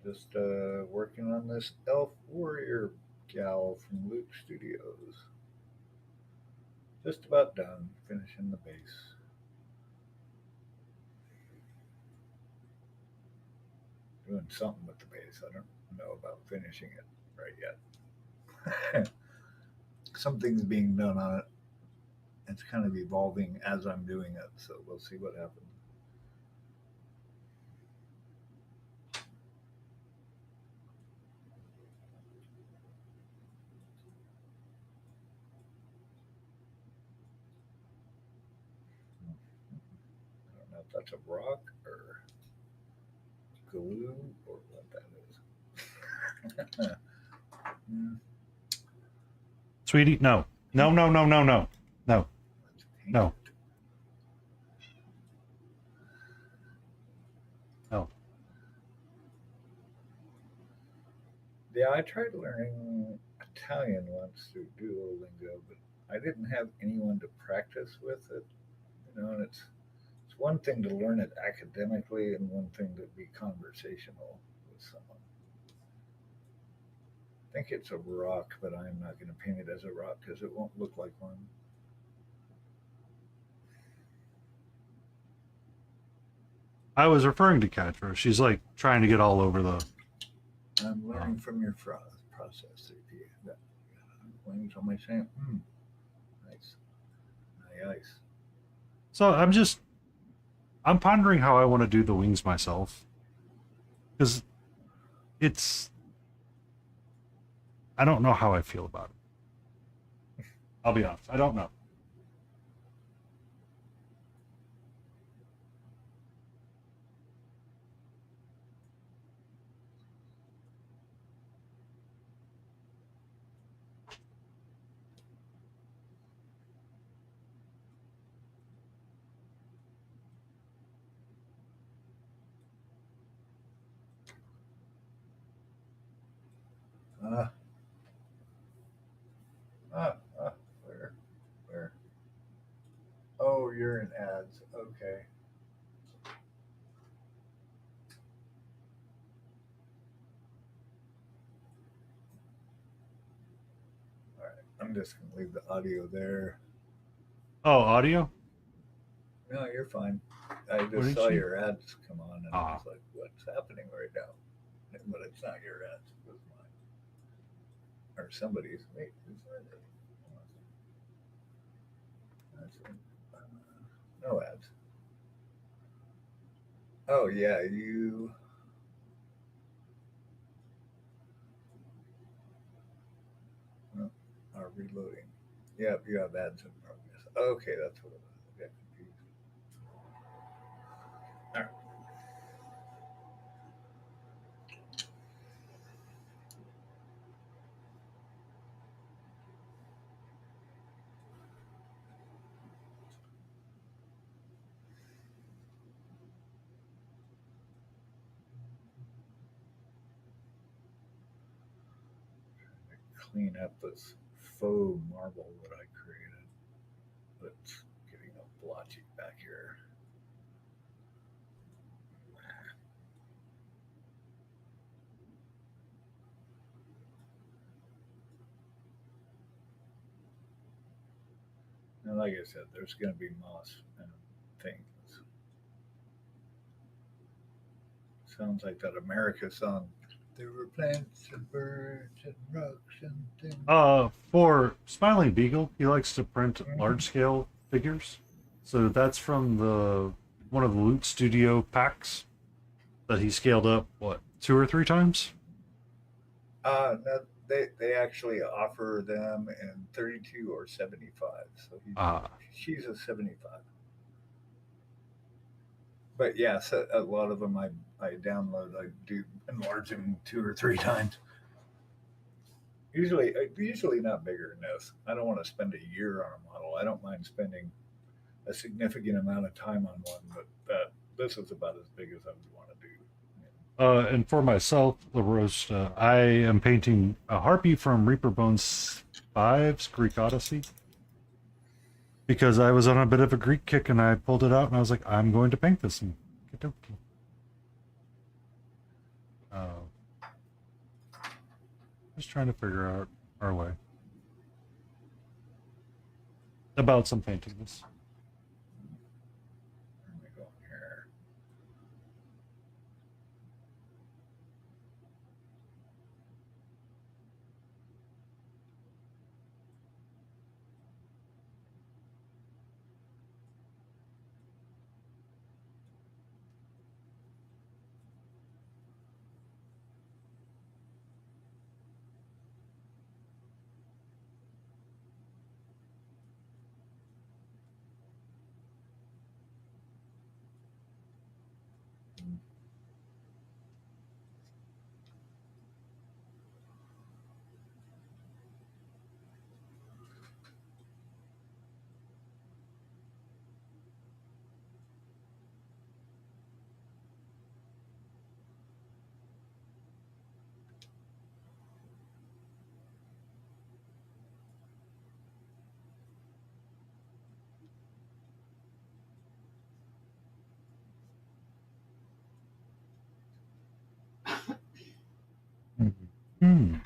Just working on this Elf Warrior gal from Luke Studios. Just about done, finishing the base. Doing something with the base. I don't know about finishing it right yet. Something's being done on it. It's kind of evolving as I'm doing it, so we'll see what happens. I don't know if that's a rock or glue or what that is. Sweetie, no. No. No. Yeah, I tried learning Italian once through Duolingo, but I didn't have anyone to practice with it. And it's one thing to learn it academically and one thing to be conversational with someone. I think it's a rock, but I'm not going to paint it as a rock because it won't look like one. I was referring to Katra. She's like trying to get all over the. I'm learning from your process. I'm going to my same. Nice. the ice. So I'm pondering how I want to do the wings myself. Because I don't know how I feel about it. I'll be honest. I don't know. Uh, uh, where? Where? Oh, you're in ads. Okay. All right. I'm just going to leave the audio there. Oh, audio? No, you're fine. I What just did saw she- your ads come on, and I Ah. was like, "What's happening right now?" But it's not your ads; it was mine or somebody's. Wait, who's are they? No ads. Oh yeah, you. Oh, are reloading. Yep, you have ads in progress. Okay, that's what it was. I got confused. All right. Clean up this faux marble that I created. It's getting a blotchy back here. And like I said, there's going to be moss and things. Sounds like that America song. There were plants and birds and rocks and things. For Smiling Beagle, he likes to print Mhm. large scale figures. So that's from one of the Loot Studio packs that he scaled up, what, 2 or 3 times? No, they actually offer them in 32 or 75. So Ah. she's a 75. But yeah, so a lot of them I download. I do enlarge them 2 or 3 times. Usually not bigger than this. I don't want to spend a year on a model. I don't mind spending a significant amount of time on one, but this is about as big as I would want to do. And for myself, the roast, I am painting a harpy from Reaper Bones 5's Greek Odyssey. Because I was on a bit of a Greek kick and I pulled it out and I was like, I'm going to paint this. And just trying to figure out our way about some painting this. Where am I going here? Hmm.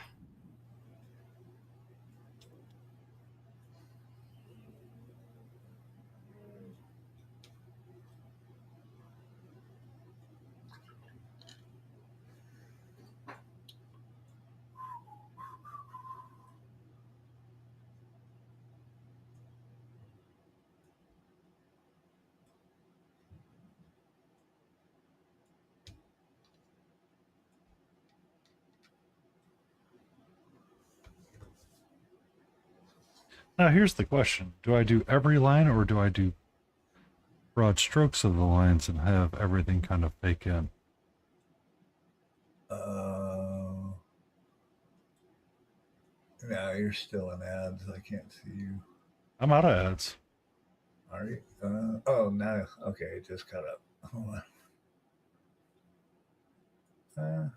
Now here's the question. Do I do every line or do I do broad strokes of the lines and have everything kind of fake in? No, you're still in ads. I can't see you. I'm out of ads. Are you? Oh, no. Okay, it just cut up. Hold on.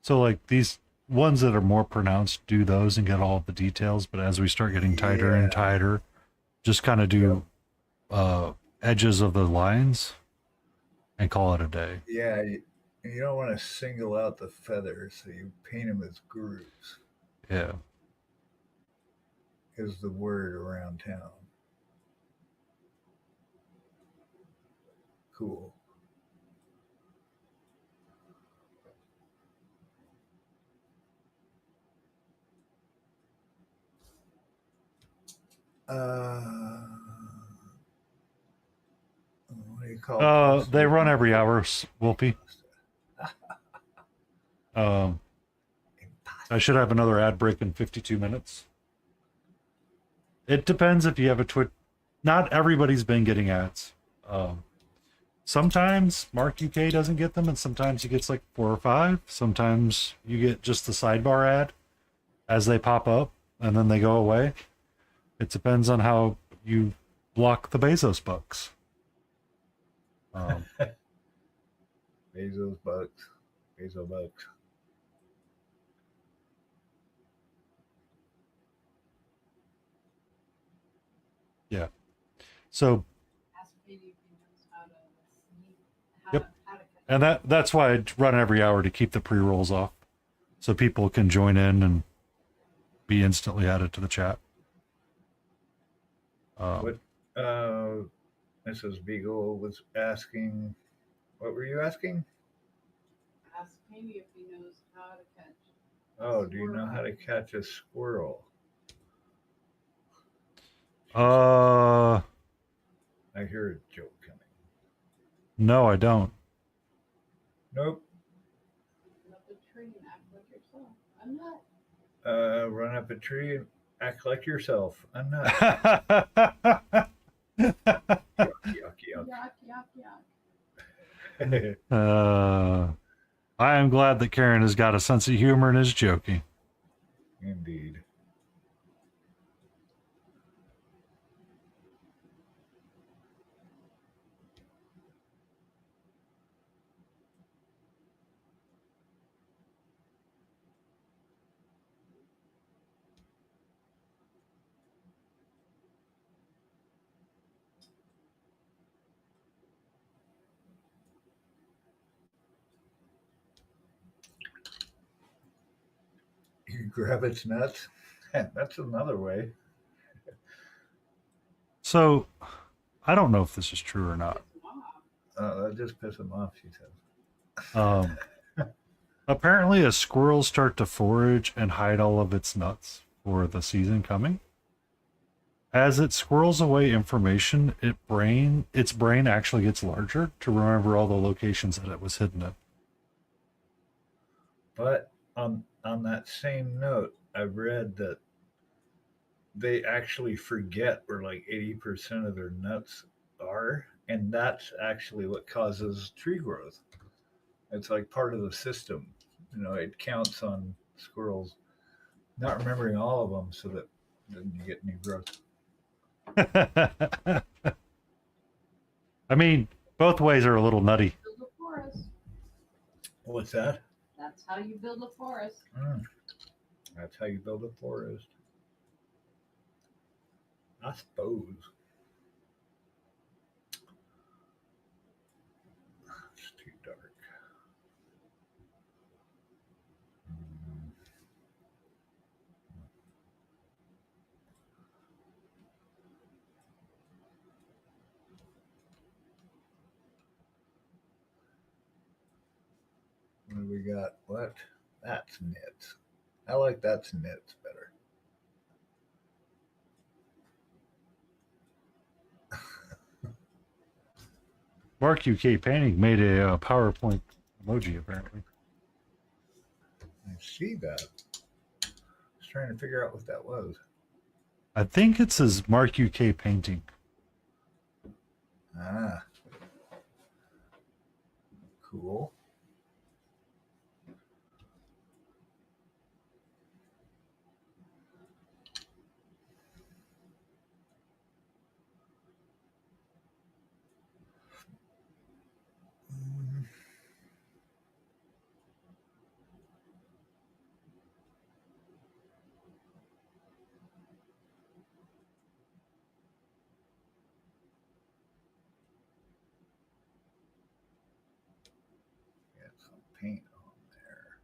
So like these ones that are more pronounced do those and get all of the details, but as we start getting tighter and Yeah. tighter, just kind of do edges of the lines and call it a day. Yeah, you don't want to single out the feathers, so you paint them as grooves, Yeah. is the word around town. Cool. Uh, what do you call They run every hour, Wolfie. I should have another ad break in 52 minutes. It depends if you have a Twitch. Not everybody's been getting ads. Sometimes Mark UK doesn't get them, and sometimes he gets like 4 or 5. Sometimes you get just the sidebar ad as they pop up, and then they go away. It depends on how you block the Bezos bucks. Bezos bucks. Bezos bucks. Yeah. So, Ask Katie if he knows how to sneak, Yep. how to catch and that's why I run every hour to keep the pre-rolls off, so people can join in and be instantly added to the chat. What Mrs. Beagle was asking, what were you asking? Ask Katie if he knows how to catch. Oh, do you know how to catch a squirrel? Uh, I hear a joke coming. no, I don't. Nope. Run up a tree and act like yourself. I'm not. Run up a tree and act like yourself. I'm not. Yuck, yuck, yuck. Yuck, yuck, yuck. I am glad that Karen has got a sense of humor and is joking. Indeed. You grab its nuts. That's another way. So, I don't know if this is true or not. That just pisses him off, she says. Apparently, as squirrels start to forage and hide all of its nuts for the season coming, as it squirrels away information, its brain actually gets larger to remember all the locations that it was hidden in. But on that same note, I've read that they actually forget where like 80% of their nuts are, and that's actually what causes tree growth. It's like part of the system. You know, it counts on squirrels not remembering all of them so that then you get new growth. I mean, both ways are a little nutty. Build a forest. What's that? That's how you build a forest. That's how you build a forest. I suppose. It's too dark. What do we got? What? That's knits. I like that's knits better. Mark UK Painting made a PowerPoint emoji, apparently. I see that. I was trying to figure out what that was. I think it's his Mark UK painting. Ah. Cool. Get some paint on there.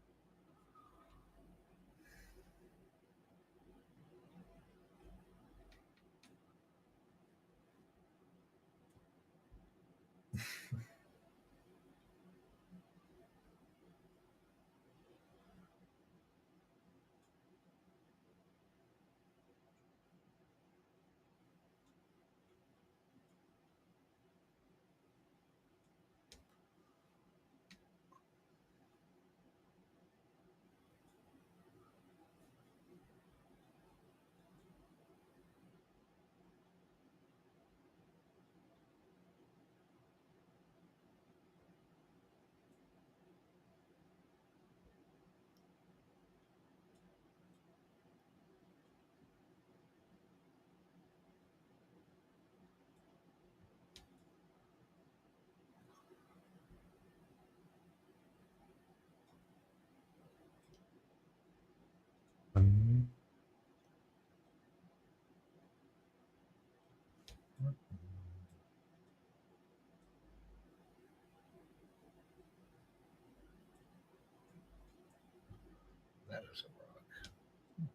That is a rock.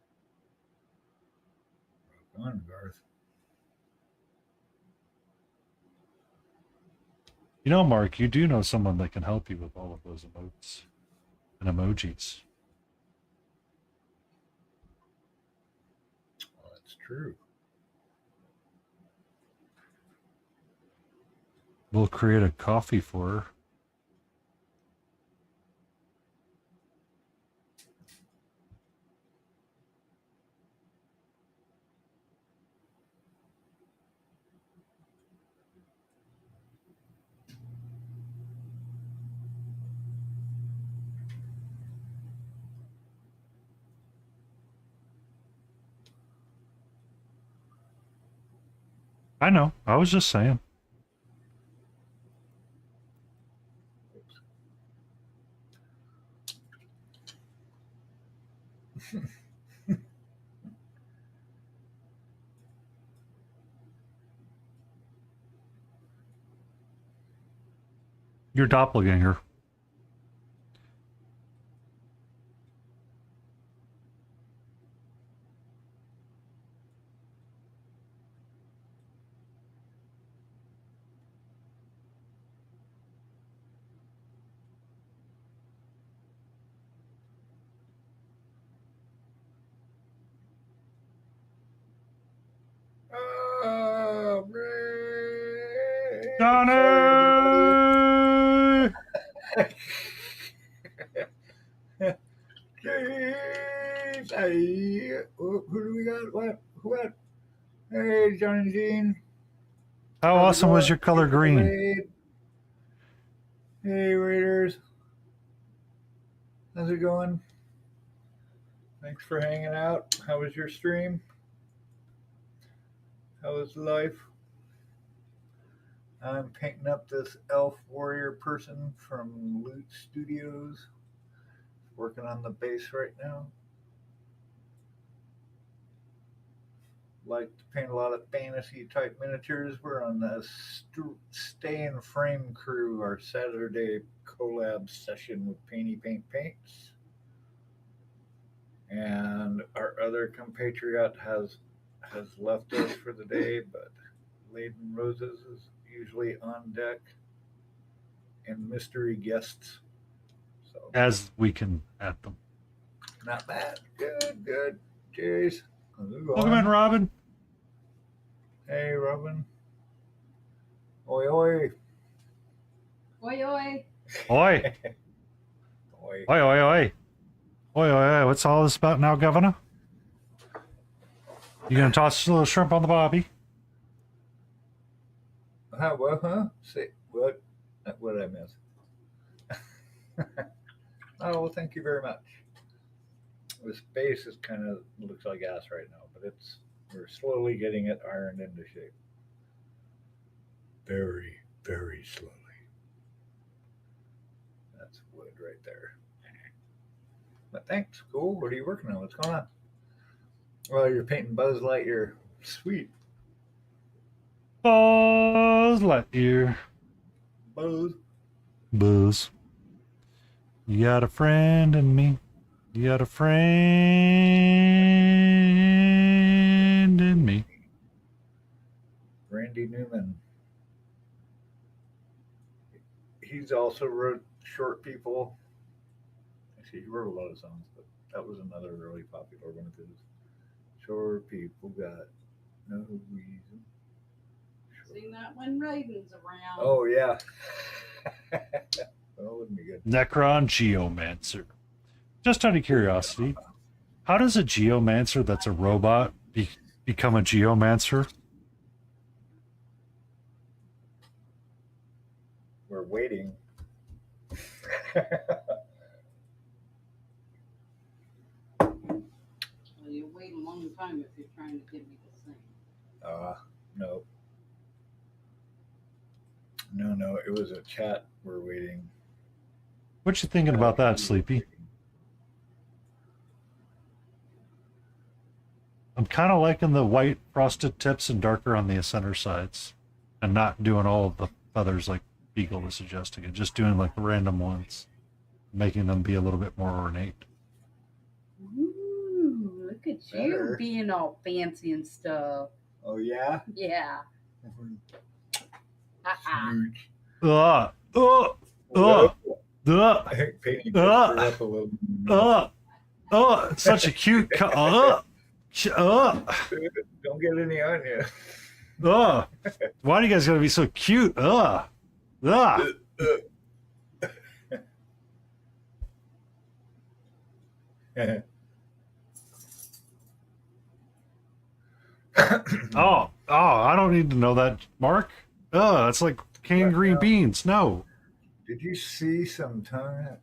Rock on, Garth. You know, Mark, you do know someone that can help you with all of those emotes and emojis. Well, that's true. We'll create a coffee for her. I know. I was just saying. Your doppelganger. Oh, Ray. Johnny! Sorry, everybody. Jeez. Hey, who do we got? What? Who got? Hey, Johnny Jean. How How's it awesome was going? your color Hey, green? Raid. Hey, Raiders. How's it going? Thanks for hanging out. How was your stream? How was life? I'm painting up this elf warrior person from Loot Studios. Working on the base right now. Like to paint a lot of fantasy type miniatures. We're on the Stay in Frame crew, our Saturday collab session with Painty Paint Paints. And our other compatriot has left us for the day, but Laden Roses is usually on deck and mystery guests. So As we can add them. not bad. Good, good. Jeez. Welcome in, Robin. Hey, Robin. Oi, oi. Oi, oi. Oi. Oi. Oi, oi, oi. Oi, oi, oi. What's all this about now, Governor? You gonna toss a little shrimp on the bobby? What, huh? Say, what? What did I miss? Oh, well, thank you very much. The space is kind of looks like ass right now, but we're slowly getting it ironed into shape. Very, very slowly. That's wood right there. But thanks. Cool. What are you working on? What's going on? Well, you're painting Buzz Lightyear. Sweet. Buzz Lightyear. Buzz. Buzz. You got a friend in me. You got a friend in me. Randy Newman. He's also wrote Short People. Actually, he wrote a lot of songs, but that was another really popular one of his. Short People Got No Reason. Sing that when Raiden's around. Oh, yeah. That wouldn't be good. Necron Geomancer. Just out of curiosity, how does a Geomancer that's a robot become a Geomancer? We're waiting. Well, you wait a long time if you're trying to get me to sing. No. No, it was a chat. We're waiting. What you thinking about that, Sleepy? I'm kind of liking the white frosted tips and darker on the center sides, and not doing all of the feathers like Beagle was suggesting, and just doing like the random ones, making them be a little bit more ornate. Ooh, look at Better. you being all fancy and stuff. Oh, yeah? Yeah. Huge. I think painting just up a little. such a cute. Don't get any on you. Why do you guys gotta be so cute? Oh, I don't need to know that, Mark. It's like canned green beans. No. Did you see some tongue?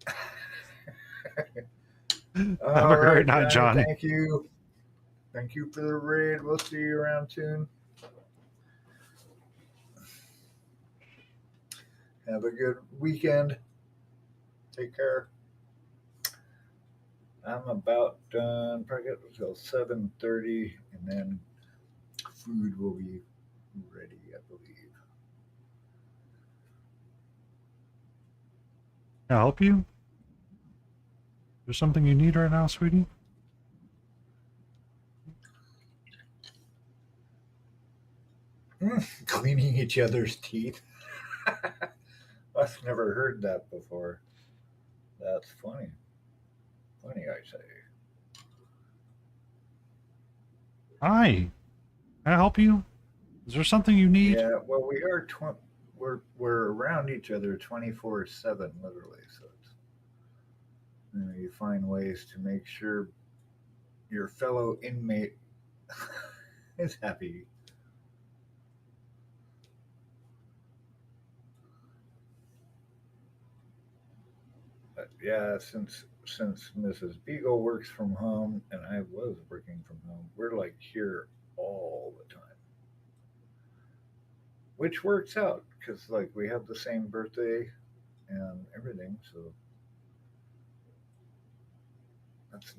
Have a great night, Johnny. Thank you. Thank you for the raid. We'll see you around soon. Have a good weekend. Take care. I'm about done. Probably get until 7:30, and then food will be ready, I believe. Can I help you? There's something you need right now, sweetie? Cleaning each other's teeth. I've never heard that before. That's funny. Funny, I say. Hi. Can I help you? Is there something you need? Yeah, well, we are we're around each other 24/7, literally. So it's, you find ways to make sure your fellow inmate is happy. But yeah, since Mrs. Beagle works from home and I was working from home, we're like here all the time. Which works out because like we have the same birthday and everything, so that's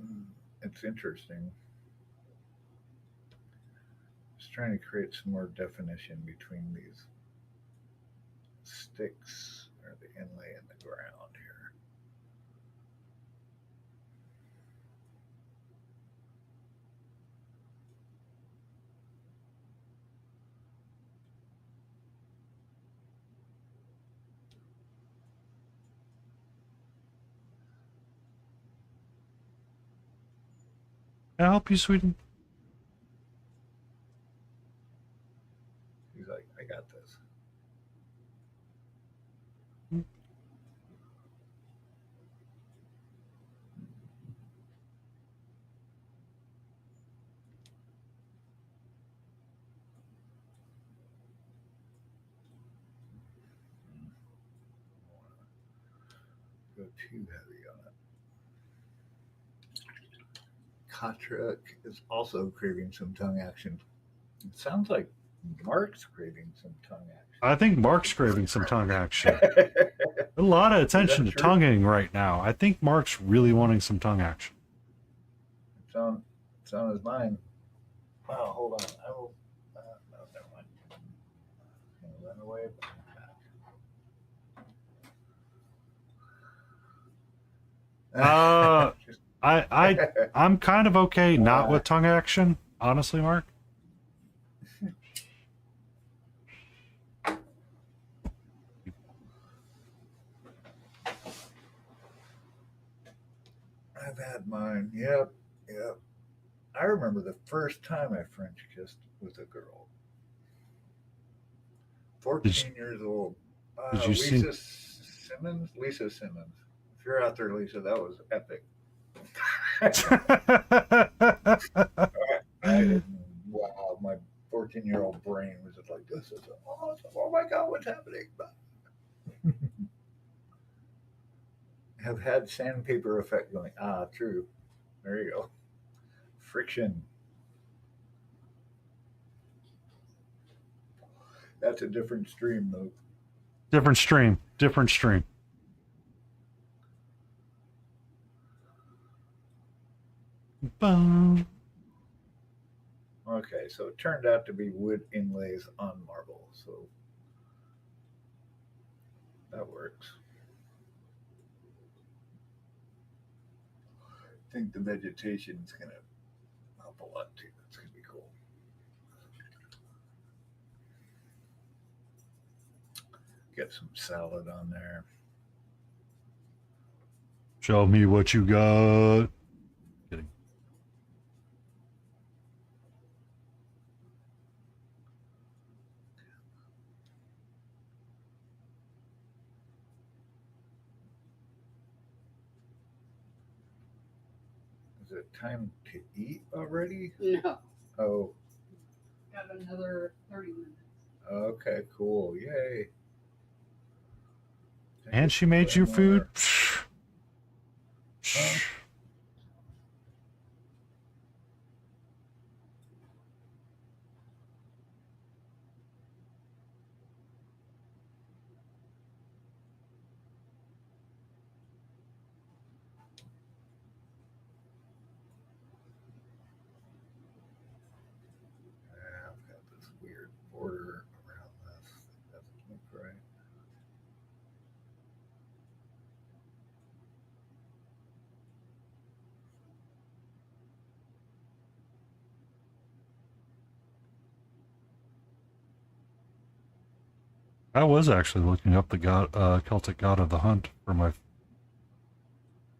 it's interesting. Just trying to create some more definition between these sticks or the inlay in the ground here. Can I help you, sweetie? He's like, I got this. go too heavy on it. Katra is also craving some tongue action. It sounds like Mark's craving some tongue I think Mark's craving some tongue action. action. A lot of attention to true? tonguing right now. I think Mark's really wanting some tongue action. It's on his mind. Wow, hold on. I will. No, never mind. I'll run away. Uh, Just- I'm kind of okay not with tongue action, honestly, Mark. I've had mine. Yep, yep. I remember the first time I French kissed with a girl. 14 years old. Did you see? Lisa Simmons. If you're out there, Lisa, that was epic. I didn't, wow, my 14-year-old brain was just like, this is awesome. Oh my God, what's happening? Have had sandpaper effect going. Ah, true. There you go. Friction. That's a different stream, though. Different stream. Different stream. Boom. Okay, so it turned out to be wood inlays on marble, so that works. I think the vegetation is going to help a lot too. That's going to be cool. Get some salad on there. Show me what you got. Kidding. Is it time to eat already? No, Oh, got another 30 minutes. okay, cool. Yay. And she made you food? I've got this weird border around this. That doesn't look right. I was actually looking up the Celtic god of the hunt for my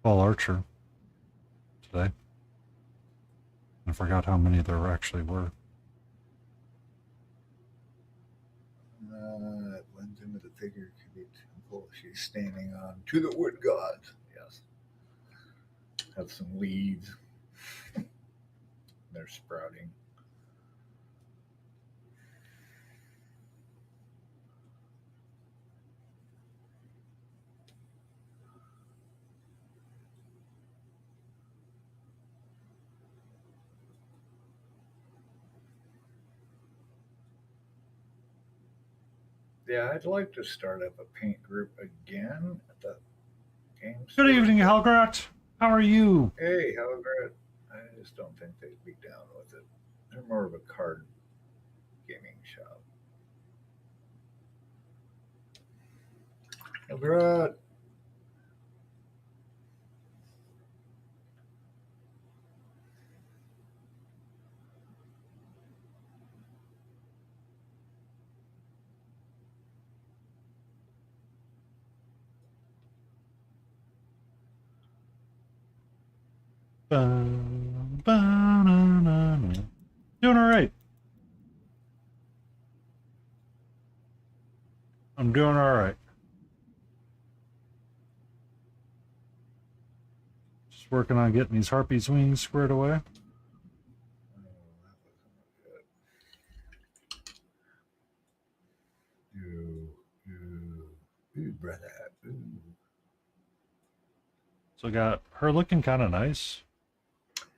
fall archer today. I forgot how many there actually were. It blends into the figure. Could be temple she's standing on. To the wood gods. Yes. Have some leaves. They're sprouting. Yeah, I'd like to start up a paint group again at the game store. Good evening, Helgrat. How are you? Hey, however, I just don't think they'd be down with it. They're more of a card gaming shop. Helgrat. Doing all right. I'm doing all right. Just working on getting these harpies' wings squared away. Ooh, brother. Ooh. So got her looking kind of nice.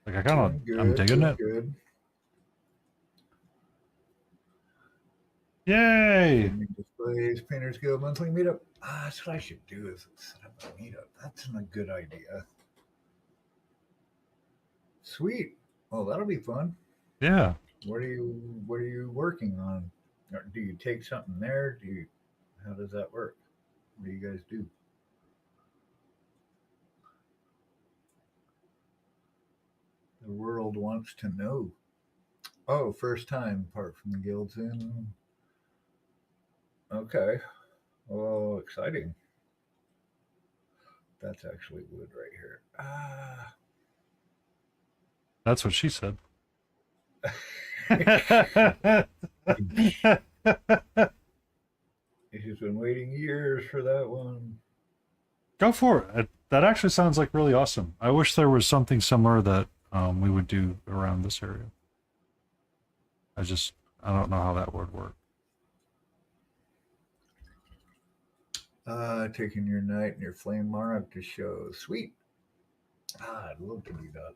Like I'm Doing digging good, it. Good. Yay! Gaming Displays, Painters Guild monthly meetup. That's what I should do is set up a meetup. That's a good idea. Sweet. Oh, that'll be fun. Yeah. What are you working on? Or do you take something there? How does that work? What do you guys do? The world wants to know. Oh, first time apart from the guilds in. Okay. Oh, exciting. That's actually wood right here. That's what she said. He's been waiting years for that one. Go for it. That actually sounds like really awesome. I wish there was something similar that we would do around this area. I don't know how that would work. Taking your knight and your flame monarch to show. Sweet. I'd love to do that.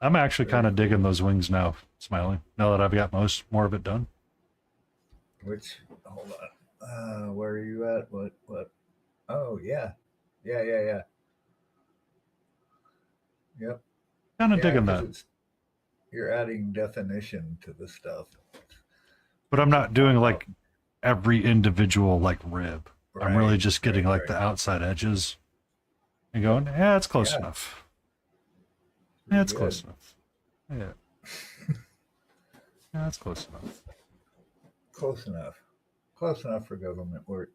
I'm actually Very kind of digging cool. those wings now, Smiling. Now that I've got more of it done. Hold on. Where are you at? What? Oh, yeah. Yeah. Yep. Kind of Yeah, digging 'cause that. you're adding definition to the stuff. But I'm not doing like every individual like rib. I'm really Right, just getting like right. the outside edges and going, yeah, it's close Yeah. enough. Pretty Yeah, it's good. close enough. Yeah. Yeah, that's close enough. Close enough. Close enough for government work.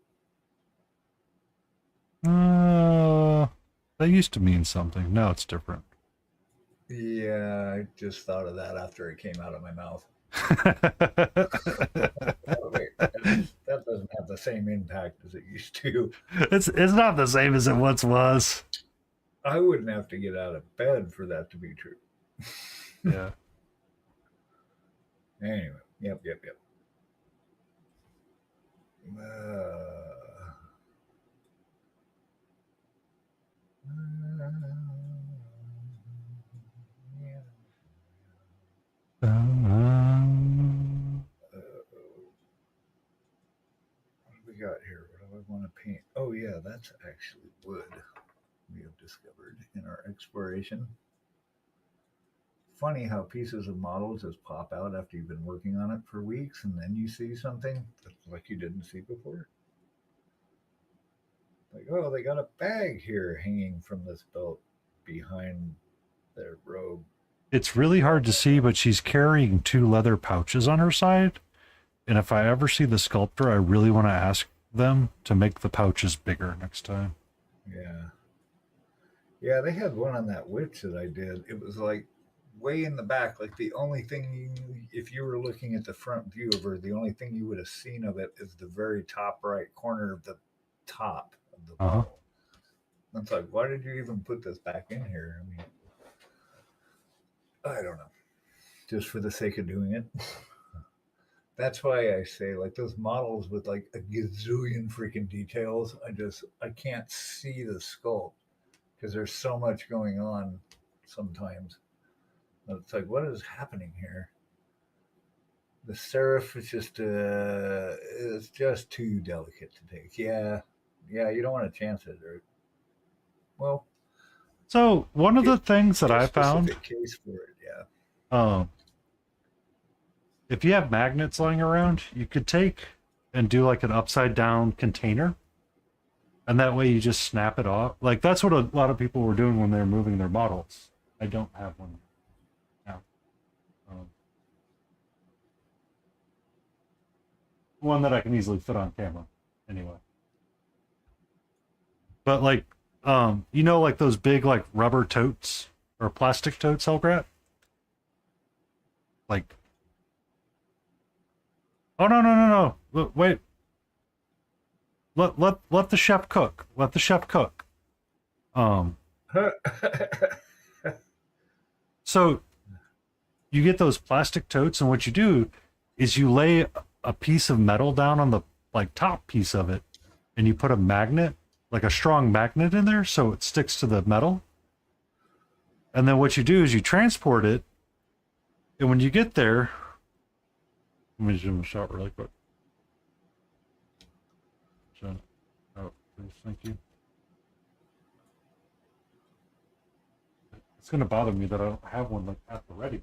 That used to mean something. Now it's different. Yeah, I just thought of that after it came out of my mouth. Oh, wait, that doesn't have the same impact as it used to. It's not the same as it once was. I wouldn't have to get out of bed for that to be true. Yeah. Anyway, yep. What do we got here? What do I want to paint? Oh, yeah, that's actually wood we have discovered in our exploration. Funny how pieces of models just pop out after you've been working on it for weeks and then you see something that's like you didn't see before. Like, oh, they got a bag here hanging from this belt behind their robe. It's really hard to see, but she's carrying 2 leather pouches on her side. And if I ever see the sculptor, I really want to ask them to make the pouches bigger next time. Yeah. Yeah, they had one on that witch that I did. It was like way in the back. Like the only thing, if you were looking at the front view of her, the only thing you would have seen of it is the very top right corner of the top of the bottle. It's like, why did you even put this back in here? I mean, I don't know. Just for the sake of doing it. That's why I say, like, those models with like a gazillion freaking details, I can't see the sculpt because there's so much going on sometimes. It's like, what is happening here? The serif is it's just too delicate to take. Yeah, you don't want to chance it. Or, well, So one of the things that I found, case for it, yeah. If you have magnets lying around, you could take and do like an upside down container, and that way you just snap it off. Like that's what a lot of people were doing when they were moving their models. I don't have one now. One that I can easily fit on camera, anyway. But like, like those big like rubber totes or plastic totes, Hellgrat? Like, oh no. Wait. Let the chef cook. Let the chef cook. So you get those plastic totes, and what you do is you lay a piece of metal down on the like top piece of it, and you put a magnet, like a strong magnet in there, so it sticks to the metal. And then what you do is you transport it, and when you get there, let me zoom this out really quick. So, oh, please, thank you. It's gonna bother me that I don't have one like at the ready.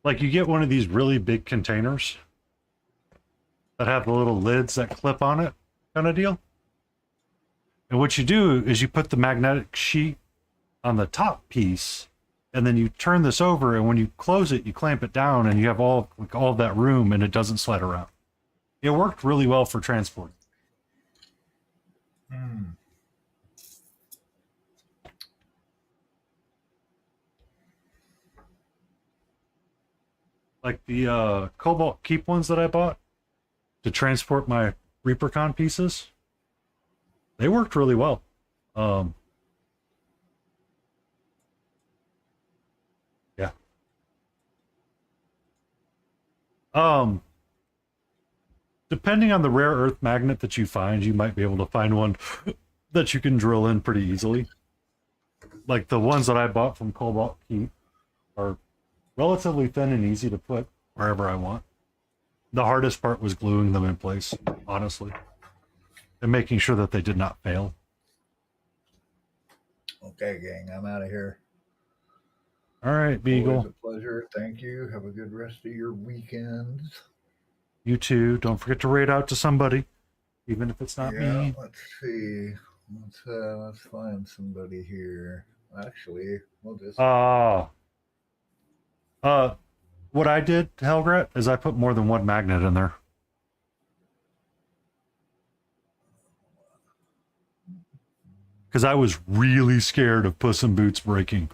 Like you get one of these really big containers that have the little lids that clip on it, kind of deal. And what you do is you put the magnetic sheet on the top piece, and then you turn this over, and when you close it, you clamp it down, and you have all of that room, and it doesn't slide around. It worked really well for transport. Like the Cobalt Keep ones that I bought to transport my ReaperCon pieces, they worked really well. Yeah. Depending on the rare earth magnet that you find, you might be able to find one that you can drill in pretty easily. Like the ones that I bought from Cobalt Keep are relatively thin and easy to put wherever I want. The hardest part was gluing them in place, honestly, and making sure that they did not fail. Okay, gang, I'm out of here. All right, Beagle. Always a pleasure. Thank you. Have a good rest of your weekends. You too. Don't forget to raid out to somebody, even if it's not me. Let's see. Let's find somebody here. Actually, we'll just. What I did, Helgret, is I put more than one magnet in there. Because I was really scared of Puss in Boots breaking.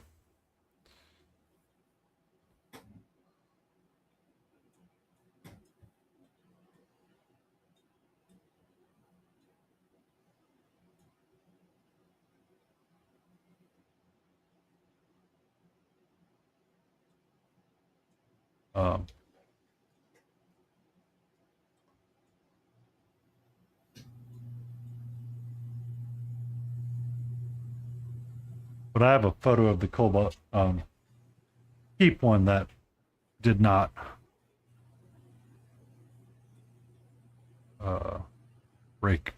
But I have a photo of the Cobalt Keep one that did not break.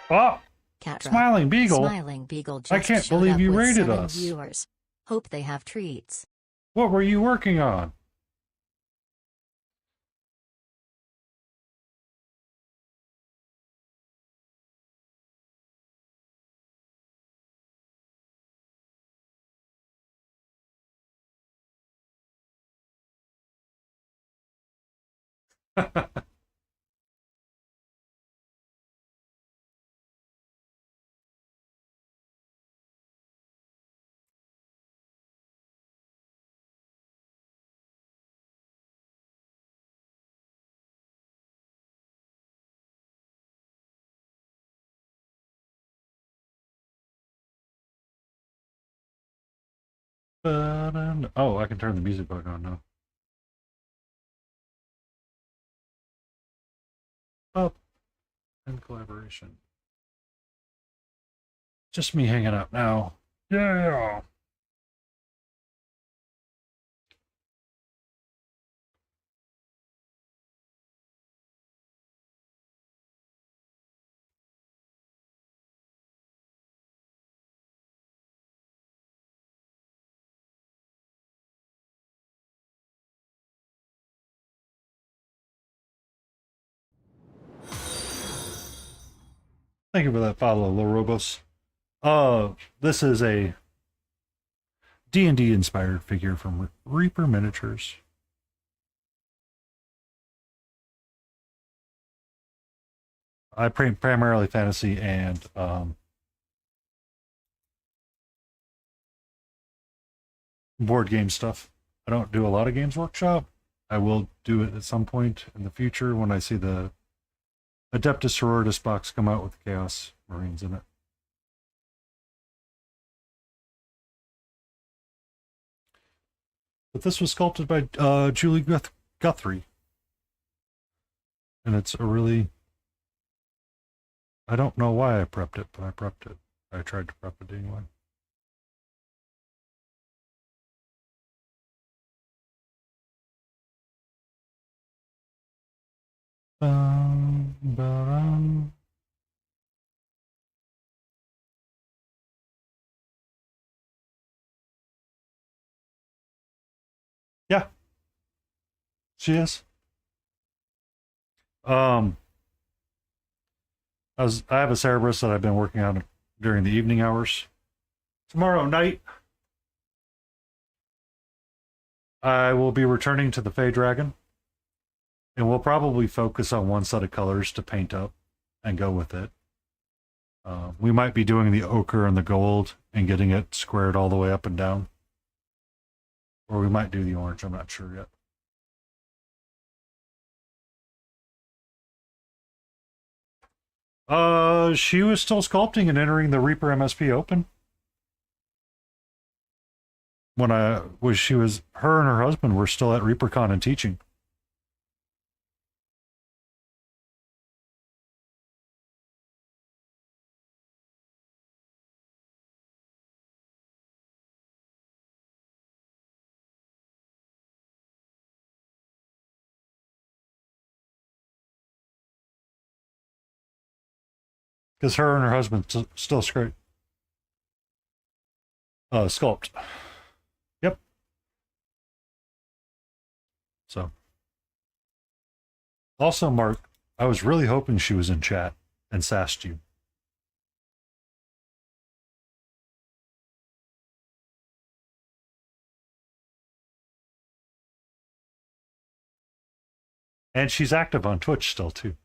Oh! Catra. Smiling Beagle? Smiling Beagle just I can't showed believe up you with rated 7 us. viewers. Hope they have treats. What were you working on? Oh, I can turn the music back on now. Oh, and collaboration. Just me hanging out now. Yeah. Thank you for that follow, Lorobos. This is a D&D inspired figure from Reaper Miniatures. I print primarily fantasy and board game stuff. I don't do a lot of Games Workshop. I will do it at some point in the future when I see the Adeptus Sororitas box come out with Chaos Marines in it. But this was sculpted by Julie Guthrie. And it's a really... I don't know why I prepped it, but I prepped it. I tried to prep it anyway. Yeah, she is. I have a Cerberus that I've been working on during the evening hours. Tomorrow night, I will be returning to the Fey Dragon, and we'll probably focus on one set of colors to paint up and go with it. We might be doing the ochre and the gold and getting it squared all the way up and down. Or we might do the orange, I'm not sure yet. She was still sculpting and entering the Reaper MSP Open. When her and her husband were still at ReaperCon and teaching. Because her and her husband still sculpt. Yep. So. Also, Mark, I was really hoping she was in chat and sassed you. And she's active on Twitch still, too.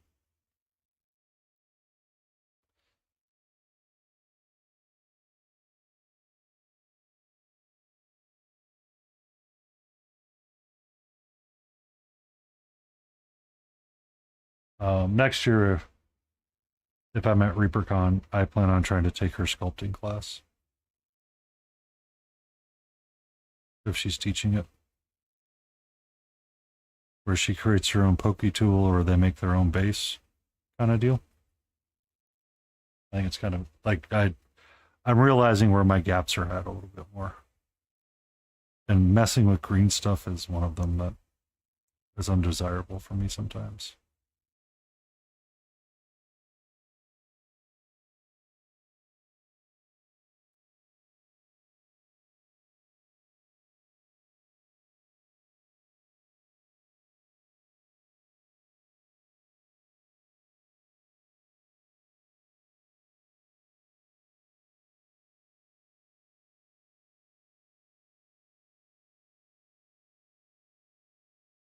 Next year, if I'm at ReaperCon, I plan on trying to take her sculpting class. If she's teaching it. Where she creates her own pokey tool or they make their own base kind of deal. I think it's kind of like I'm realizing where my gaps are at a little bit more. And messing with green stuff is one of them that is undesirable for me sometimes.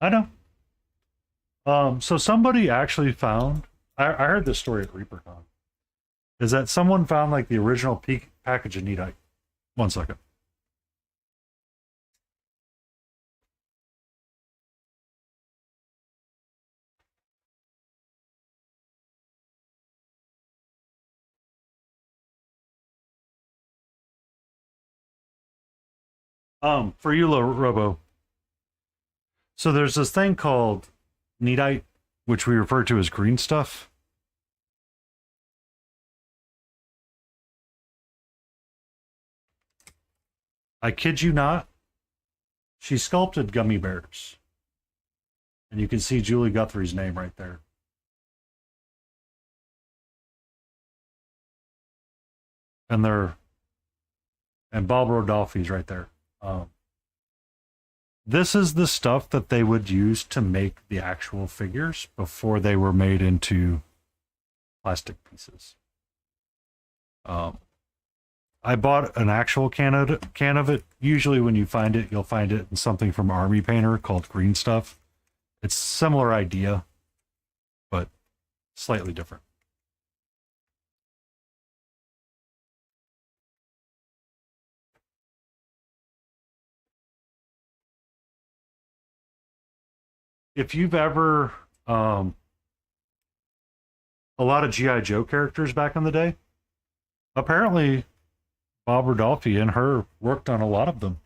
I know. So somebody actually found, I heard this story at ReaperCon, is that someone found like the original package of Neatite. 1 second. For you, Robo. So there's this thing called Neatite, which we refer to as green stuff. I kid you not, she sculpted gummy bears. And you can see Julie Guthrie's name right there. And Bob Rodolphi's right there. This is the stuff that they would use to make the actual figures before they were made into plastic pieces. I bought an actual can of it. Usually when you find it, you'll find it in something from Army Painter called Green Stuff. It's similar idea, but slightly different. If you've ever a lot of G.I. Joe characters back in the day, apparently Bob Rodolphi and her worked on a lot of them.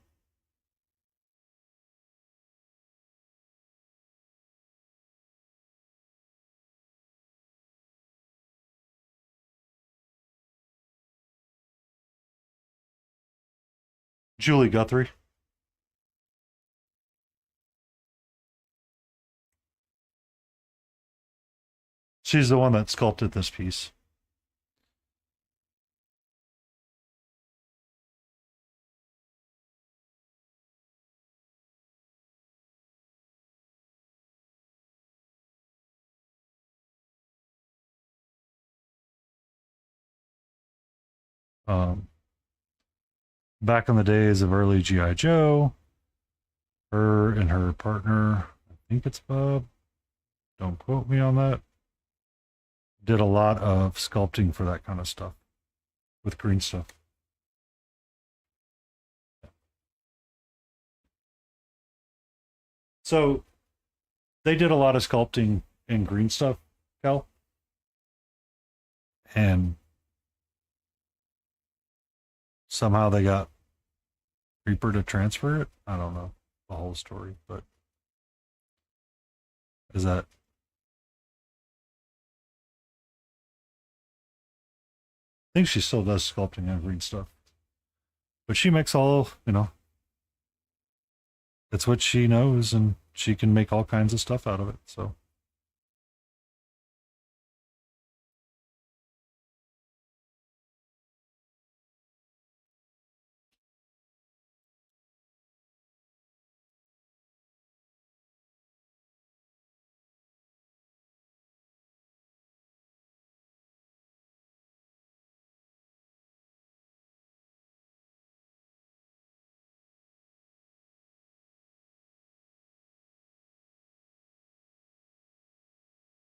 Julie Guthrie. She's the one that sculpted this piece. Back in the days of early G.I. Joe, her and her partner, I think it's Bob, don't quote me on that, did a lot of sculpting for that kind of stuff with Green Stuff. So they did a lot of sculpting in Green Stuff, Cal. And somehow they got Reaper to transfer it. I don't know the whole story, but is that I think she still does sculpting on Green Stuff. But she makes all, it's what she knows, and she can make all kinds of stuff out of it. So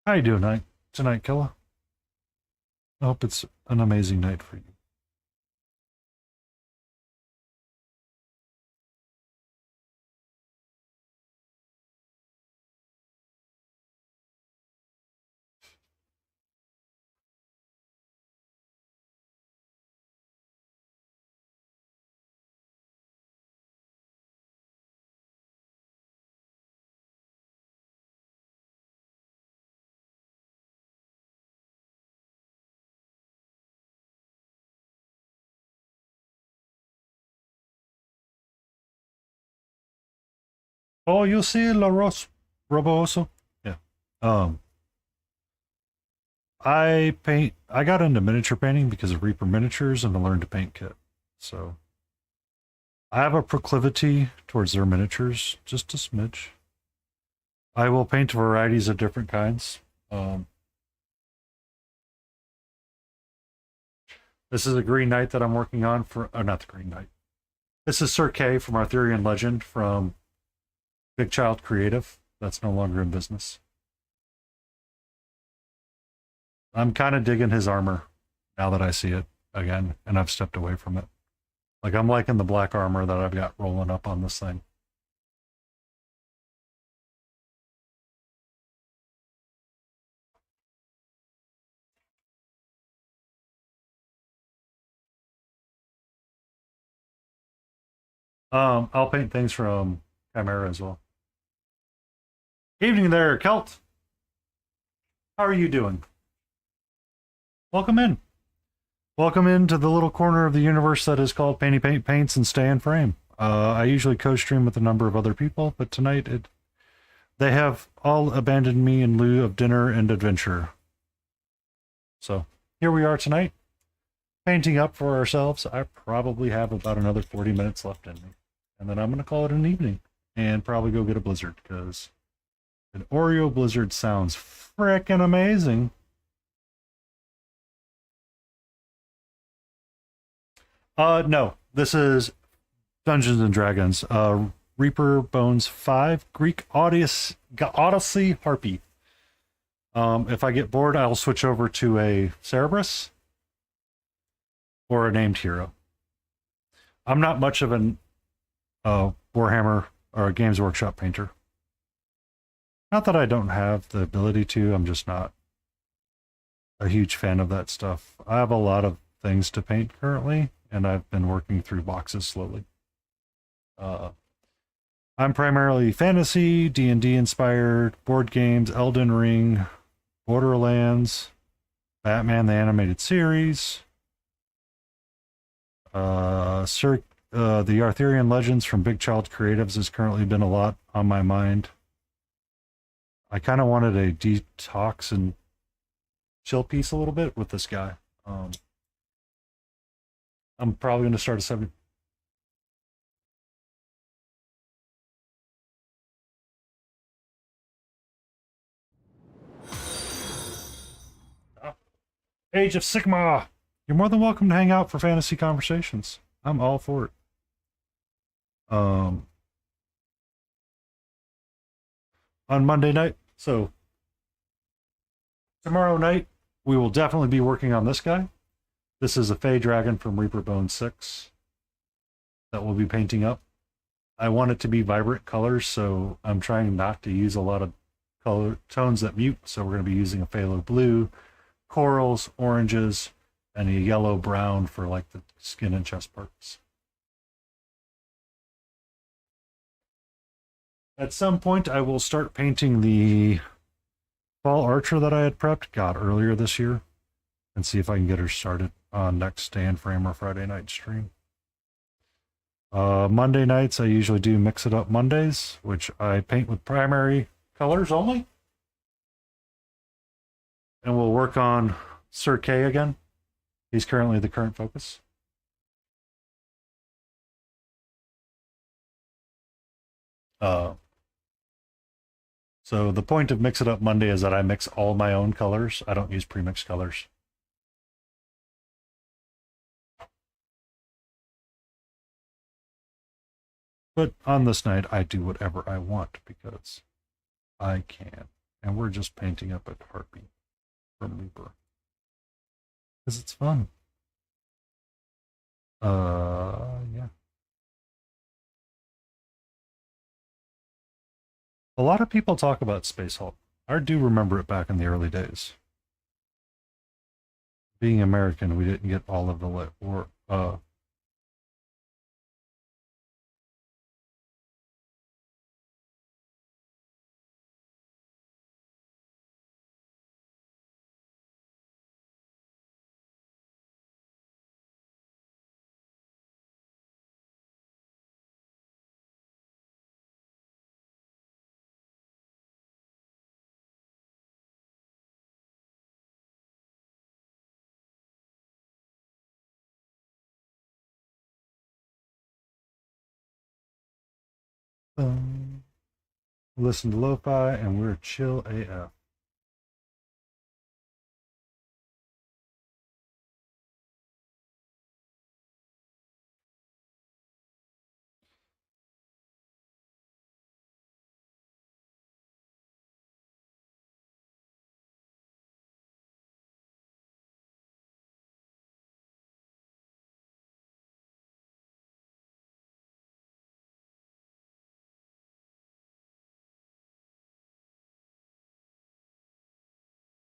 how you doing tonight, Killa? I hope it's an amazing night for you. Oh, you see La Roboso? Yeah. I got into miniature painting because of Reaper Miniatures and the Learn to Paint kit. So I have a proclivity towards their miniatures, just a smidge. I will paint varieties of different kinds. This is a Green Knight that I'm working on for, not the Green Knight. This is Sir K from Arthurian Legend from Big Child Creative. That's no longer in business. I'm kind of digging his armor now that I see it again, and I've stepped away from it. Like, I'm liking the black armor that I've got rolling up on this thing. I'll paint things from Chimera as well. Evening there, Kelt. How are you doing? Welcome in. Welcome into the little corner of the universe that is called Painty Paint Paints and Stay in Frame. I usually co-stream with a number of other people, but tonight they have all abandoned me in lieu of dinner and adventure. So here we are tonight, painting up for ourselves. I probably have about another 40 minutes left in me, and then I'm going to call it an evening and probably go get a blizzard, because an Oreo blizzard sounds frickin' amazing. No, this is Dungeons and Dragons. Reaper Bones 5, Greek Odyssey Harpy. If I get bored, I'll switch over to a Cerberus or a named hero. I'm not much of an Warhammer or a Games Workshop painter. Not that I don't have the ability to, I'm just not a huge fan of that stuff. I have a lot of things to paint currently, and I've been working through boxes slowly. I'm primarily fantasy, D&D inspired, board games, Elden Ring, Borderlands, Batman the Animated Series, the Arthurian Legends from Big Child Creatives has currently been a lot on my mind. I kind of wanted a detox and chill piece a little bit with this guy. I'm probably going to start a 70. Age of Sigma! You're more than welcome to hang out for fantasy conversations. I'm all for it. On Monday night, so tomorrow night, we will definitely be working on this guy. This is a Fey Dragon from Reaper Bone 6 that we'll be painting up. I want it to be vibrant colors, so I'm trying not to use a lot of color tones that mute, so we're going to be using a phthalo blue, corals, oranges, and a yellow brown for like the skin and chest parts. At some point, I will start painting the fall archer that I had got earlier this year, and see if I can get her started on next Day in Frame or Friday night stream. Monday nights, I usually do Mix It Up Mondays, which I paint with primary colors only. And we'll work on Sir K again. He's currently the current focus. So the point of Mix It Up Monday is that I mix all my own colors. I don't use pre-mixed colors. But on this night, I do whatever I want because I can. And we're just painting up a Harpy from Reaper. Because it's fun. Yeah. A lot of people talk about Space Hulk. I do remember it back in the early days. Being American, we didn't get all of the listen to lo-fi, and we're chill AF.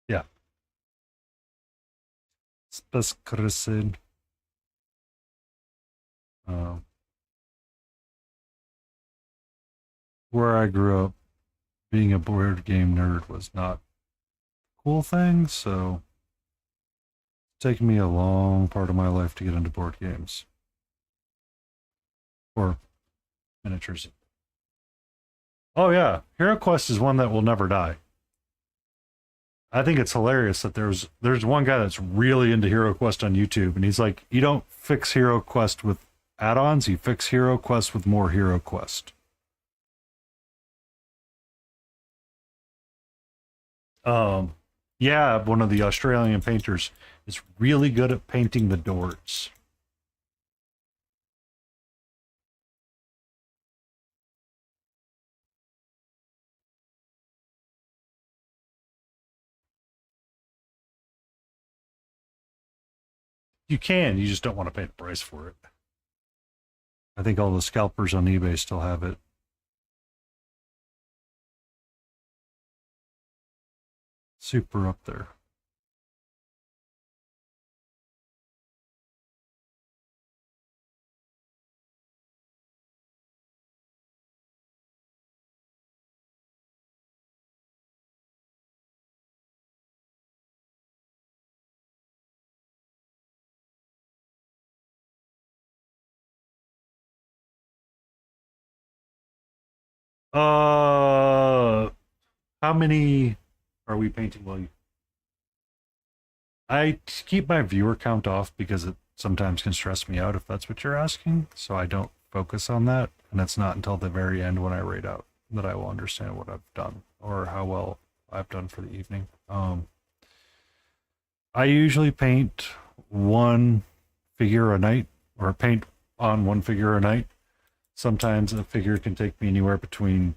Yeah. Speskrisen. Where I grew up, being a board game nerd was not a cool thing, so taken me a long part of my life to get into board games. Or miniatures. Oh yeah, Hero Quest is one that will never die. I think it's hilarious that there's one guy that's really into Hero Quest on YouTube, and he's like, you don't fix Hero Quest with add-ons, you fix Hero Quest with more Hero Quest. Yeah, one of the Australian painters is really good at painting the doors. You just don't want to pay the price for it. I think all the scalpers on eBay still have it. Super up there. How many are we painting while you? I keep my viewer count off because it sometimes can stress me out if that's what you're asking. So I don't focus on that. And it's not until the very end when I rate out that I will understand what I've done or how well I've done for the evening. I usually paint one figure a night or paint on one figure a night. Sometimes a figure can take me anywhere between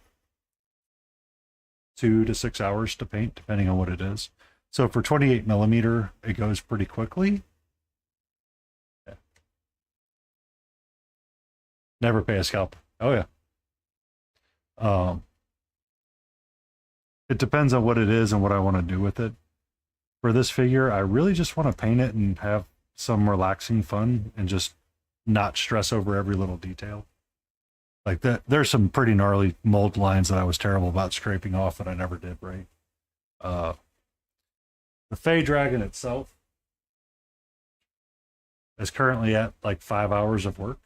2 to 6 hours to paint, depending on what it is. So for 28 millimeter, it goes pretty quickly. Yeah. Never pay a scalper. Oh yeah. It depends on what it is and what I want to do with it. For this figure, I really just want to paint it and have some relaxing fun and just not stress over every little detail. Like that, there's some pretty gnarly mold lines that I was terrible about scraping off that I never did right. The Fey Dragon itself is currently at like 5 hours of work,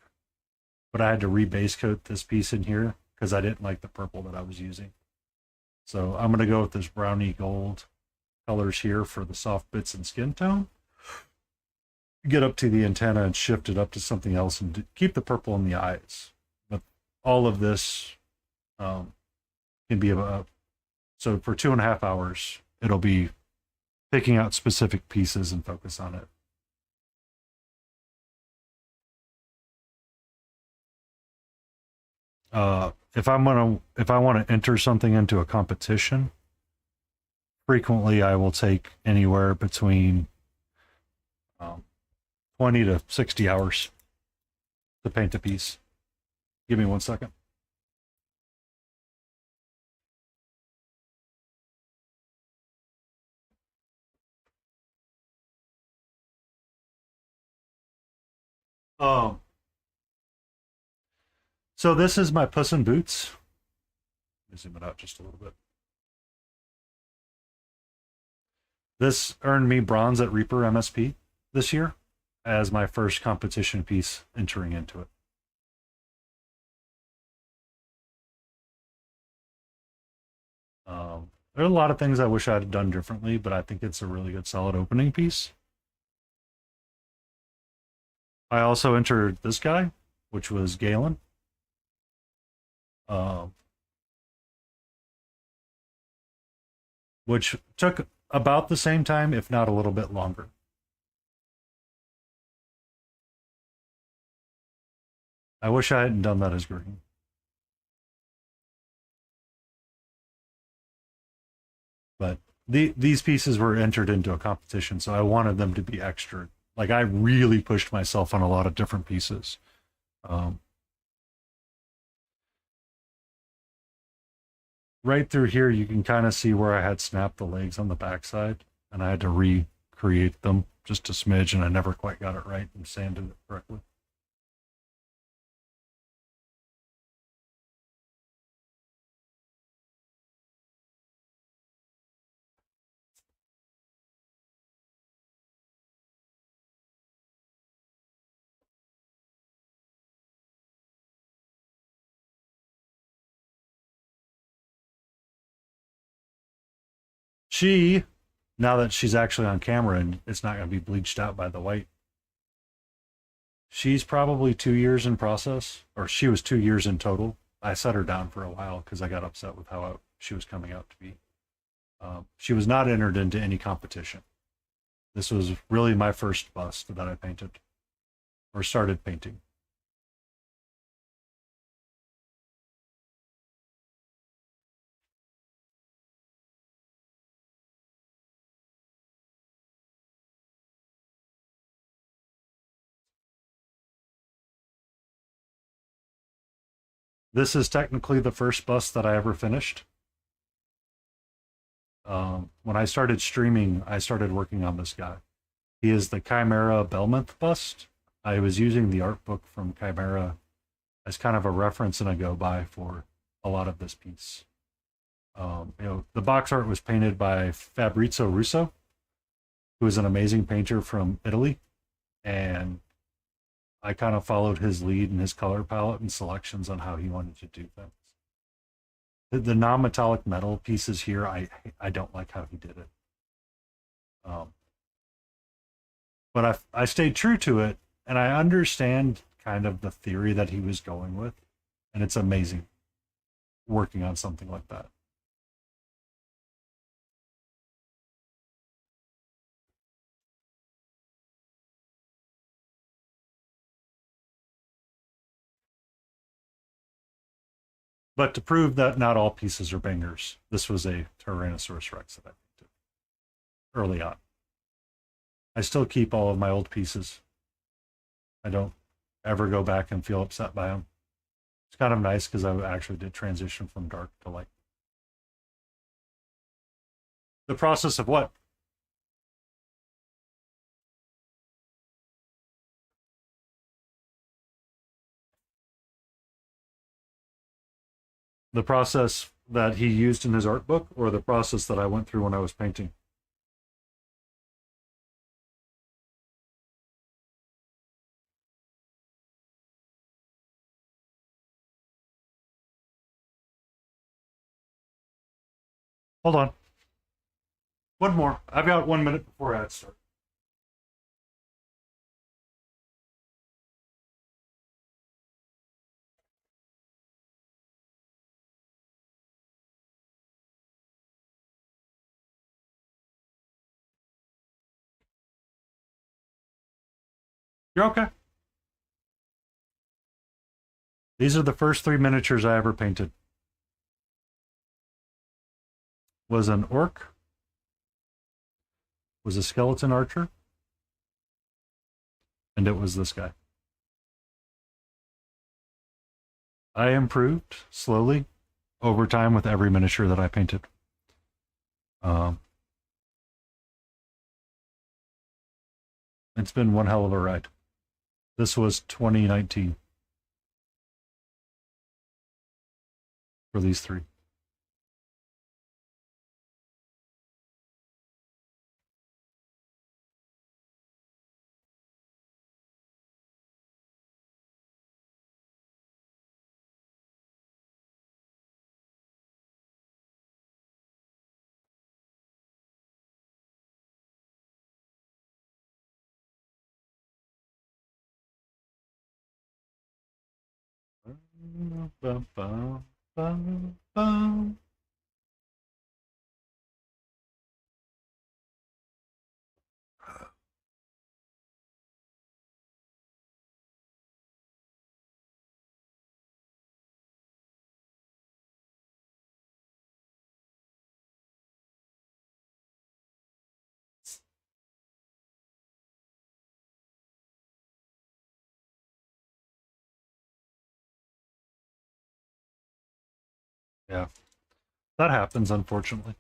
but I had to rebase coat this piece in here because I didn't like the purple that I was using. So I'm going to go with this brownie gold colors here for the soft bits and skin tone. Get up to the antenna and shift it up to something else and keep the purple in the eyes. But all of this can be about, so for 2.5 hours, it'll be picking out specific pieces and focus on it. If I want to enter something into a competition, frequently I will take anywhere between 20 to 60 hours to paint a piece. Give me 1 second. So this is my Puss in Boots. Let me zoom it out just a little bit. This earned me bronze at Reaper MSP this year as my first competition piece entering into it. There are a lot of things I wish I had done differently, but I think it's a really good solid opening piece. I also entered this guy, which was Galen. Which took about the same time, if not a little bit longer. I wish I hadn't done that as green. But these pieces were entered into a competition, so I wanted them to be extra. Like I really pushed myself on a lot of different pieces. Right through here, you can kind of see where I had snapped the legs on the backside, and I had to recreate them just a smidge, and I never quite got it right and sanded it correctly. She, now that she's actually on camera and it's not going to be bleached out by the white, she's probably 2 years in process, or she was 2 years in total. I set her down for a while because I got upset with how she was coming out to be. She was not entered into any competition. This was really my first bust that I painted, or started painting. This is technically the first bust that I ever finished. When I started streaming, I started working on this guy. He is the Chimera Belmonth bust. I was using the art book from Chimera as kind of a reference and a go-by for a lot of this piece. The box art was painted by Fabrizio Russo, who is an amazing painter from Italy, and I kind of followed his lead and his color palette and selections on how he wanted to do things. The non-metallic metal pieces here, I don't like how he did it. But I stayed true to it, and I understand kind of the theory that he was going with, and it's amazing working on something like that. But to prove that not all pieces are bangers, this was a Tyrannosaurus Rex that I painted early on. I still keep all of my old pieces. I don't ever go back and feel upset by them. It's kind of nice because I actually did transition from dark to light. The process of what? The process that he used in his art book, or the process that I went through when I was painting? Hold on. One more. I've got 1 minute before ads start. You're okay. These are the first 3 miniatures I ever painted. Was an orc, was a skeleton archer, and it was this guy. I improved slowly over time with every miniature that I painted. It's been one hell of a ride. This was 2019 for these 3. Bum, bum, bum, bum. Yeah, that happens, unfortunately.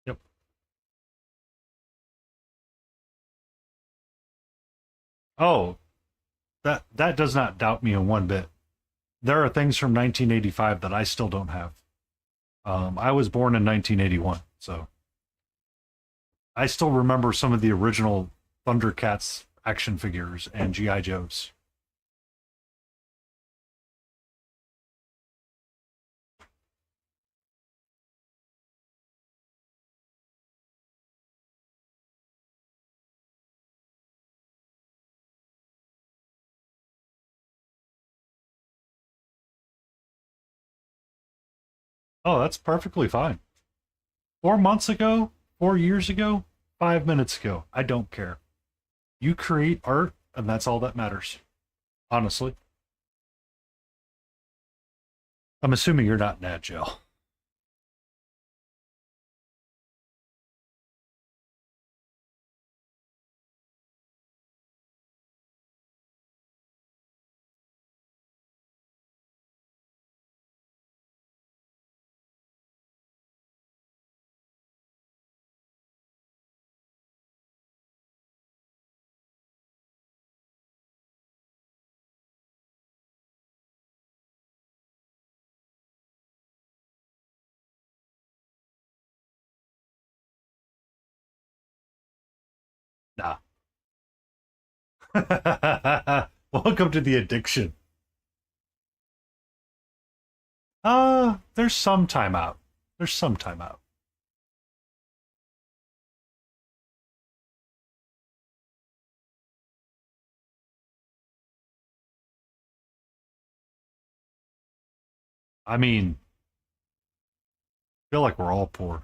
Yep. Oh, that does not doubt me in one bit. There are things from 1985 that I still don't have. I was born in 1981, so I still remember some of the original Thundercats action figures and GI Joes. Oh, that's perfectly fine. 4 months ago, 4 years ago, 5 minutes ago, I don't care. You create art, and that's all that matters. Honestly. I'm assuming you're not Nat Gel. Nah. Welcome to the addiction. There's some time out. There's some time out. I mean, I feel like we're all poor.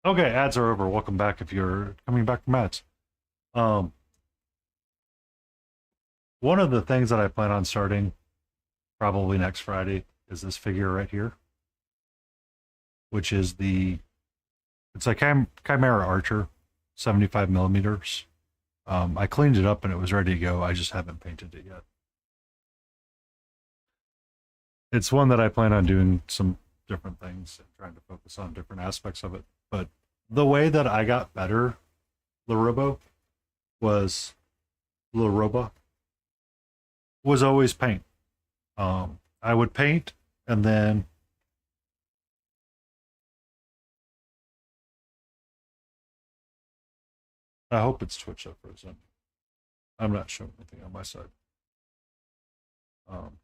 Okay, ads are over. Welcome back if you're coming back from ads. Um, one of the things that I plan on starting probably next Friday is this figure right here, which is it's a Chimera Archer, 75 millimeters. I cleaned it up and it was ready to go. I just haven't painted it yet. It's one that I plan on doing some different things and trying to focus on different aspects of it. But the way that I got better, Larobo, was Laroba, was always paint. I would paint and then I hope it's Twitch up for a second. I'm not showing anything on my side. Um,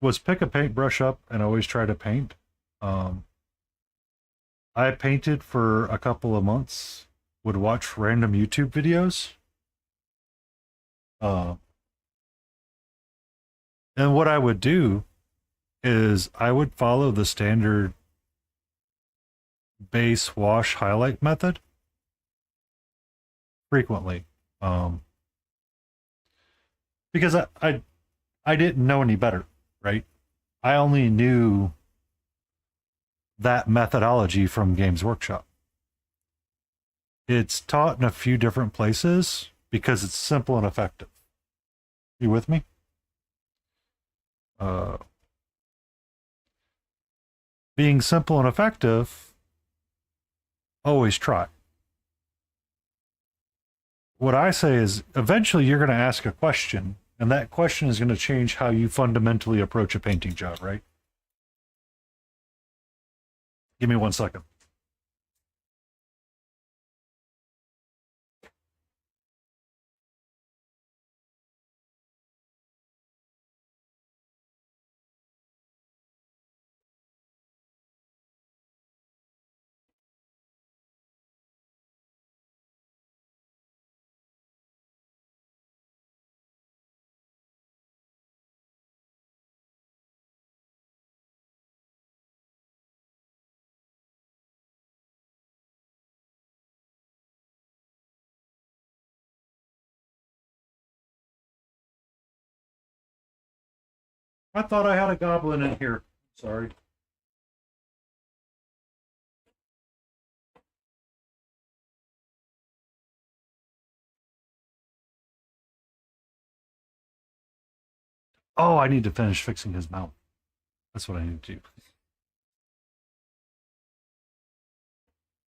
was pick a paintbrush up and always try to paint. Um, I painted for a couple of months, would watch random YouTube videos. Uh, and what I would do is I would follow the standard base wash highlight method frequently. Because I didn't know any better, right? I only knew that methodology from Games Workshop. It's taught in a few different places because it's simple and effective. You with me? Being simple and effective, always try. What I say is eventually you're going to ask a question, and that question is going to change how you fundamentally approach a painting job, right? Give me 1 second. I thought I had a goblin in here. Sorry. Oh, I need to finish fixing his mount. That's what I need to do.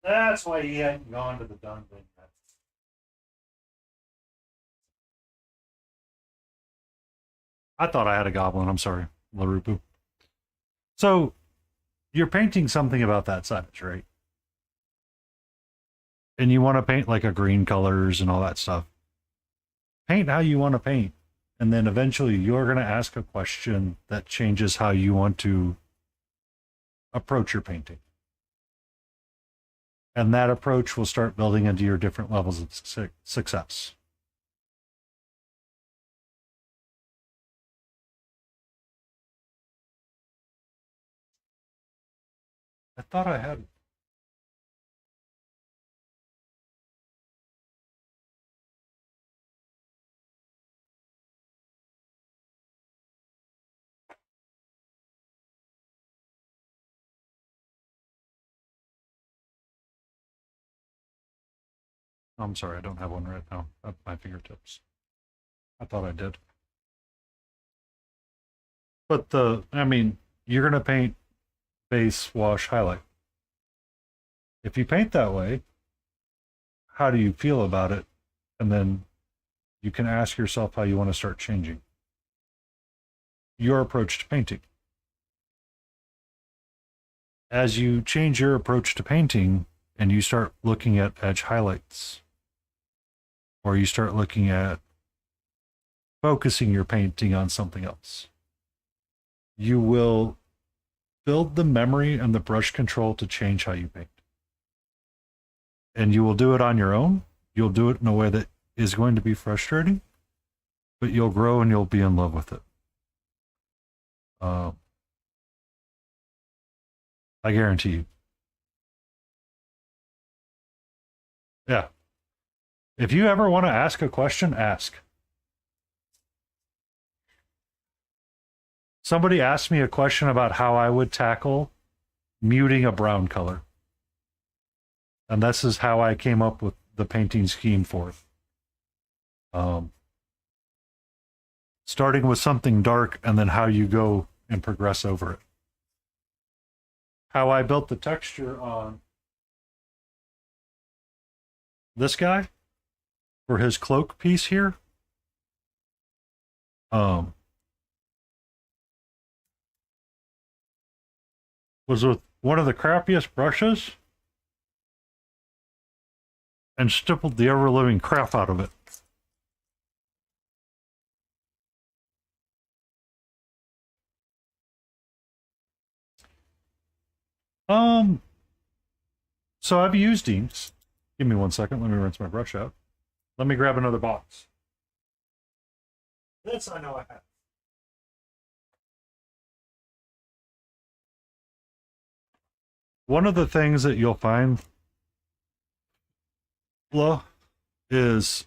That's why he hadn't gone to the done thing yet. I thought I had a goblin. I'm sorry, LaRupu. So, you're painting something about that size, right? And you want to paint like a green colors and all that stuff. Paint how you want to paint. And then eventually you're going to ask a question that changes how you want to approach your painting. And that approach will start building into your different levels of success. I thought I had. I'm sorry, I don't have one right now at my fingertips. I thought I did. But you're going to paint base, wash, highlight. If you paint that way, how do you feel about it? And then you can ask yourself how you want to start changing your approach to painting. As you change your approach to painting and you start looking at edge highlights, or you start looking at focusing your painting on something else, you will build the memory and the brush control to change how you paint. And you will do it on your own. You'll do it in a way that is going to be frustrating, but you'll grow and you'll be in love with it. I guarantee you. Yeah. If you ever want to ask a question, ask. Somebody asked me a question about how I would tackle muting a brown color. And this is how I came up with the painting scheme for it. Starting with something dark and then how you go and progress over it. How I built the texture on this guy for his cloak piece here. Was with one of the crappiest brushes and stippled the ever-living crap out of it. So I've used inks. Give me 1 second. Let me rinse my brush out. Let me grab another box. This I know I have. One of the things that you'll find, Flo, is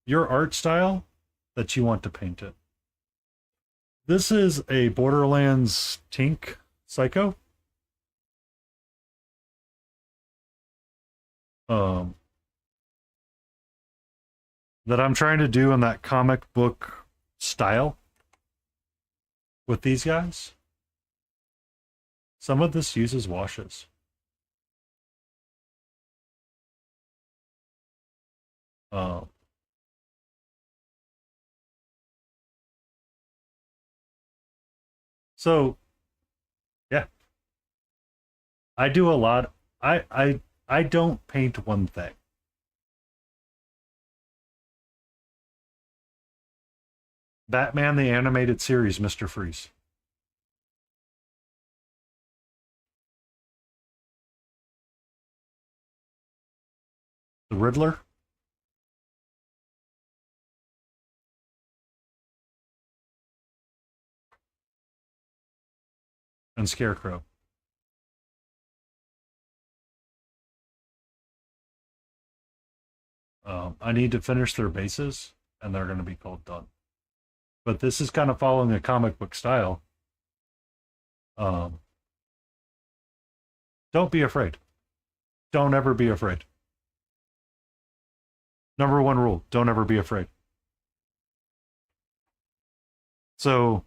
your art style that you want to paint it. This is a Borderlands Tink Psycho. That I'm trying to do in that comic book style with these guys. Some of this uses washes. So, yeah. I do a lot. I don't paint one thing. Batman the Animated Series, Mr. Freeze. The Riddler. And Scarecrow. I need to finish their bases, and they're going to be called done. But this is kind of following a comic book style. Um, don't be afraid. Don't ever be afraid. Number one rule, don't ever be afraid. So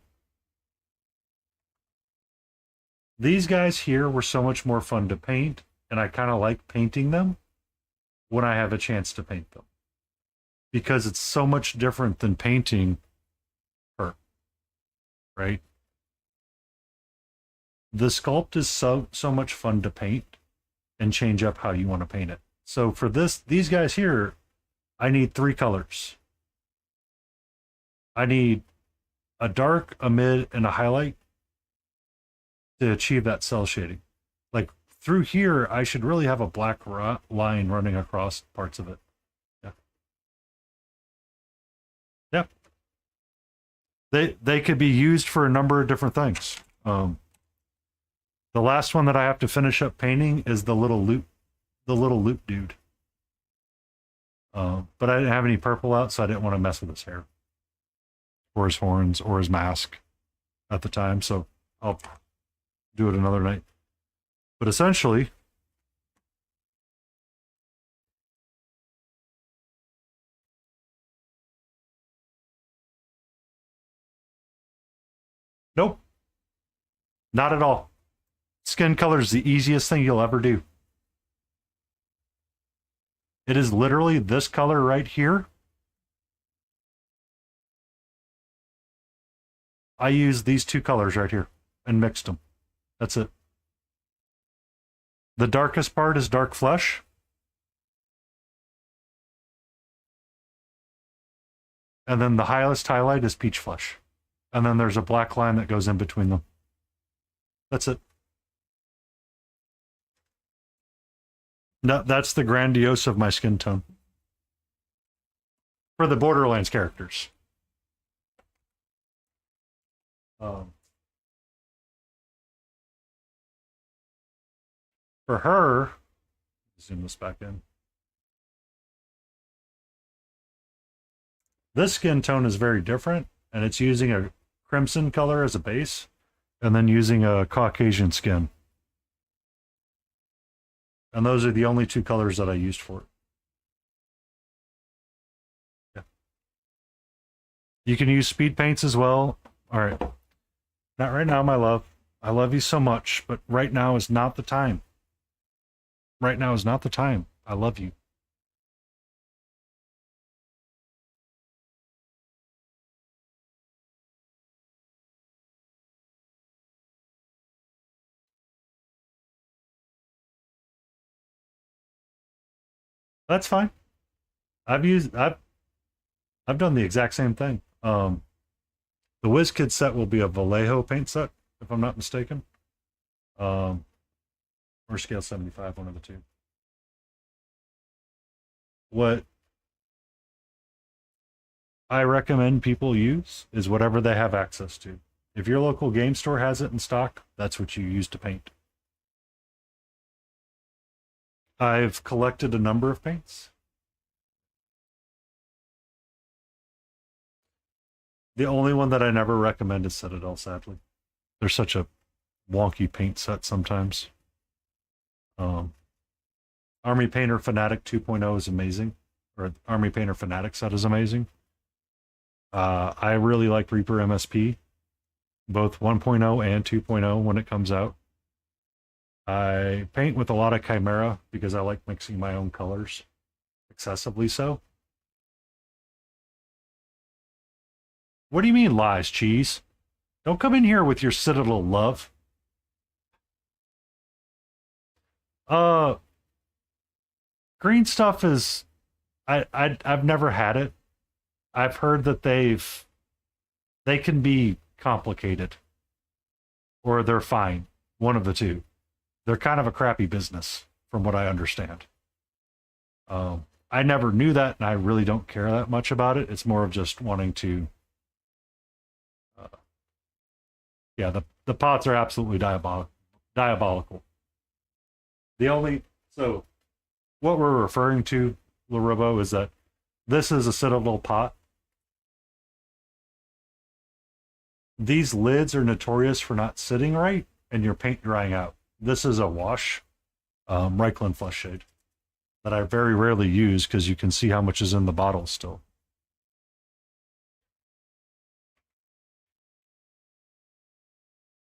these guys here were so much more fun to paint, and I kind of like painting them when I have a chance to paint them. Because it's so much different than painting her, right? The sculpt is so much fun to paint and change up how you want to paint it. So for these guys here, I need 3 colors. I need a dark, a mid, and a highlight to achieve that cell shading. Like through here, I should really have a black line running across parts of it. Yeah. Yeah. They could be used for a number of different things. The last one that I have to finish up painting is the little loop dude. But I didn't have any purple out, so I didn't want to mess with his hair or his horns or his mask at the time, so I'll do it another night. But essentially, nope, not at all. Skin color is the easiest thing you'll ever do. It is literally this color right here. I used these 2 colors right here and mixed them. That's it. The darkest part is dark flesh. And then the highest highlight is peach flesh. And then there's a black line that goes in between them. That's it. No, that's the grandiose of my skin tone. For the Borderlands characters. For her, zoom this back in. This skin tone is very different, and it's using a crimson color as a base, and then using a Caucasian skin. And those are the only 2 colors that I used for it. Yeah. You can use speed paints as well. All right. Not right now, my love. I love you so much, but right now is not the time. Right now is not the time. I love you. That's fine. I've done the exact same thing. The WizKid set will be a Vallejo paint set, if I'm not mistaken. Or scale 75, one of the 2. What I recommend people use is whatever they have access to. If your local game store has it in stock, that's what you use to paint. I've collected a number of paints. The only one that I never recommend is Citadel, sadly. They're such a wonky paint set sometimes. Army Painter Fanatic 2.0 is amazing. Or Army Painter Fanatic set is amazing. I really like Reaper MSP, both 1.0 and 2.0 when it comes out. I paint with a lot of Chimera because I like mixing my own colors, excessively so. What do you mean lies, Cheese? Don't come in here with your Citadel love. Green stuff is... I've never had it. I've heard that they can be complicated. Or they're fine. One of the 2. They're kind of a crappy business, from what I understand. I never knew that, and I really don't care that much about it. It's more of just wanting to... yeah, the pots are absolutely diabolical. So, what we're referring to, LaRobo, is that this is a Citadel pot. These lids are notorious for not sitting right, and your paint drying out. This is a wash, Reichland Flush Shade, that I very rarely use because you can see how much is in the bottle still.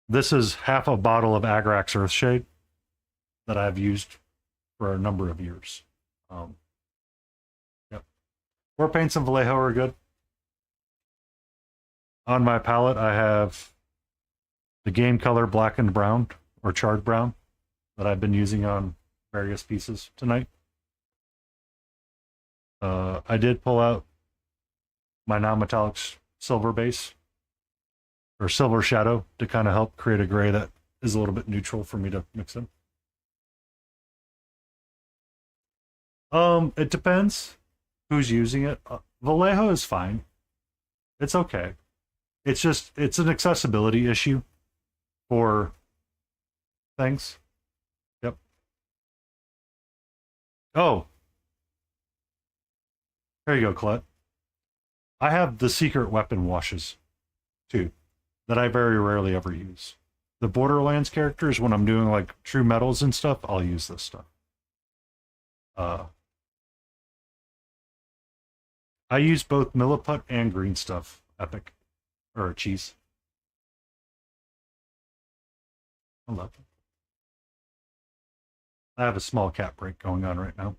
This is half a bottle of Agrax Earthshade that I've used for a number of years. Yep. War paints and Vallejo are good. On my palette, I have the Game Color Blackened Brown or Charred Brown that I've been using on various pieces tonight. I did pull out my non-metallic silver base or silver shadow to kind of help create a gray that is a little bit neutral for me to mix in. It depends who's using it. Vallejo is fine. It's okay. It's an accessibility issue for things. Yep. Oh. Here you go, Colette. I have the secret weapon washes, too, that I very rarely ever use. The Borderlands characters, when I'm doing like true metals and stuff, I'll use this stuff. I use both Milliput and green stuff. Epic. Or cheese. I love it. I have a small cat break going on right now.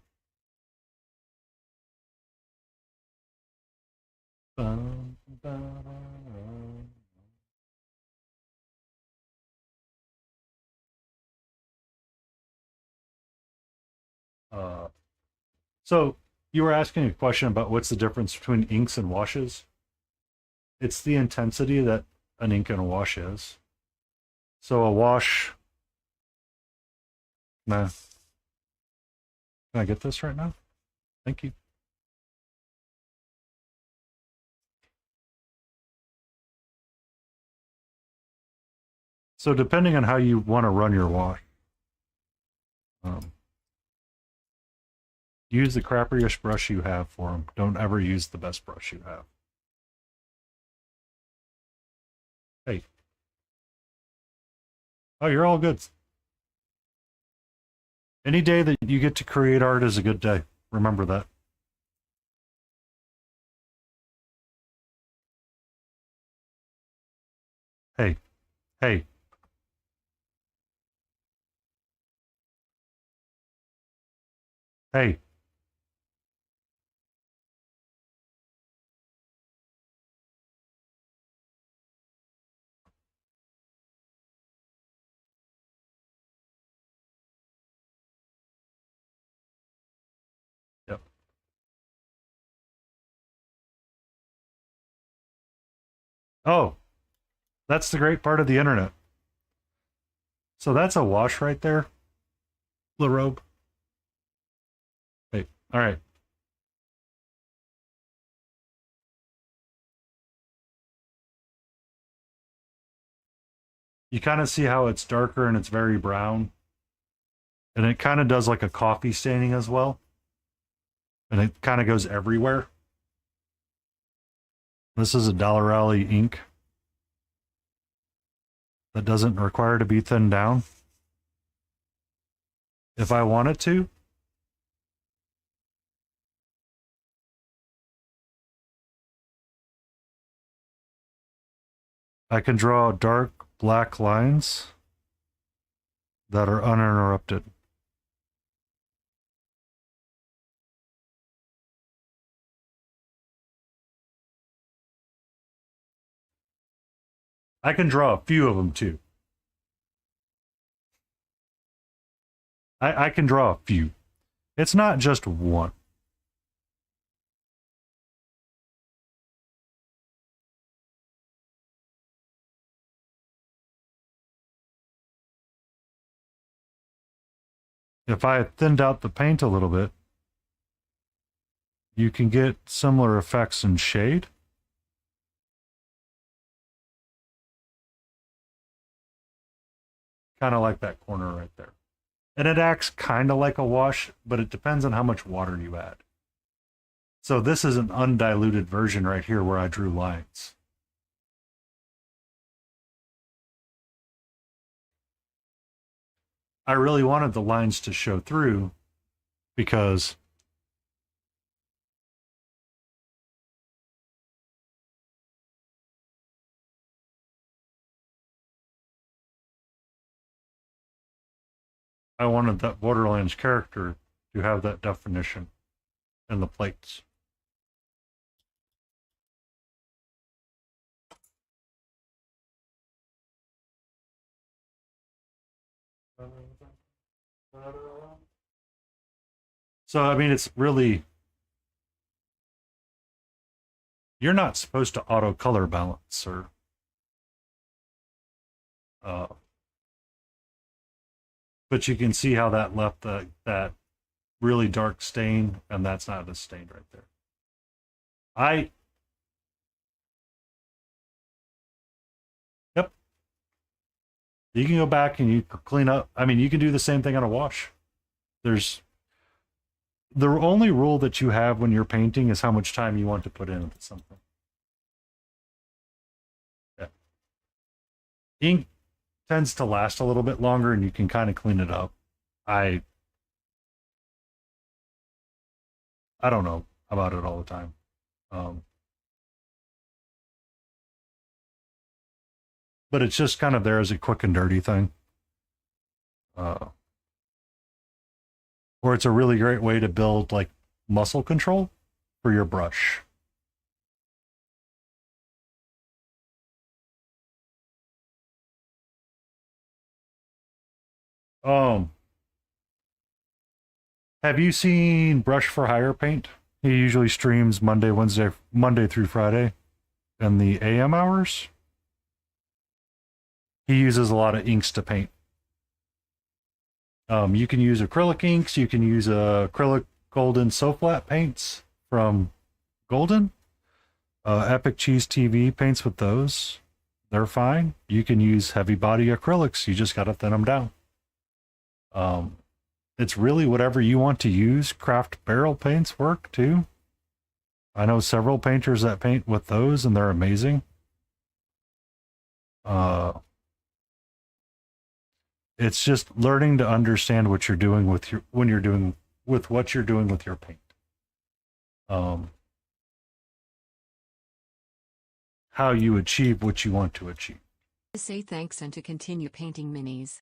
So you were asking a question about what's the difference between inks and washes. It's the intensity that an ink and a wash is. So a wash. Nah. Can I get this right now? Thank you. So depending on how you want to run your wash, use the crappiest brush you have for them. Don't ever use the best brush you have. Hey. Oh, you're all good. Any day that you get to create art is a good day. Remember that. Hey. Hey. Hey. Yep. Oh, that's the great part of the internet. So that's a wash right there, LaRobe. Hey, all right. You kind of see how it's darker and it's very brown. And it kind of does like a coffee staining as well. And it kind of goes everywhere. This is a Dollar Alley ink that doesn't require to be thinned down. If I wanted to, I can draw dark black lines that are uninterrupted. I can draw a few of them too. I can draw a few. It's not just one. If I thinned out the paint a little bit, you can get similar effects in shade. Kind of like that corner right there. And it acts kind of like a wash, but it depends on how much water you add. So this is an undiluted version right here where I drew lines. I really wanted the lines to show through because I wanted that Borderlands character to have that definition in the plates. So, I mean, it's really, you're not supposed to auto color balance or, but you can see how that left that really dark stain, and that's not a stain right there. Yep. You can go back and you clean up. I mean, you can do the same thing on a wash. There's the only rule that you have when you're painting is how much time you want to put into something. Yeah. Ink tends to last a little bit longer and you can kind of clean it up. I don't know about it all the time. But it's just kind of there as a quick and dirty thing. Or it's a really great way to build like muscle control for your brush. Have you seen Brush for Hire Paint? He usually streams Monday through Friday in the AM hours. He uses a lot of inks to paint. You can use acrylic inks. You can use acrylic golden flat paints from Golden. Epic Cheese TV paints with those. They're fine. You can use heavy body acrylics. You just got to thin them down. It's really whatever you want to use. Craft barrel paints work too. I know several painters that paint with those and they're amazing. It's just learning to understand what you're doing with what you're doing with your paint. How you achieve what you want to achieve. To say thanks and to continue painting minis.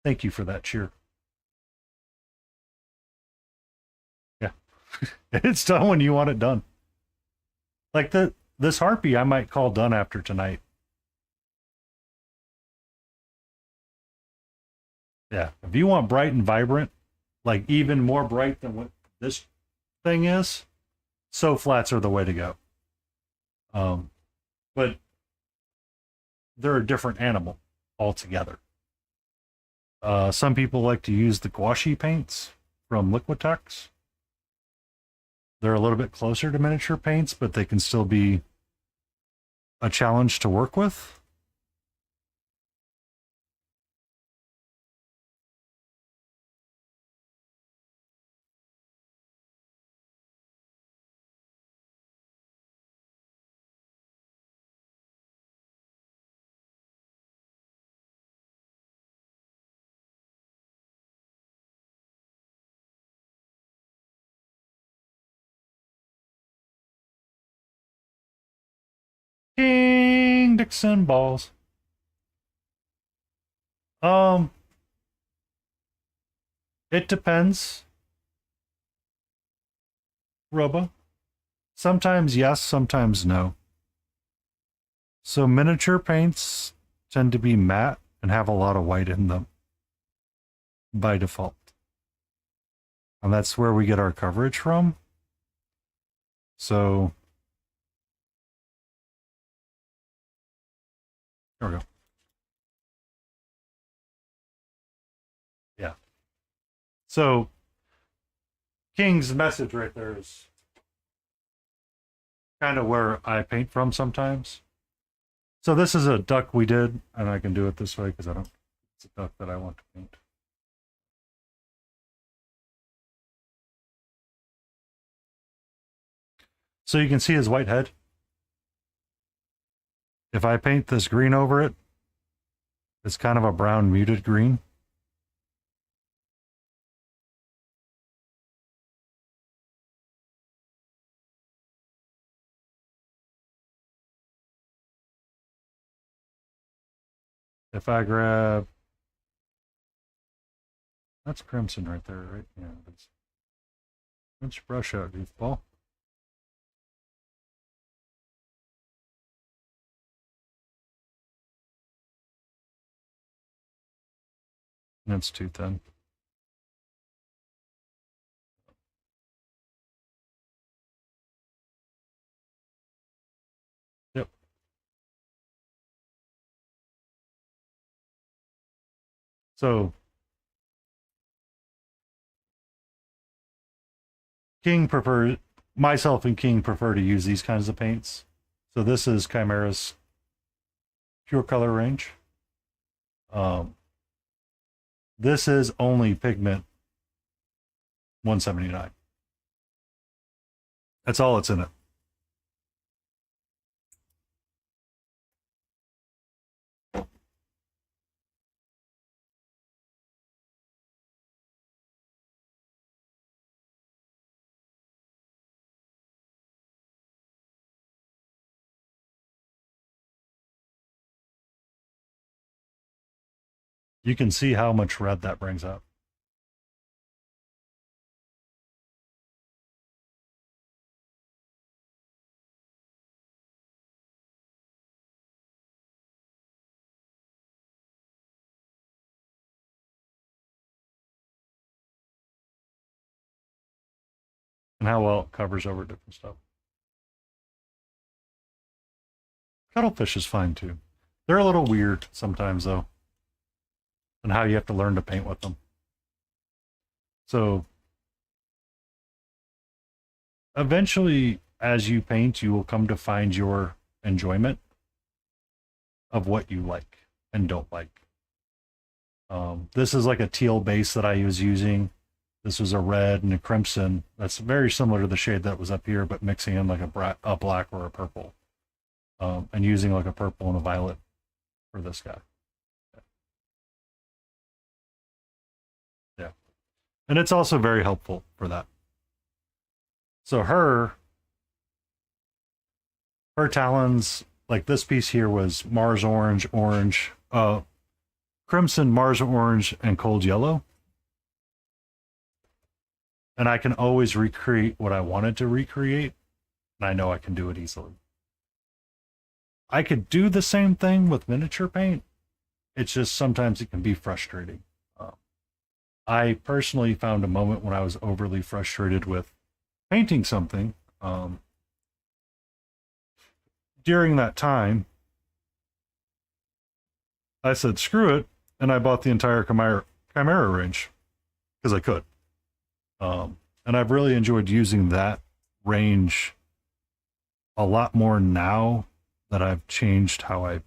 Thank you for that cheer. Yeah. It's done when you want it done. Like this harpy I might call done after tonight. Yeah. If you want bright and vibrant, like even more bright than what this thing is, so flats are the way to go. But they're a different animal altogether. Some people like to use the gouache paints from Liquitex. They're a little bit closer to miniature paints, but they can still be a challenge to work with. King Dixon balls. It depends. Roba. Sometimes yes, sometimes no. So miniature paints tend to be matte and have a lot of white in them by default. And that's where we get our coverage from. So there we go. Yeah. So King's message right there is kind of where I paint from sometimes. So this is a duck we did, and I can do it this way because it's a duck that I want to paint. So you can see his white head. If I paint this green over it, It's kind of a brown muted green. If I grab, that's crimson right there, right? Yeah. Let's brush out, goofball. That's too thin. Yep. So King prefers, myself and King prefer to use these kinds of paints. So this is Chimera's pure color range. This is only pigment 179. That's all it's in it. You can see how much red that brings up. And how well it covers over different stuff. Cuttlefish is fine too. They're a little weird sometimes though, and how you have to learn to paint with them. So eventually, as you paint, you will come to find your enjoyment of what you like and don't like. This is like a teal base that I was using. This was a red and a crimson. That's very similar to the shade that was up here, but mixing in like a black or a purple. And using like a purple and a violet for this guy. Yeah. And it's also very helpful for that. So her talons, like this piece here was Mars orange, crimson, Mars orange, and cold yellow. And I can always recreate what I wanted to recreate, and I know I can do it easily. I could do the same thing with miniature paint. It's just sometimes it can be frustrating. I personally found a moment when I was overly frustrated with painting something. During that time, I said, screw it, and I bought the entire Chimera range, because I could. And I've really enjoyed using that range a lot more now that I've changed how I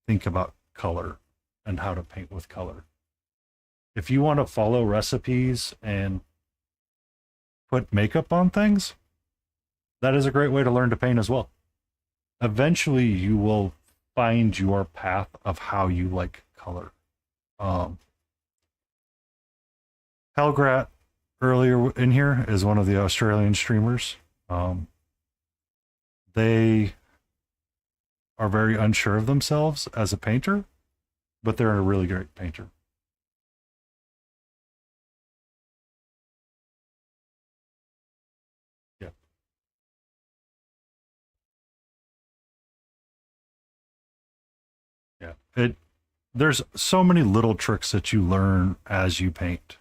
think about color and how to paint with color. If you want to follow recipes and put makeup on things, that is a great way to learn to paint as well. Eventually, you will find your path of how you like color. Helgrat earlier in here is one of the Australian streamers. They are very unsure of themselves as a painter, but they're a really great painter. Yeah. Yeah. There's so many little tricks that you learn as you paint.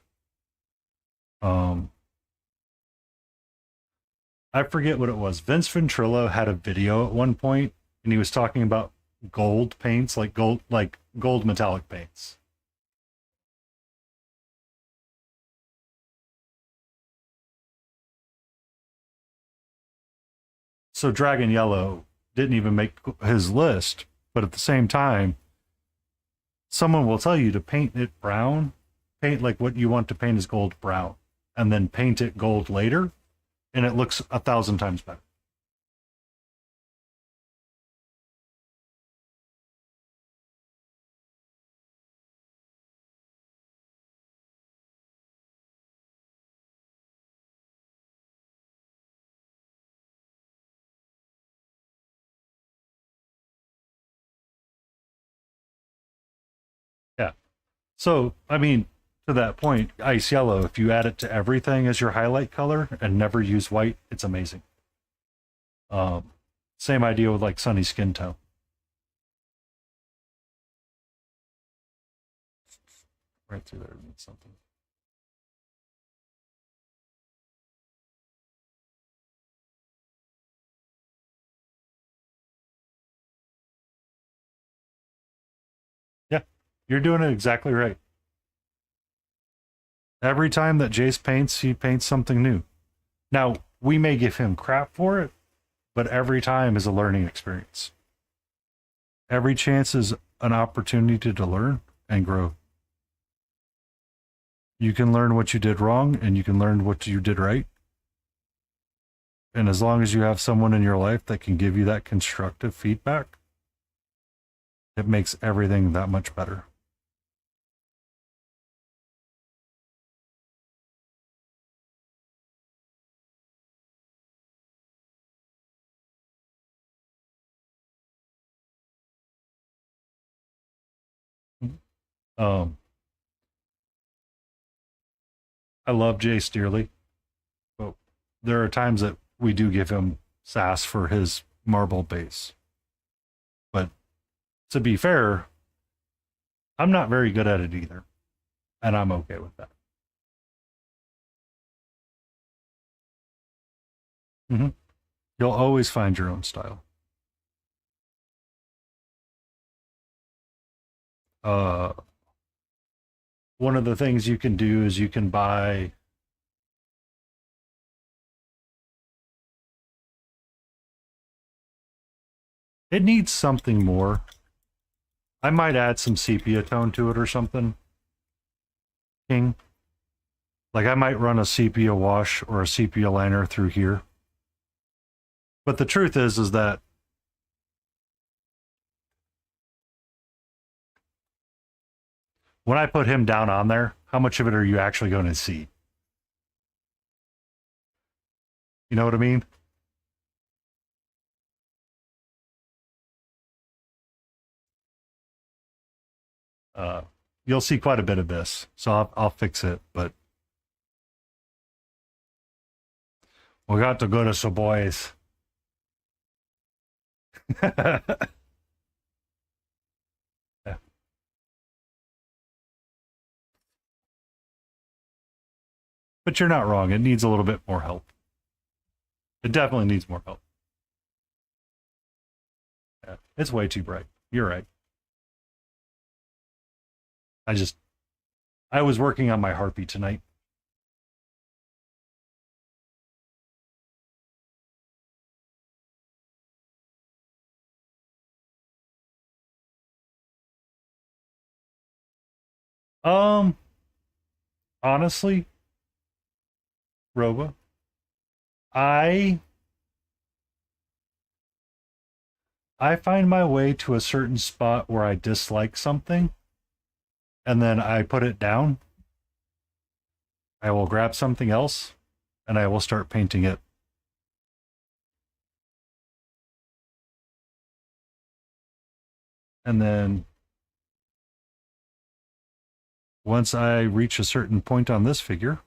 I forget what it was. Vince Ventrilo had a video at one point, and he was talking about gold paints, like gold metallic paints. So Dragon Yellow didn't even make his list, but at the same time, someone will tell you to paint it brown, paint like what you want to paint is gold brown, and then paint it gold later, and it looks 1,000 times better. So, I mean, to that point, ice yellow, if you add it to everything as your highlight color and never use white, it's amazing. Same idea with like sunny skin tone. Right through there means something. Yeah, you're doing it exactly right. Every time that Jace paints, he paints something new. Now, we may give him crap for it, but every time is a learning experience. Every chance is an opportunity to learn and grow. You can learn what you did wrong and you can learn what you did right. And as long as you have someone in your life that can give you that constructive feedback, it makes everything that much better. Um, I love Jace dearly, but there are times that we do give him sass for his marble base. But to be fair, I'm not very good at it either, and I'm okay with that. Mm-hmm. You'll always find your own style. Uh, One of the things you can do is you can buy it needs something more. I might add some sepia tone to it or something. King. Like I might run a sepia wash or a sepia liner through here. But the truth is that when I put him down on there, how much of it are you actually going to see? You know what I mean? You'll see quite a bit of this, so I'll fix it. But we got to go to some boys. Yeah. But you're not wrong. It needs a little bit more help. It definitely needs more help. Yeah, it's way too bright. You're right. I was working on my harpy tonight. Um, Honestly, Roba, I I find my way to a certain spot where I dislike something, and then I put it down. I will grab something else, and I will start painting it. And then once I reach a certain point on this figure,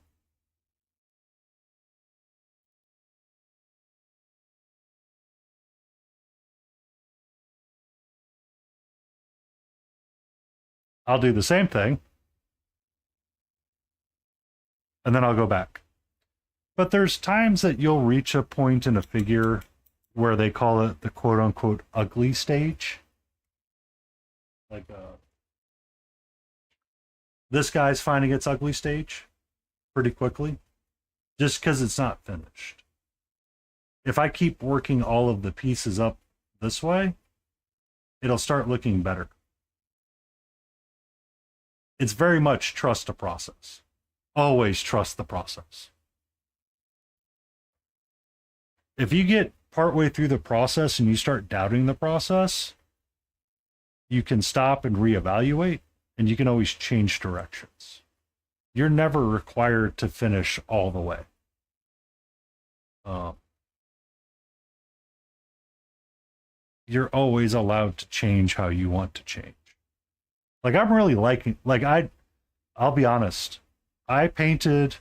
I'll do the same thing, and then I'll go back. But there's times that you'll reach a point in a figure where they call it the quote unquote ugly stage. Like this guy's finding its ugly stage pretty quickly just because it's not finished. If I keep working all of the pieces up this way, it'll start looking better. It's very much trust the process. Always trust the process. If you get partway through the process and you start doubting the process, you can stop and reevaluate, and you can always change directions. You're never required to finish all the way. You're always allowed to change how you want to change. Like I'm really liking, like I'll be honest. I painted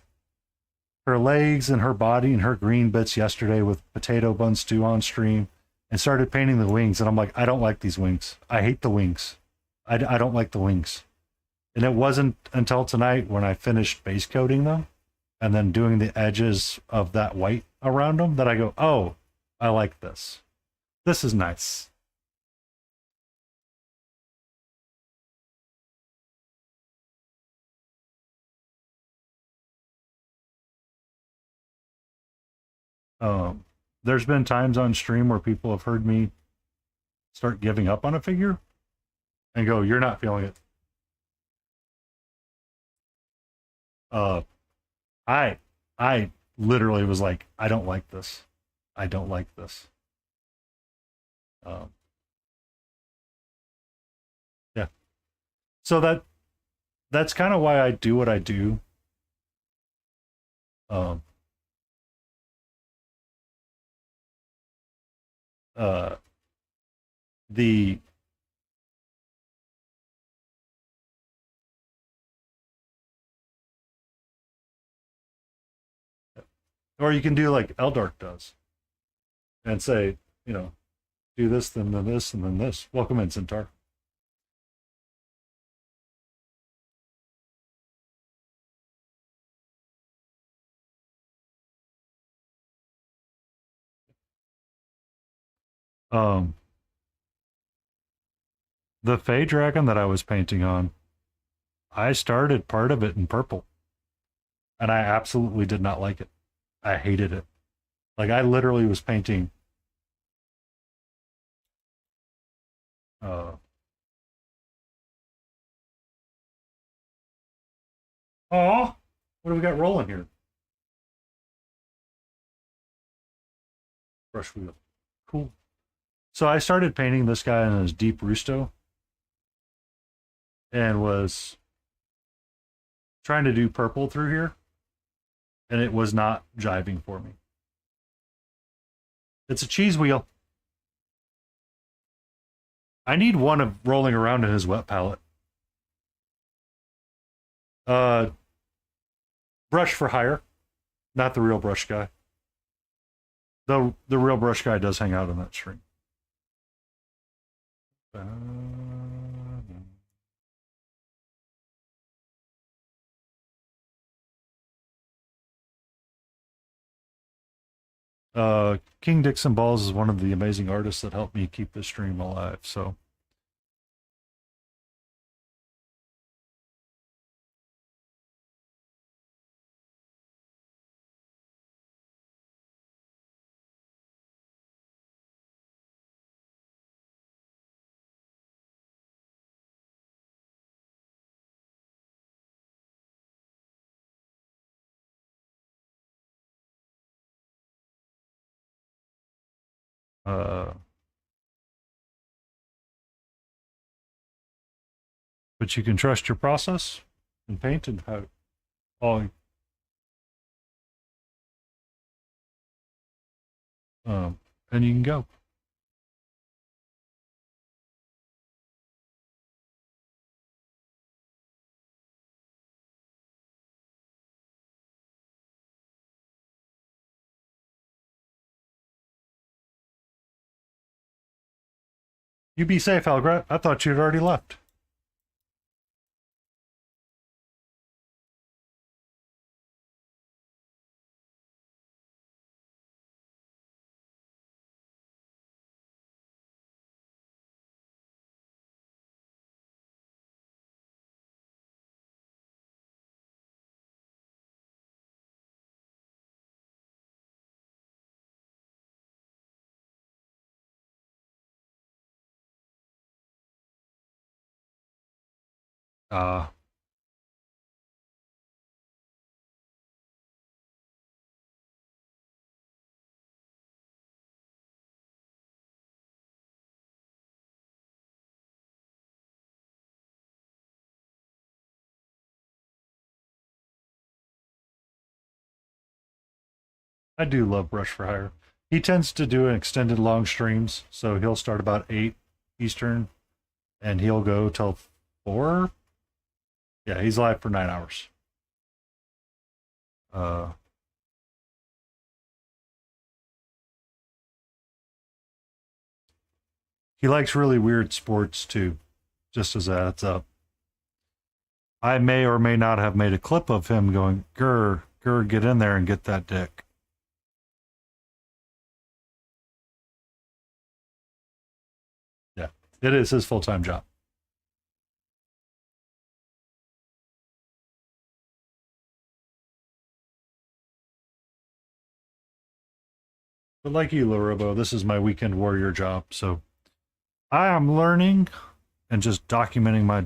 her legs and her body and her green bits yesterday with potato bun stew on stream and started painting the wings. And I'm like, I don't like these wings. I hate the wings. I don't like the wings. And it wasn't until tonight when I finished base coating them and then doing the edges of that white around them that I go, oh, I like this. This is nice. There's been times on stream where people have heard me start giving up on a figure and go, you're not feeling it. I literally was like, I don't like this. I don't like this. Yeah. So that's kind of why I do what I do. The or you can do like Eldark does and say, you know, do this, then this, and then this. Welcome in, Centaur. The Fey Dragon that I was painting on, I started part of it in purple. And I absolutely did not like it. I hated it. Like I literally was painting oh, what do we got rolling here? Brush wheel. Cool. So I started painting this guy in his deep rusto and was trying to do purple through here, and it was not jiving for me. It's a cheese wheel. I need one of rolling around in his wet palette. Brush for hire, not the real brush guy. The real brush guy does hang out on that string. King Dixon Balls is one of the amazing artists that helped me keep this stream alive. So. But you can trust your process and paint and have all. And you can go. You be safe, Algrat. I thought you'd already left. I do love Brush for Hire. He tends to do extended long streams, so he'll start about 8 Eastern, and he'll go till 4 Yeah, he's live for 9 hours. He likes really weird sports too, just as a heads up. I may or may not have made a clip of him going, "Grr, grr, get in there and get that dick." Yeah, it is his full-time job. But like you, Lorobo, this is my weekend warrior job, so I am learning and just documenting my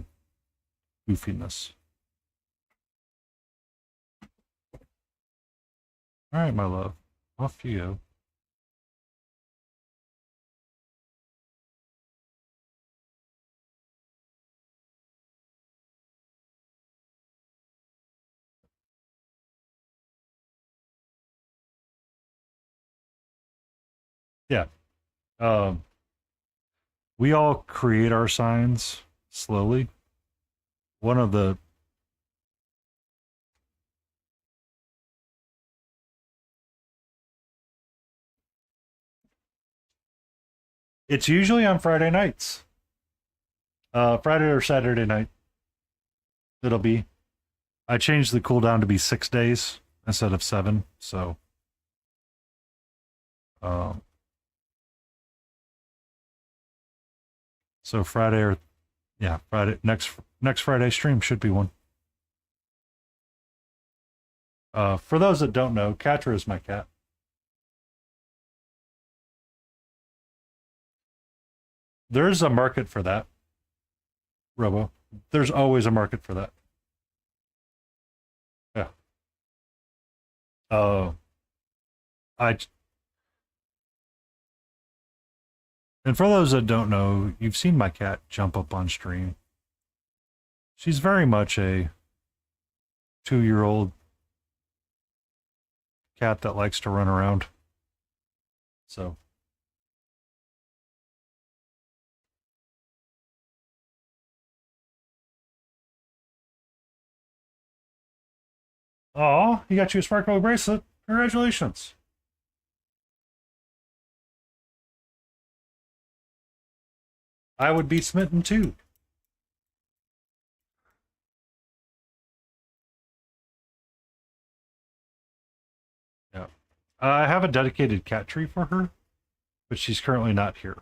goofiness. All right, my love, off you go. Yeah. Um, we all create our signs slowly. One of the It's usually on Friday nights. Friday or Saturday night. It'll be. I changed the cooldown to be 6 days instead of 7, so um so Friday or yeah, Friday next Friday stream should be one. For those that don't know, Katra is my cat. There's a market for that, Robo. There's always a market for that. Yeah. Uh, I and for those that don't know, you've seen my cat jump up on stream. She's very much a 2-year-old cat that likes to run around. So oh, you got you a sparkly bracelet. Congratulations. I would be smitten too. Yeah. I have a dedicated cat tree for her, but she's currently not here.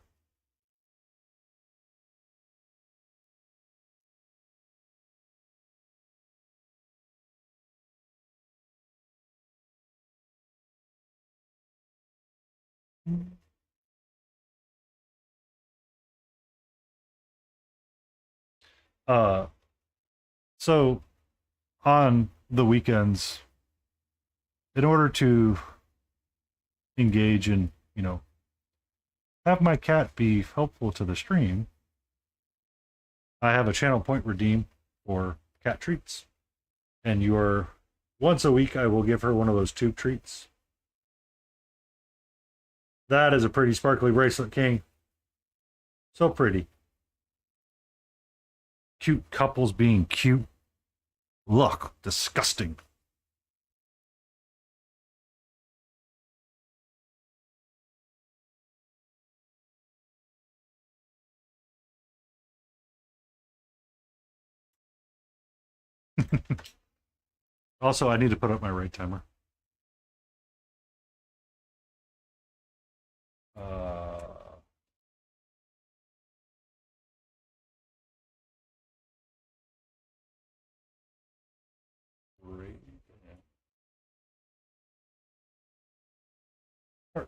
Uh, so on the weekends, in order to engage and, have my cat be helpful to the stream, I have a channel point redeem for cat treats. And once a week, I will give her one of those tube treats. That is a pretty sparkly bracelet, King. So pretty. Cute couples being cute. Look, disgusting. Also, I need to put up my raid timer. Raid. Okay.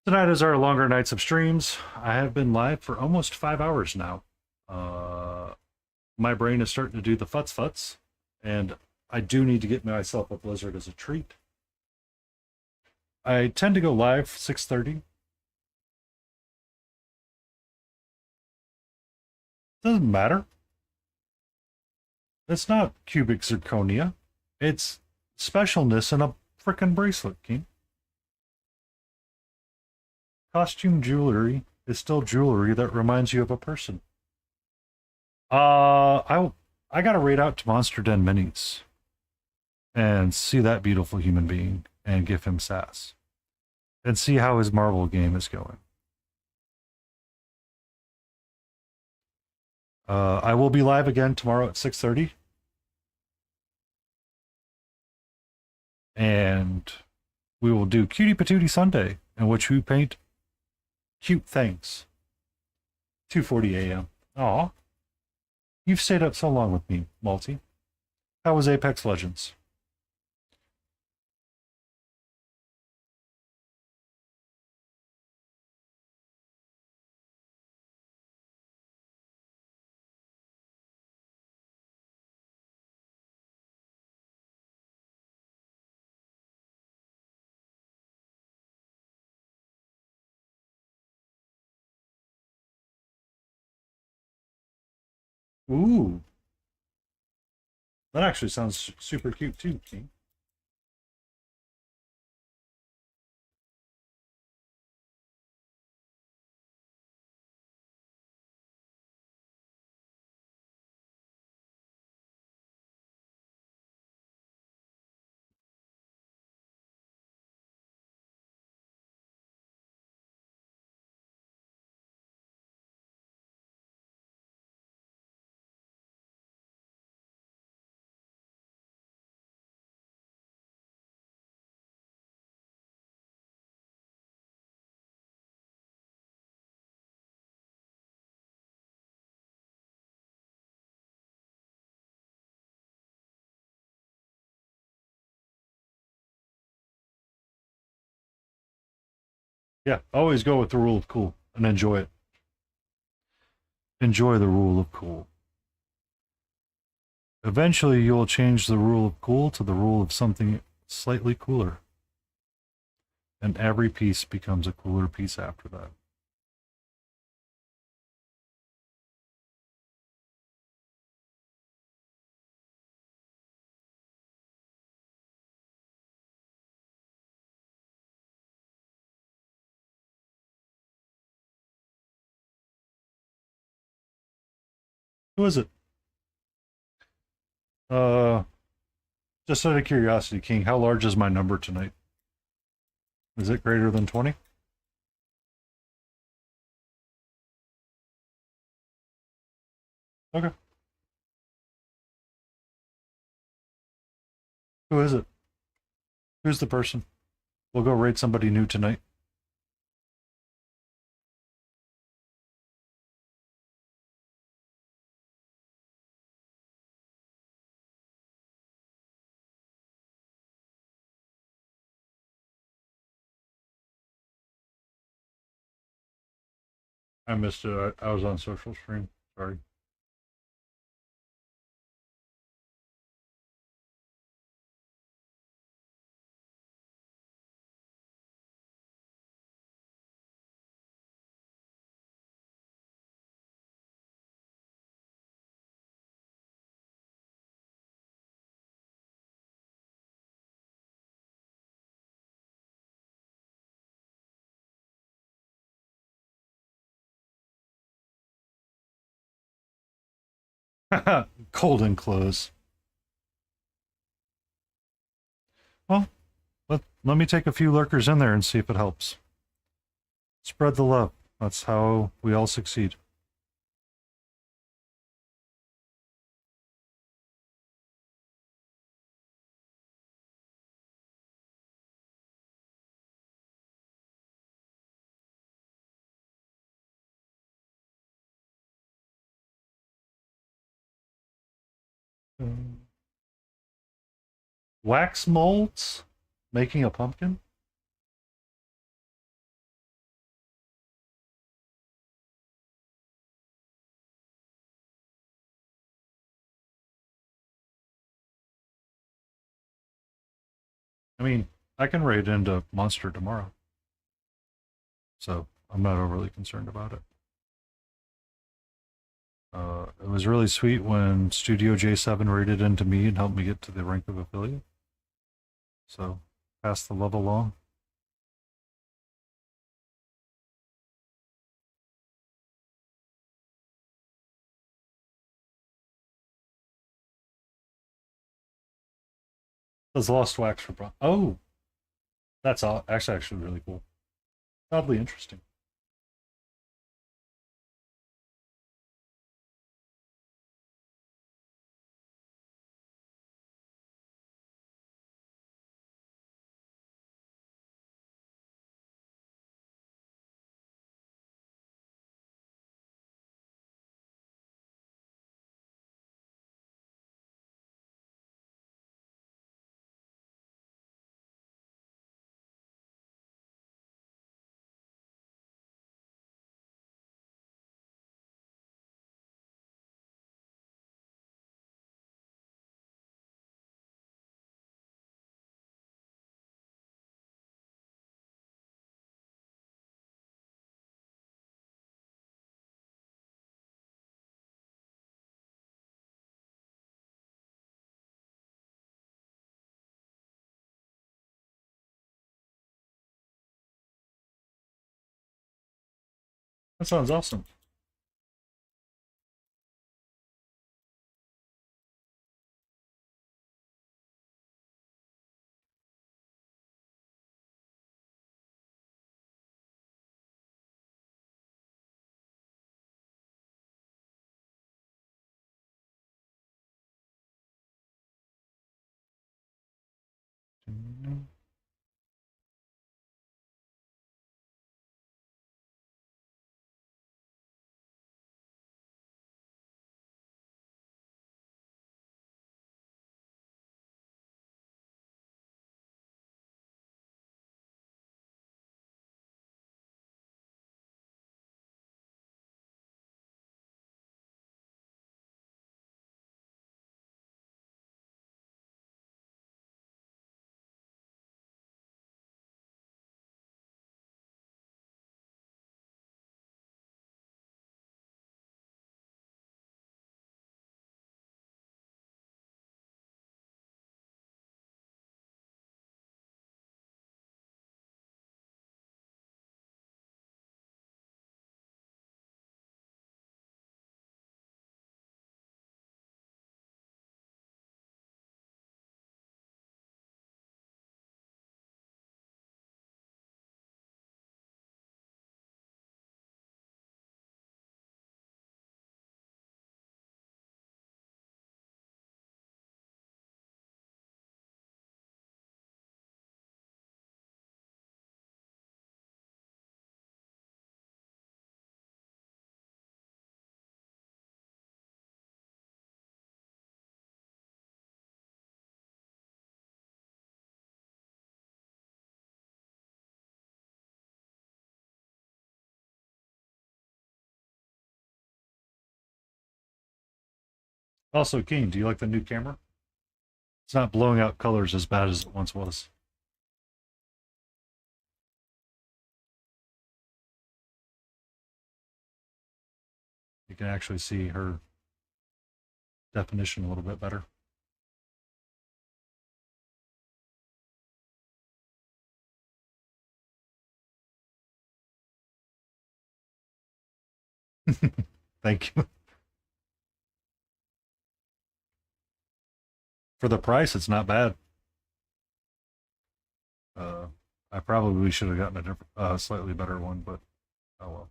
Tonight is our longer nights of streams. I have been live for almost 5 hours now. My brain is starting to do the futs, and I do need to get myself a blizzard as a treat. I tend to go live 6:30. Doesn't matter. It's not cubic zirconia. It's specialness in a frickin' bracelet, King. Costume jewelry is still jewelry that reminds you of a person. I gotta raid out to Monster Den Minis and see that beautiful human being and give him sass and see how his Marvel game is going. I will be live again tomorrow at 6:30. And we will do Cutie Patootie Sunday, in which we paint cute things. 2:40 a.m. Aw. You've stayed up so long with me, Malty. How was Apex Legends? Ooh. That actually sounds super cute too, King. Yeah, always go with the rule of cool and enjoy it. Enjoy the rule of cool. Eventually, you'll change the rule of cool to the rule of something slightly cooler. And every piece becomes a cooler piece after that. Who is it? Uh, just out of curiosity, King, how large is my number tonight? Is it greater than 20? Okay. Who is it? Who's the person? We'll go raid somebody new tonight. I missed it. I was on social stream. Sorry. Cold and close. Well, let me take a few lurkers in there and see if it helps. Spread the love. That's how we all succeed. Wax molds? Making a pumpkin? I mean, I can raid into Monster tomorrow. So I'm not overly concerned about it. It was really sweet when Studio J7 raided into me and helped me get to the rank of affiliate. So, pass the love along. Does lost wax for bronze. Oh, that's all. Actually really cool. Oddly interesting. That sounds awesome. Also, Keen, do you like the new camera? It's not blowing out colors as bad as it once was. You can actually see her definition a little bit better. Thank you. For the price, it's not bad. I probably should have gotten a different, slightly better one, but oh well.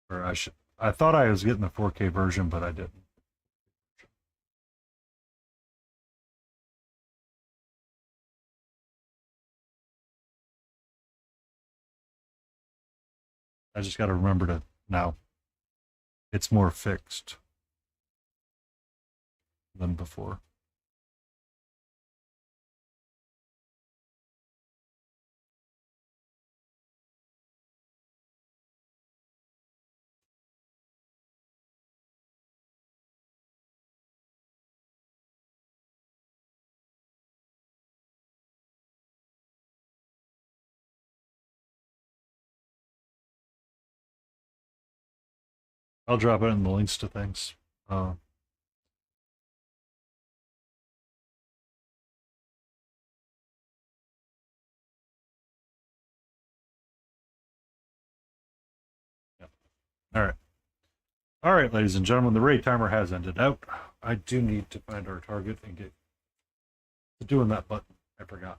Or I should. I thought I was getting the 4K version, but I didn't. I just got to remember to now. It's more fixed than before. I'll drop it in the links to things. Yeah. All right. All right, ladies and gentlemen, the raid timer has ended out. I do need to find our target and get to doing that button. I forgot.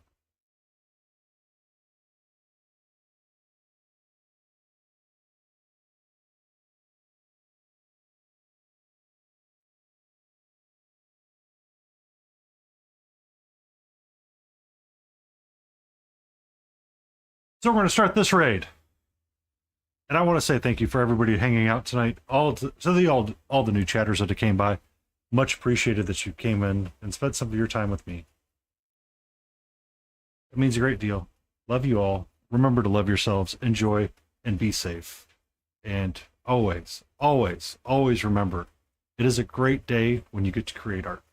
So we're going to start this raid. And I want to say thank you for everybody hanging out tonight. All the new chatters that came by. Much appreciated that you came in and spent some of your time with me. It means a great deal. Love you all. Remember to love yourselves, enjoy, and be safe. And always, always, always remember, it is a great day when you get to create art.